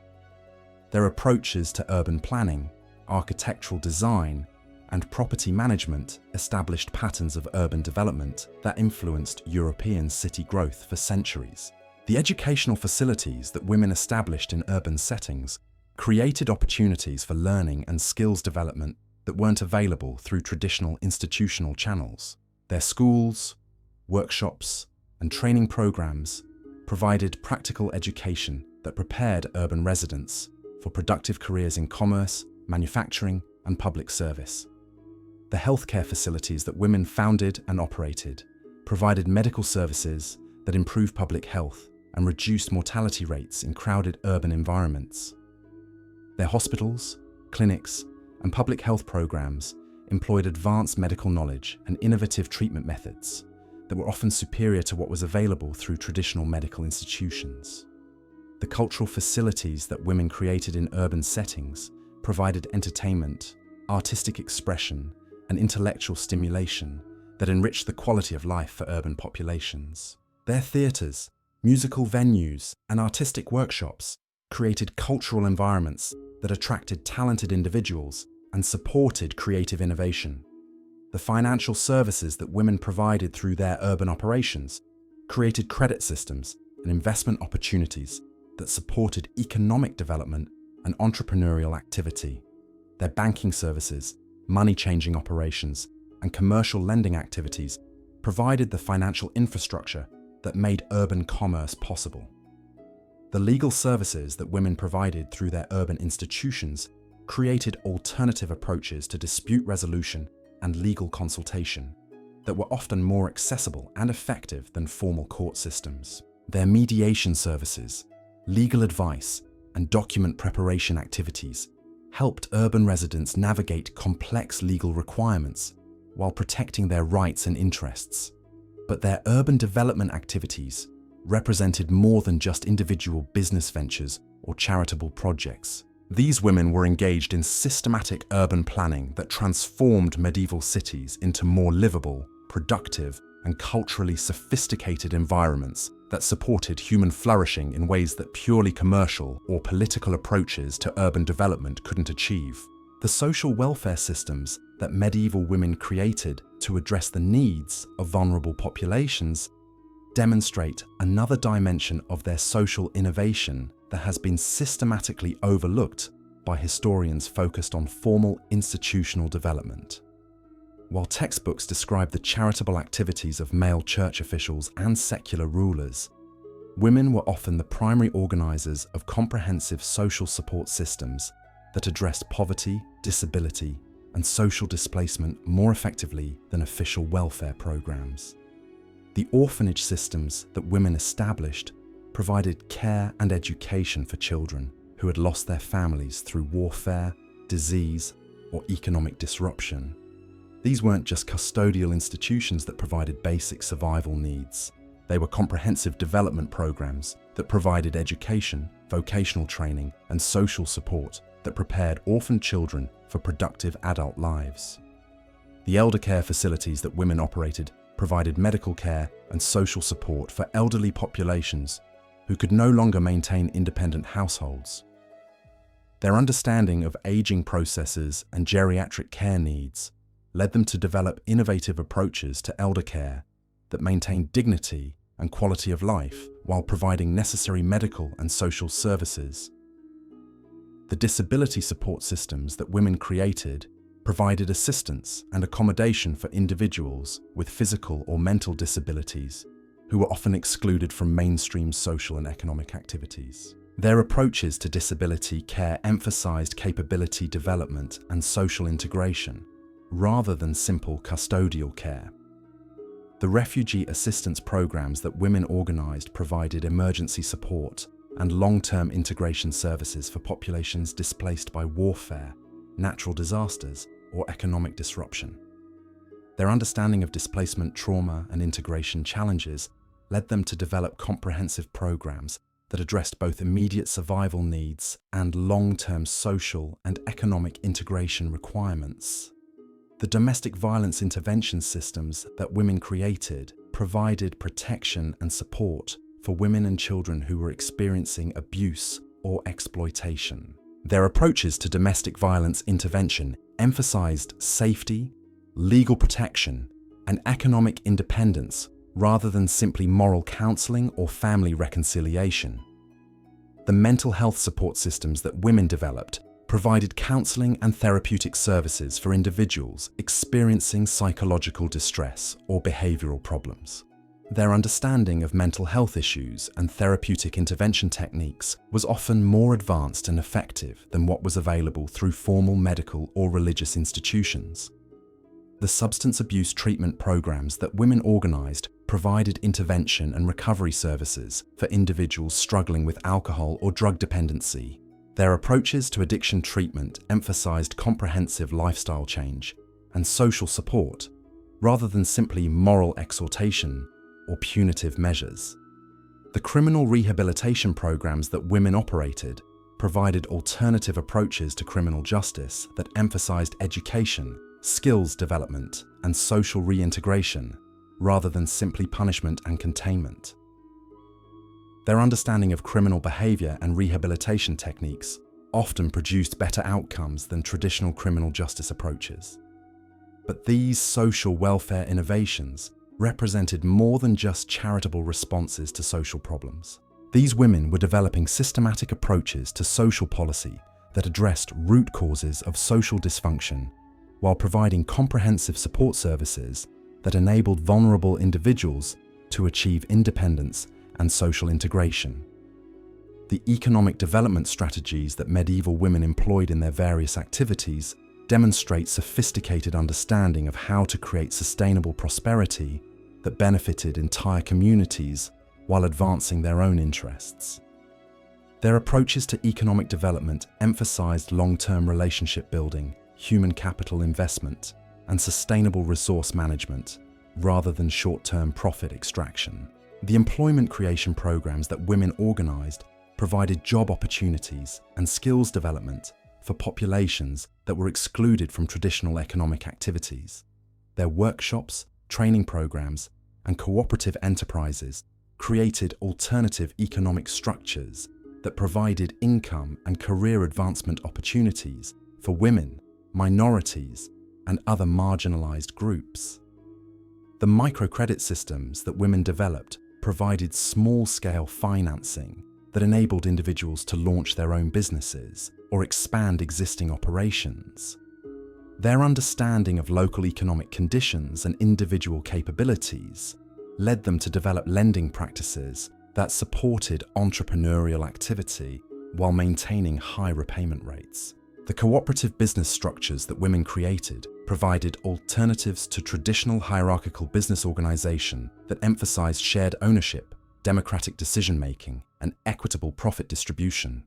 Their approaches to urban planning, architectural design, and property management established patterns of urban development that influenced European city growth for centuries. The educational facilities that women established in urban settings created opportunities for learning and skills development that weren't available through traditional institutional channels. Their schools, workshops, and training programs provided practical education that prepared urban residents for productive careers in commerce, manufacturing, and public service. The healthcare facilities that women founded and operated provided medical services that improved public health and reduced mortality rates in crowded urban environments. Their hospitals, clinics, and public health programs employed advanced medical knowledge and innovative treatment methods that were often superior to what was available through traditional medical institutions. The cultural facilities that women created in urban settings provided entertainment, artistic expression, and intellectual stimulation that enriched the quality of life for urban populations. Their theatres, musical venues, and artistic workshops created cultural environments that attracted talented individuals and supported creative innovation. The financial services that women provided through their urban operations created credit systems and investment opportunities that supported economic development and entrepreneurial activity. Their banking services, money-changing operations, and commercial lending activities provided the financial infrastructure that made urban commerce possible. The legal services that women provided through their urban institutions created alternative approaches to dispute resolution and legal consultation. that were often more accessible and effective than formal court systems. Their mediation services, legal advice, and document preparation activities helped urban residents navigate complex legal requirements while protecting their rights and interests. But their urban development activities represented more than just individual business ventures or charitable projects. These women were engaged in systematic urban planning that transformed medieval cities into more livable, productive, and culturally sophisticated environments that supported human flourishing in ways that purely commercial or political approaches to urban development couldn't achieve. The social welfare systems that medieval women created to address the needs of vulnerable populations demonstrate another dimension of their social innovation that has been systematically overlooked by historians focused on formal institutional development. While textbooks describe the charitable activities of male church officials and secular rulers, women were often the primary organizers of comprehensive social support systems that addressed poverty, disability, and social displacement more effectively than official welfare programs. The orphanage systems that women established provided care and education for children who had lost their families through warfare, disease, or economic disruption. These weren't just custodial institutions that provided basic survival needs. They were comprehensive development programs that provided education, vocational training, and social support that prepared orphaned children for productive adult lives. The elder care facilities that women operated provided medical care and social support for elderly populations who could no longer maintain independent households. Their understanding of aging processes and geriatric care needs led them to develop innovative approaches to elder care that maintained dignity and quality of life while providing necessary medical and social services. The disability support systems that women created provided assistance and accommodation for individuals with physical or mental disabilities who were often excluded from mainstream social and economic activities. Their approaches to disability care emphasized capability development and social integration, rather than simple custodial care. The refugee assistance programs that women organized provided emergency support and long-term integration services for populations displaced by warfare, natural disasters, or economic disruption. Their understanding of displacement trauma and integration challenges led them to develop comprehensive programs that addressed both immediate survival needs and long-term social and economic integration requirements. The domestic violence intervention systems that women created provided protection and support for women and children who were experiencing abuse or exploitation. Their approaches to domestic violence intervention emphasized safety, legal protection, and economic independence rather than simply moral counseling or family reconciliation. The mental health support systems that women developed provided counseling and therapeutic services for individuals experiencing psychological distress or behavioral problems. Their understanding of mental health issues and therapeutic intervention techniques was often more advanced and effective than what was available through formal medical or religious institutions. The substance abuse treatment programs that women organized provided intervention and recovery services for individuals struggling with alcohol or drug dependency. Their approaches to addiction treatment emphasized comprehensive lifestyle change and social support, rather than simply moral exhortation or punitive measures. The criminal rehabilitation programs that women operated provided alternative approaches to criminal justice that emphasized education, skills development, and social reintegration, rather than simply punishment and containment. Their understanding of criminal behavior and rehabilitation techniques often produced better outcomes than traditional criminal justice approaches. But these social welfare innovations represented more than just charitable responses to social problems. These women were developing systematic approaches to social policy that addressed root causes of social dysfunction while providing comprehensive support services that enabled vulnerable individuals to achieve independence and social integration. The economic development strategies that medieval women employed in their various activities demonstrate sophisticated understanding of how to create sustainable prosperity that benefited entire communities while advancing their own interests. Their approaches to economic development emphasized long-term relationship building, human capital investment, and sustainable resource management, rather than short-term profit extraction. The employment creation programs that women organized provided job opportunities and skills development for populations that were excluded from traditional economic activities. Their workshops, training programs, and cooperative enterprises created alternative economic structures that provided income and career advancement opportunities for women, minorities, and other marginalized groups. The microcredit systems that women developed provided small-scale financing that enabled individuals to launch their own businesses or expand existing operations. Their understanding of local economic conditions and individual capabilities led them to develop lending practices that supported entrepreneurial activity while maintaining high repayment rates. The cooperative business structures that women created provided alternatives to traditional hierarchical business organization that emphasized shared ownership, democratic decision-making, and equitable profit distribution.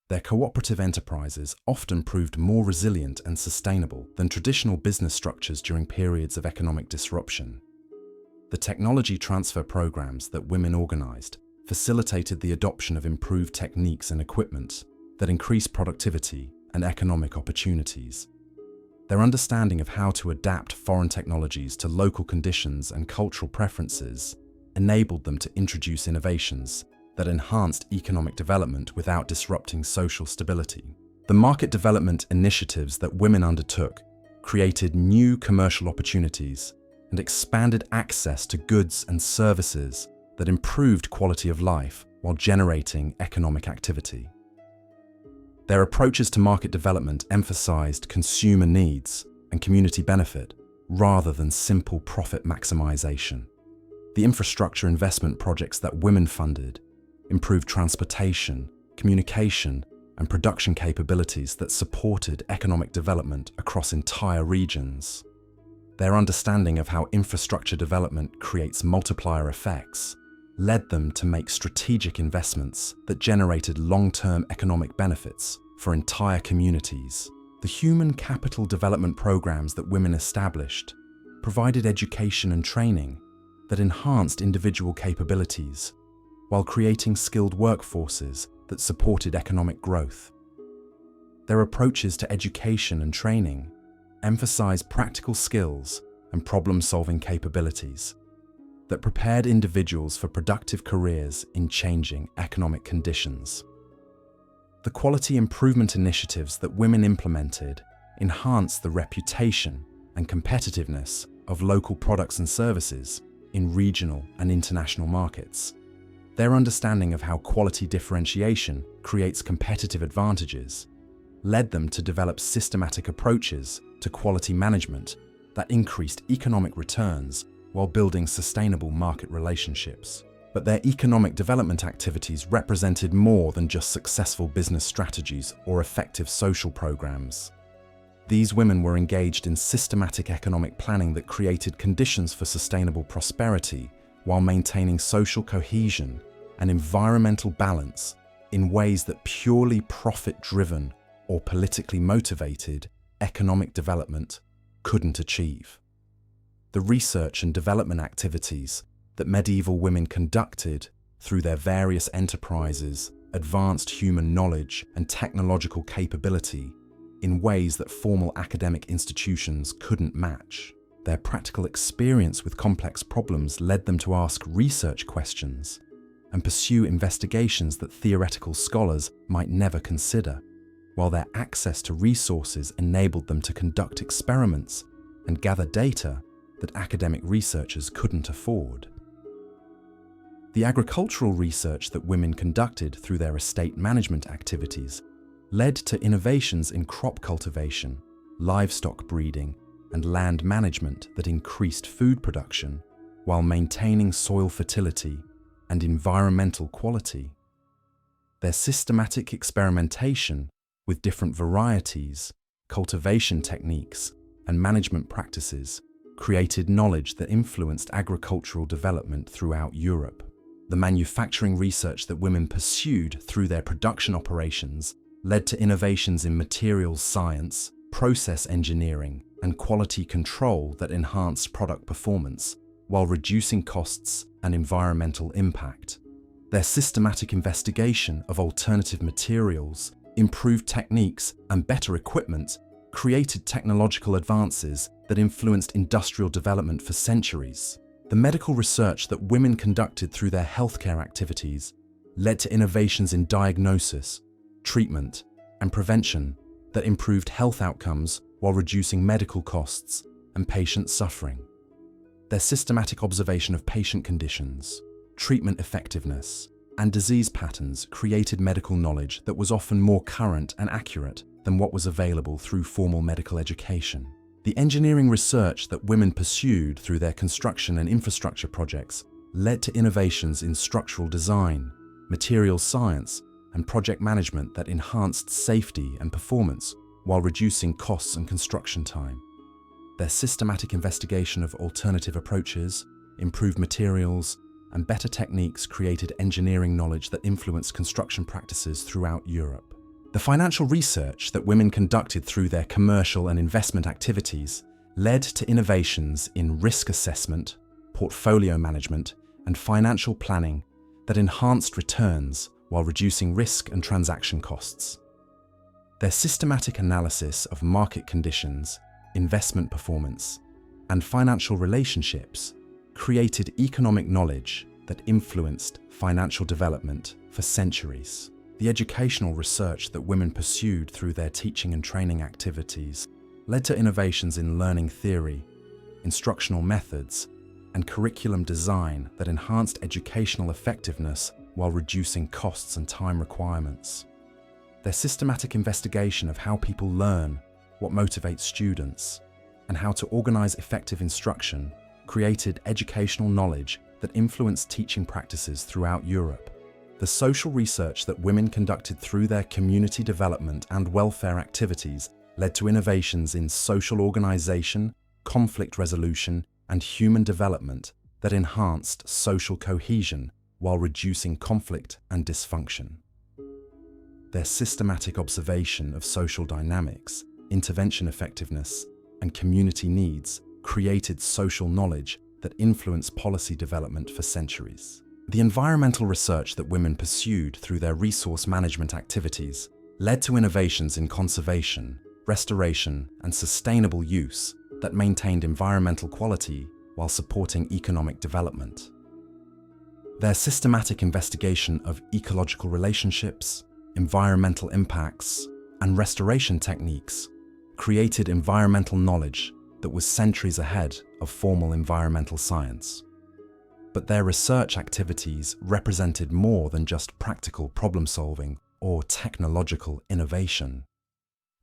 Their cooperative enterprises often proved more resilient and sustainable than traditional business structures during periods of economic disruption. The technology transfer programs that women organized facilitated the adoption of improved techniques and equipment that increased productivity and economic opportunities. Their understanding of how to adapt foreign technologies to local conditions and cultural preferences enabled them to introduce innovations that enhanced economic development without disrupting social stability. The market development initiatives that women undertook created new commercial opportunities and expanded access to goods and services that improved quality of life while generating economic activity. Their approaches to market development emphasized consumer needs and community benefit rather than simple profit maximization. The infrastructure investment projects that women funded improved transportation, communication, and production capabilities that supported economic development across entire regions. Their understanding of how infrastructure development creates multiplier effects led them to make strategic investments that generated long-term economic benefits for entire communities. The human capital development programs that women established provided education and training that enhanced individual capabilities while creating skilled workforces that supported economic growth. Their approaches to education and training emphasized practical skills and problem-solving capabilities that prepared individuals for productive careers in changing economic conditions. The quality improvement initiatives that women implemented enhanced the reputation and competitiveness of local products and services in regional and international markets. Their understanding of how quality differentiation creates competitive advantages led them to develop systematic approaches to quality management that increased economic returns while building sustainable market relationships. But their economic development activities represented more than just successful business strategies or effective social programs. These women were engaged in systematic economic planning that created conditions for sustainable prosperity while maintaining social cohesion and environmental balance in ways that purely profit-driven or politically motivated economic development couldn't achieve. The research and development activities that medieval women conducted through their various enterprises advanced human knowledge and technological capability in ways that formal academic institutions couldn't match. Their practical experience with complex problems led them to ask research questions and pursue investigations that theoretical scholars might never consider, while their access to resources enabled them to conduct experiments and gather data that academic researchers couldn't afford. The agricultural research that women conducted through their estate management activities led to innovations in crop cultivation, livestock breeding, and land management that increased food production while maintaining soil fertility and environmental quality. Their systematic experimentation with different varieties, cultivation techniques, and management practices created knowledge that influenced agricultural development throughout Europe. The manufacturing research that women pursued through their production operations led to innovations in materials science, process engineering, and quality control that enhanced product performance while reducing costs and environmental impact. Their systematic investigation of alternative materials, improved techniques, and better equipment created technological advances that influenced industrial development for centuries. The medical research that women conducted through their healthcare activities led to innovations in diagnosis, treatment, and prevention that improved health outcomes while reducing medical costs and patient suffering. Their systematic observation of patient conditions, treatment effectiveness, and disease patterns created medical knowledge that was often more current and accurate than what was available through formal medical education. The engineering research that women pursued through their construction and infrastructure projects led to innovations in structural design, materials science, and project management that enhanced safety and performance while reducing costs and construction time. Their systematic investigation of alternative approaches, improved materials, and better techniques created engineering knowledge that influenced construction practices throughout Europe. The financial research that women conducted through their commercial and investment activities led to innovations in risk assessment, portfolio management, and financial planning that enhanced returns while reducing risk and transaction costs. Their systematic analysis of market conditions, investment performance, and financial relationships created economic knowledge that influenced financial development for centuries. The educational research that women pursued through their teaching and training activities led to innovations in learning theory, instructional methods, and curriculum design that enhanced educational effectiveness while reducing costs and time requirements. Their systematic investigation of how people learn, what motivates students, and how to organize effective instruction created educational knowledge that influenced teaching practices throughout Europe. The social research that women conducted through their community development and welfare activities led to innovations in social organization, conflict resolution, and human development that enhanced social cohesion while reducing conflict and dysfunction. Their systematic observation of social dynamics, intervention effectiveness, and community needs created social knowledge that influenced policy development for centuries. The environmental research that women pursued through their resource management activities led to innovations in conservation, restoration, and sustainable use that maintained environmental quality while supporting economic development. Their systematic investigation of ecological relationships, environmental impacts, and restoration techniques created environmental knowledge that was centuries ahead of formal environmental science. But their research activities represented more than just practical problem-solving or technological innovation.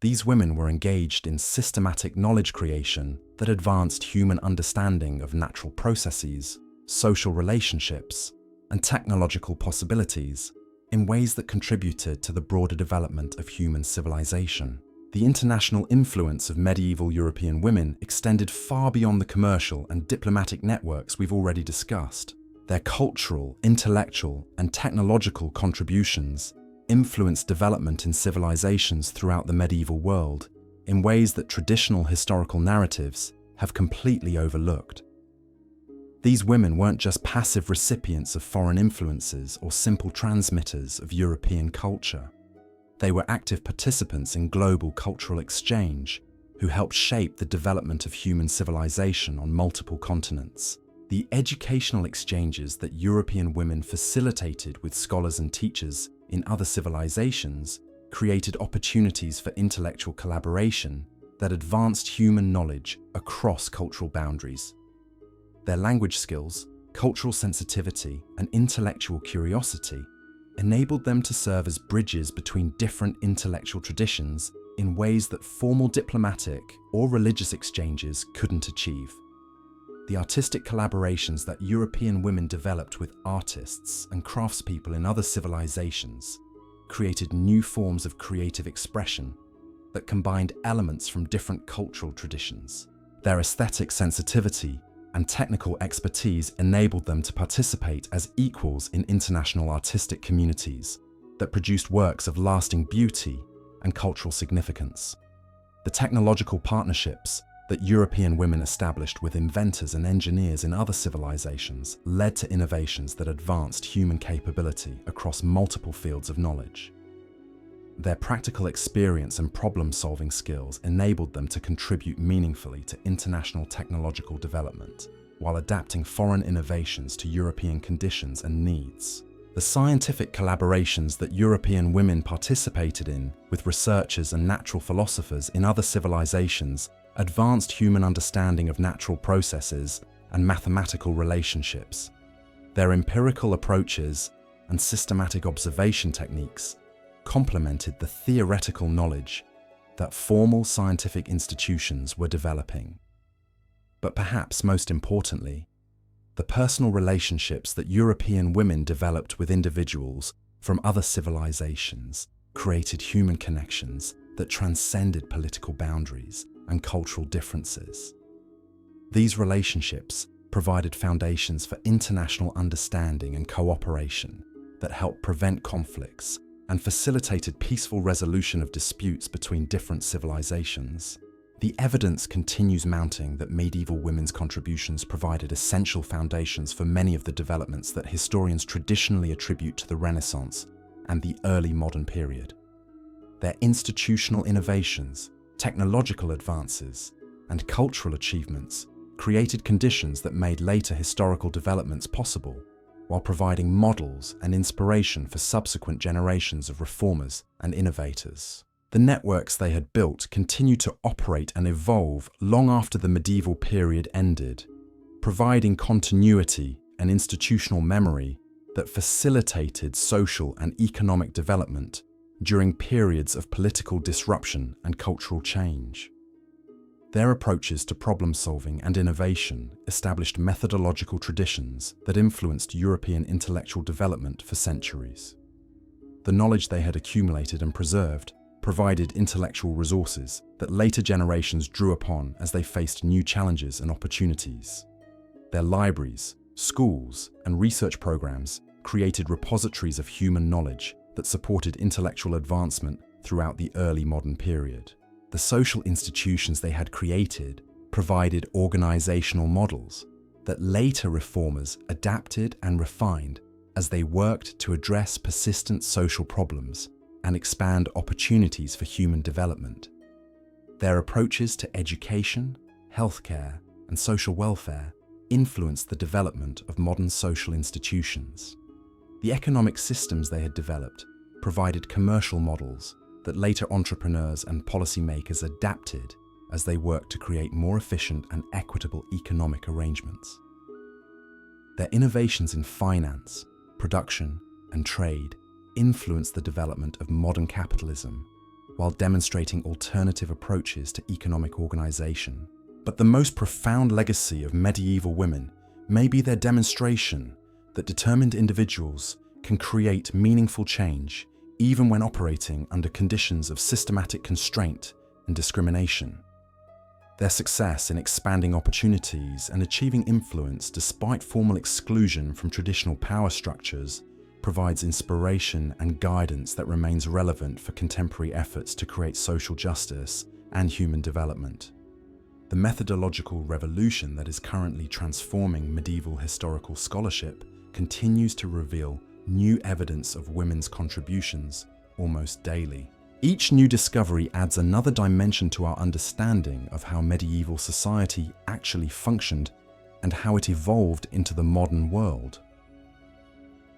These women were engaged in systematic knowledge creation that advanced human understanding of natural processes, social relationships, and technological possibilities in ways that contributed to the broader development of human civilization. The international influence of medieval European women extended far beyond the commercial and diplomatic networks we've already discussed. Their cultural, intellectual, and technological contributions influenced development in civilizations throughout the medieval world in ways that traditional historical narratives have completely overlooked. These women weren't just passive recipients of foreign influences or simple transmitters of European culture. They were active participants in global cultural exchange who helped shape the development of human civilization on multiple continents. The educational exchanges that European women facilitated with scholars and teachers in other civilizations created opportunities for intellectual collaboration that advanced human knowledge across cultural boundaries. Their language skills, cultural sensitivity, and intellectual curiosity enabled them to serve as bridges between different intellectual traditions in ways that formal diplomatic or religious exchanges couldn't achieve. The artistic collaborations that European women developed with artists and craftspeople in other civilizations created new forms of creative expression that combined elements from different cultural traditions. Their aesthetic sensitivity and technical expertise enabled them to participate as equals in international artistic communities that produced works of lasting beauty and cultural significance. The technological partnerships that European women established with inventors and engineers in other civilizations led to innovations that advanced human capability across multiple fields of knowledge. Their practical experience and problem-solving skills enabled them to contribute meaningfully to international technological development, while adapting foreign innovations to European conditions and needs. The scientific collaborations that European women participated in with researchers and natural philosophers in other civilizations advanced human understanding of natural processes and mathematical relationships. Their empirical approaches and systematic observation techniques complemented the theoretical knowledge that formal scientific institutions were developing. But perhaps most importantly, the personal relationships that European women developed with individuals from other civilizations created human connections that transcended political boundaries and cultural differences. These relationships provided foundations for international understanding and cooperation that helped prevent conflicts and facilitated peaceful resolution of disputes between different civilizations. The evidence continues mounting that medieval women's contributions provided essential foundations for many of the developments that historians traditionally attribute to the Renaissance and the early modern period. Their institutional innovations, technological advances, and cultural achievements created conditions that made later historical developments possible, while providing models and inspiration for subsequent generations of reformers and innovators. The networks they had built continued to operate and evolve long after the medieval period ended, providing continuity and institutional memory that facilitated social and economic development during periods of political disruption and cultural change. Their approaches to problem-solving and innovation established methodological traditions that influenced European intellectual development for centuries. The knowledge they had accumulated and preserved provided intellectual resources that later generations drew upon as they faced new challenges and opportunities. Their libraries, schools, and research programs created repositories of human knowledge that supported intellectual advancement throughout the early modern period. The social institutions they had created provided organizational models that later reformers adapted and refined as they worked to address persistent social problems and expand opportunities for human development. Their approaches to education, healthcare, and social welfare influenced the development of modern social institutions. The economic systems they had developed provided commercial models that later entrepreneurs and policymakers adapted as they worked to create more efficient and equitable economic arrangements. Their innovations in finance, production, and trade influenced the development of modern capitalism while demonstrating alternative approaches to economic organization. But the most profound legacy of medieval women may be their demonstration that determined individuals can create meaningful change even when operating under conditions of systematic constraint and discrimination. Their success in expanding opportunities and achieving influence despite formal exclusion from traditional power structures provides inspiration and guidance that remains relevant for contemporary efforts to create social justice and human development. The methodological revolution that is currently transforming medieval historical scholarship continues to reveal new evidence of women's contributions almost daily. Each new discovery adds another dimension to our understanding of how medieval society actually functioned and how it evolved into the modern world.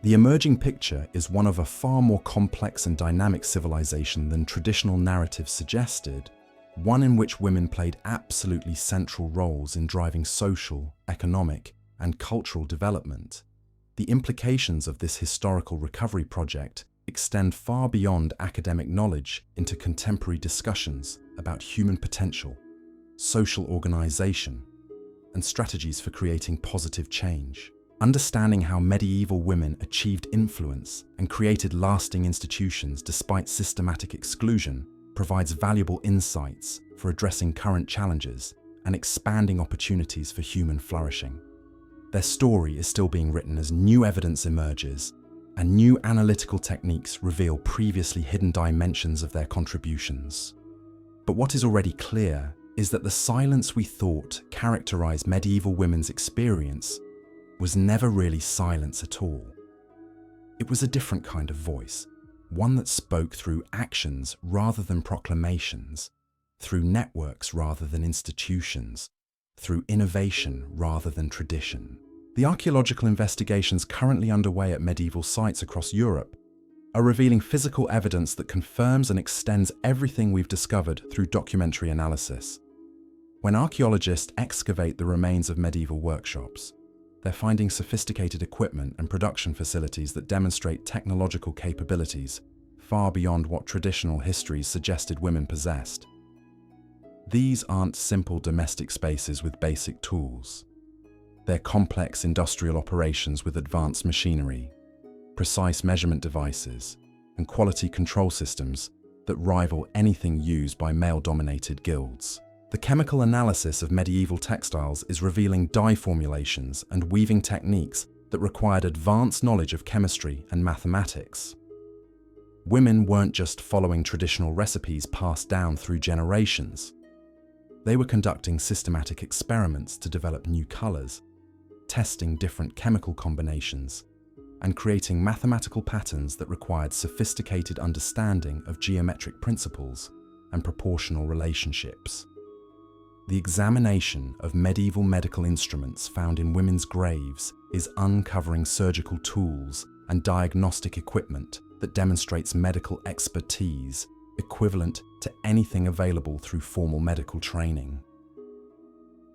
The emerging picture is one of a far more complex and dynamic civilization than traditional narratives suggested, one in which women played absolutely central roles in driving social, economic, and cultural development. The implications of this historical recovery project extend far beyond academic knowledge into contemporary discussions about human potential, social organization, and strategies for creating positive change. Understanding how medieval women achieved influence and created lasting institutions despite systematic exclusion provides valuable insights for addressing current challenges and expanding opportunities for human flourishing. Their story is still being written as new evidence emerges and new analytical techniques reveal previously hidden dimensions of their contributions. But what is already clear is that the silence we thought characterized medieval women's experience was never really silence at all. It was a different kind of voice, one that spoke through actions rather than proclamations, through networks rather than institutions, through innovation rather than tradition. The archaeological investigations currently underway at medieval sites across Europe are revealing physical evidence that confirms and extends everything we've discovered through documentary analysis. When archaeologists excavate the remains of medieval workshops, they're finding sophisticated equipment and production facilities that demonstrate technological capabilities far beyond what traditional histories suggested women possessed. These aren't simple domestic spaces with basic tools. They're complex industrial operations with advanced machinery, precise measurement devices, and quality control systems that rival anything used by male-dominated guilds. The chemical analysis of medieval textiles is revealing dye formulations and weaving techniques that required advanced knowledge of chemistry and mathematics. Women weren't just following traditional recipes passed down through generations. They were conducting systematic experiments to develop new colors, testing different chemical combinations, and creating mathematical patterns that required sophisticated understanding of geometric principles and proportional relationships. The examination of medieval medical instruments found in women's graves is uncovering surgical tools and diagnostic equipment that demonstrates medical expertise equivalent to anything available through formal medical training.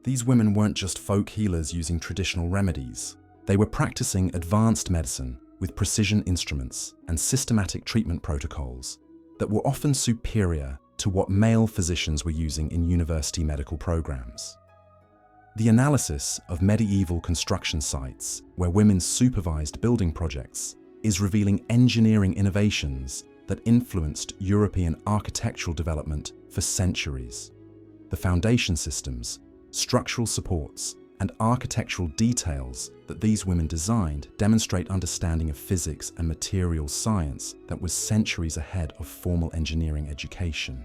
These women weren't just folk healers using traditional remedies. They were practicing advanced medicine with precision instruments and systematic treatment protocols that were often superior to what male physicians were using in university medical programs. The analysis of medieval construction sites where women supervised building projects is revealing engineering innovations that influenced European architectural development for centuries. The foundation systems, structural supports, and architectural details that these women designed demonstrate understanding of physics and materials science that was centuries ahead of formal engineering education.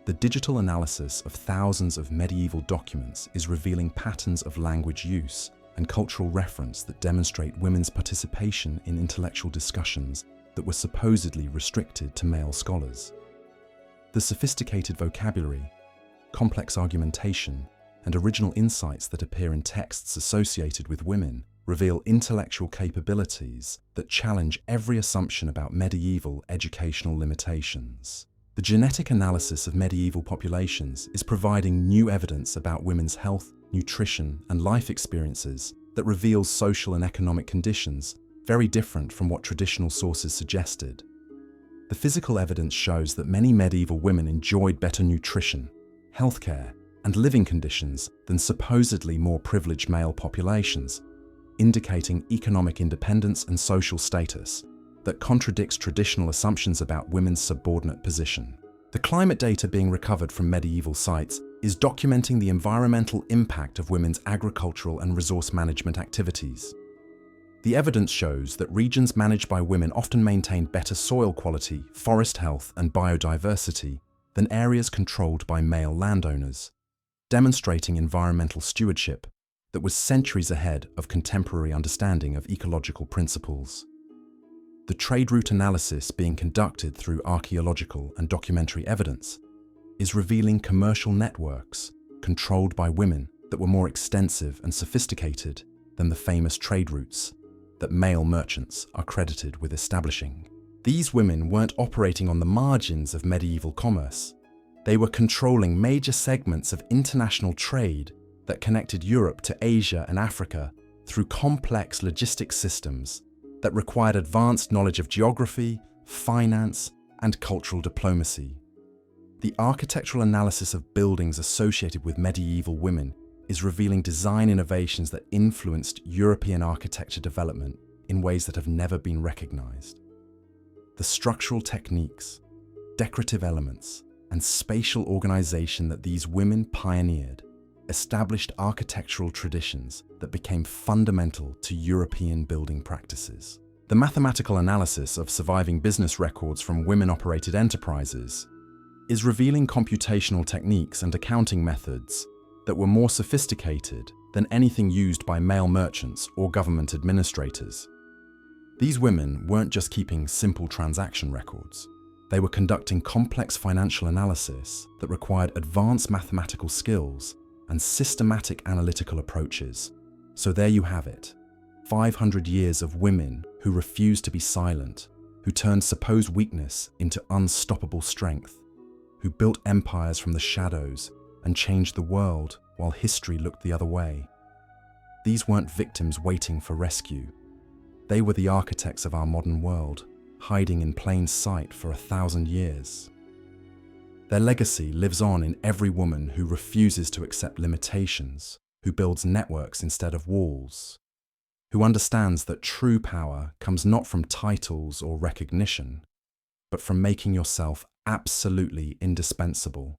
The digital analysis of thousands of medieval documents is revealing patterns of language use and cultural reference that demonstrate women's participation in intellectual discussions that were supposedly restricted to male scholars. The sophisticated vocabulary, complex argumentation, and original insights that appear in texts associated with women reveal intellectual capabilities that challenge every assumption about medieval educational limitations. The genetic analysis of medieval populations is providing new evidence about women's health, nutrition, and life experiences that reveals social and economic conditions very different from what traditional sources suggested. The physical evidence shows that many medieval women enjoyed better nutrition, healthcare, and living conditions than supposedly more privileged male populations, indicating economic independence and social status that contradicts traditional assumptions about women's subordinate position. The climate data being recovered from medieval sites is documenting the environmental impact of women's agricultural and resource management activities. The evidence shows that regions managed by women often maintained better soil quality, forest health, and biodiversity than areas controlled by male landowners, demonstrating environmental stewardship that was centuries ahead of contemporary understanding of ecological principles. The trade route analysis being conducted through archaeological and documentary evidence is revealing commercial networks controlled by women that were more extensive and sophisticated than the famous trade routes that male merchants are credited with establishing. These women weren't operating on the margins of medieval commerce. They were controlling major segments of international trade that connected Europe to Asia and Africa through complex logistics systems that required advanced knowledge of geography, finance, and cultural diplomacy. The architectural analysis of buildings associated with medieval women is revealing design innovations that influenced European architecture development in ways that have never been recognized. The structural techniques, decorative elements, and spatial organization that these women pioneered established architectural traditions that became fundamental to European building practices. The mathematical analysis of surviving business records from women-operated enterprises is revealing computational techniques and accounting methods that were more sophisticated than anything used by male merchants or government administrators. These women weren't just keeping simple transaction records. They were conducting complex financial analysis that required advanced mathematical skills and systematic analytical approaches. So there you have it, 500 years of women who refused to be silent, who turned supposed weakness into unstoppable strength, who built empires from the shadows and changed the world while history looked the other way. These weren't victims waiting for rescue. They were the architects of our modern world, hiding in plain sight for 1,000 years. Their legacy lives on in every woman who refuses to accept limitations, who builds networks instead of walls, who understands that true power comes not from titles or recognition, but from making yourself absolutely indispensable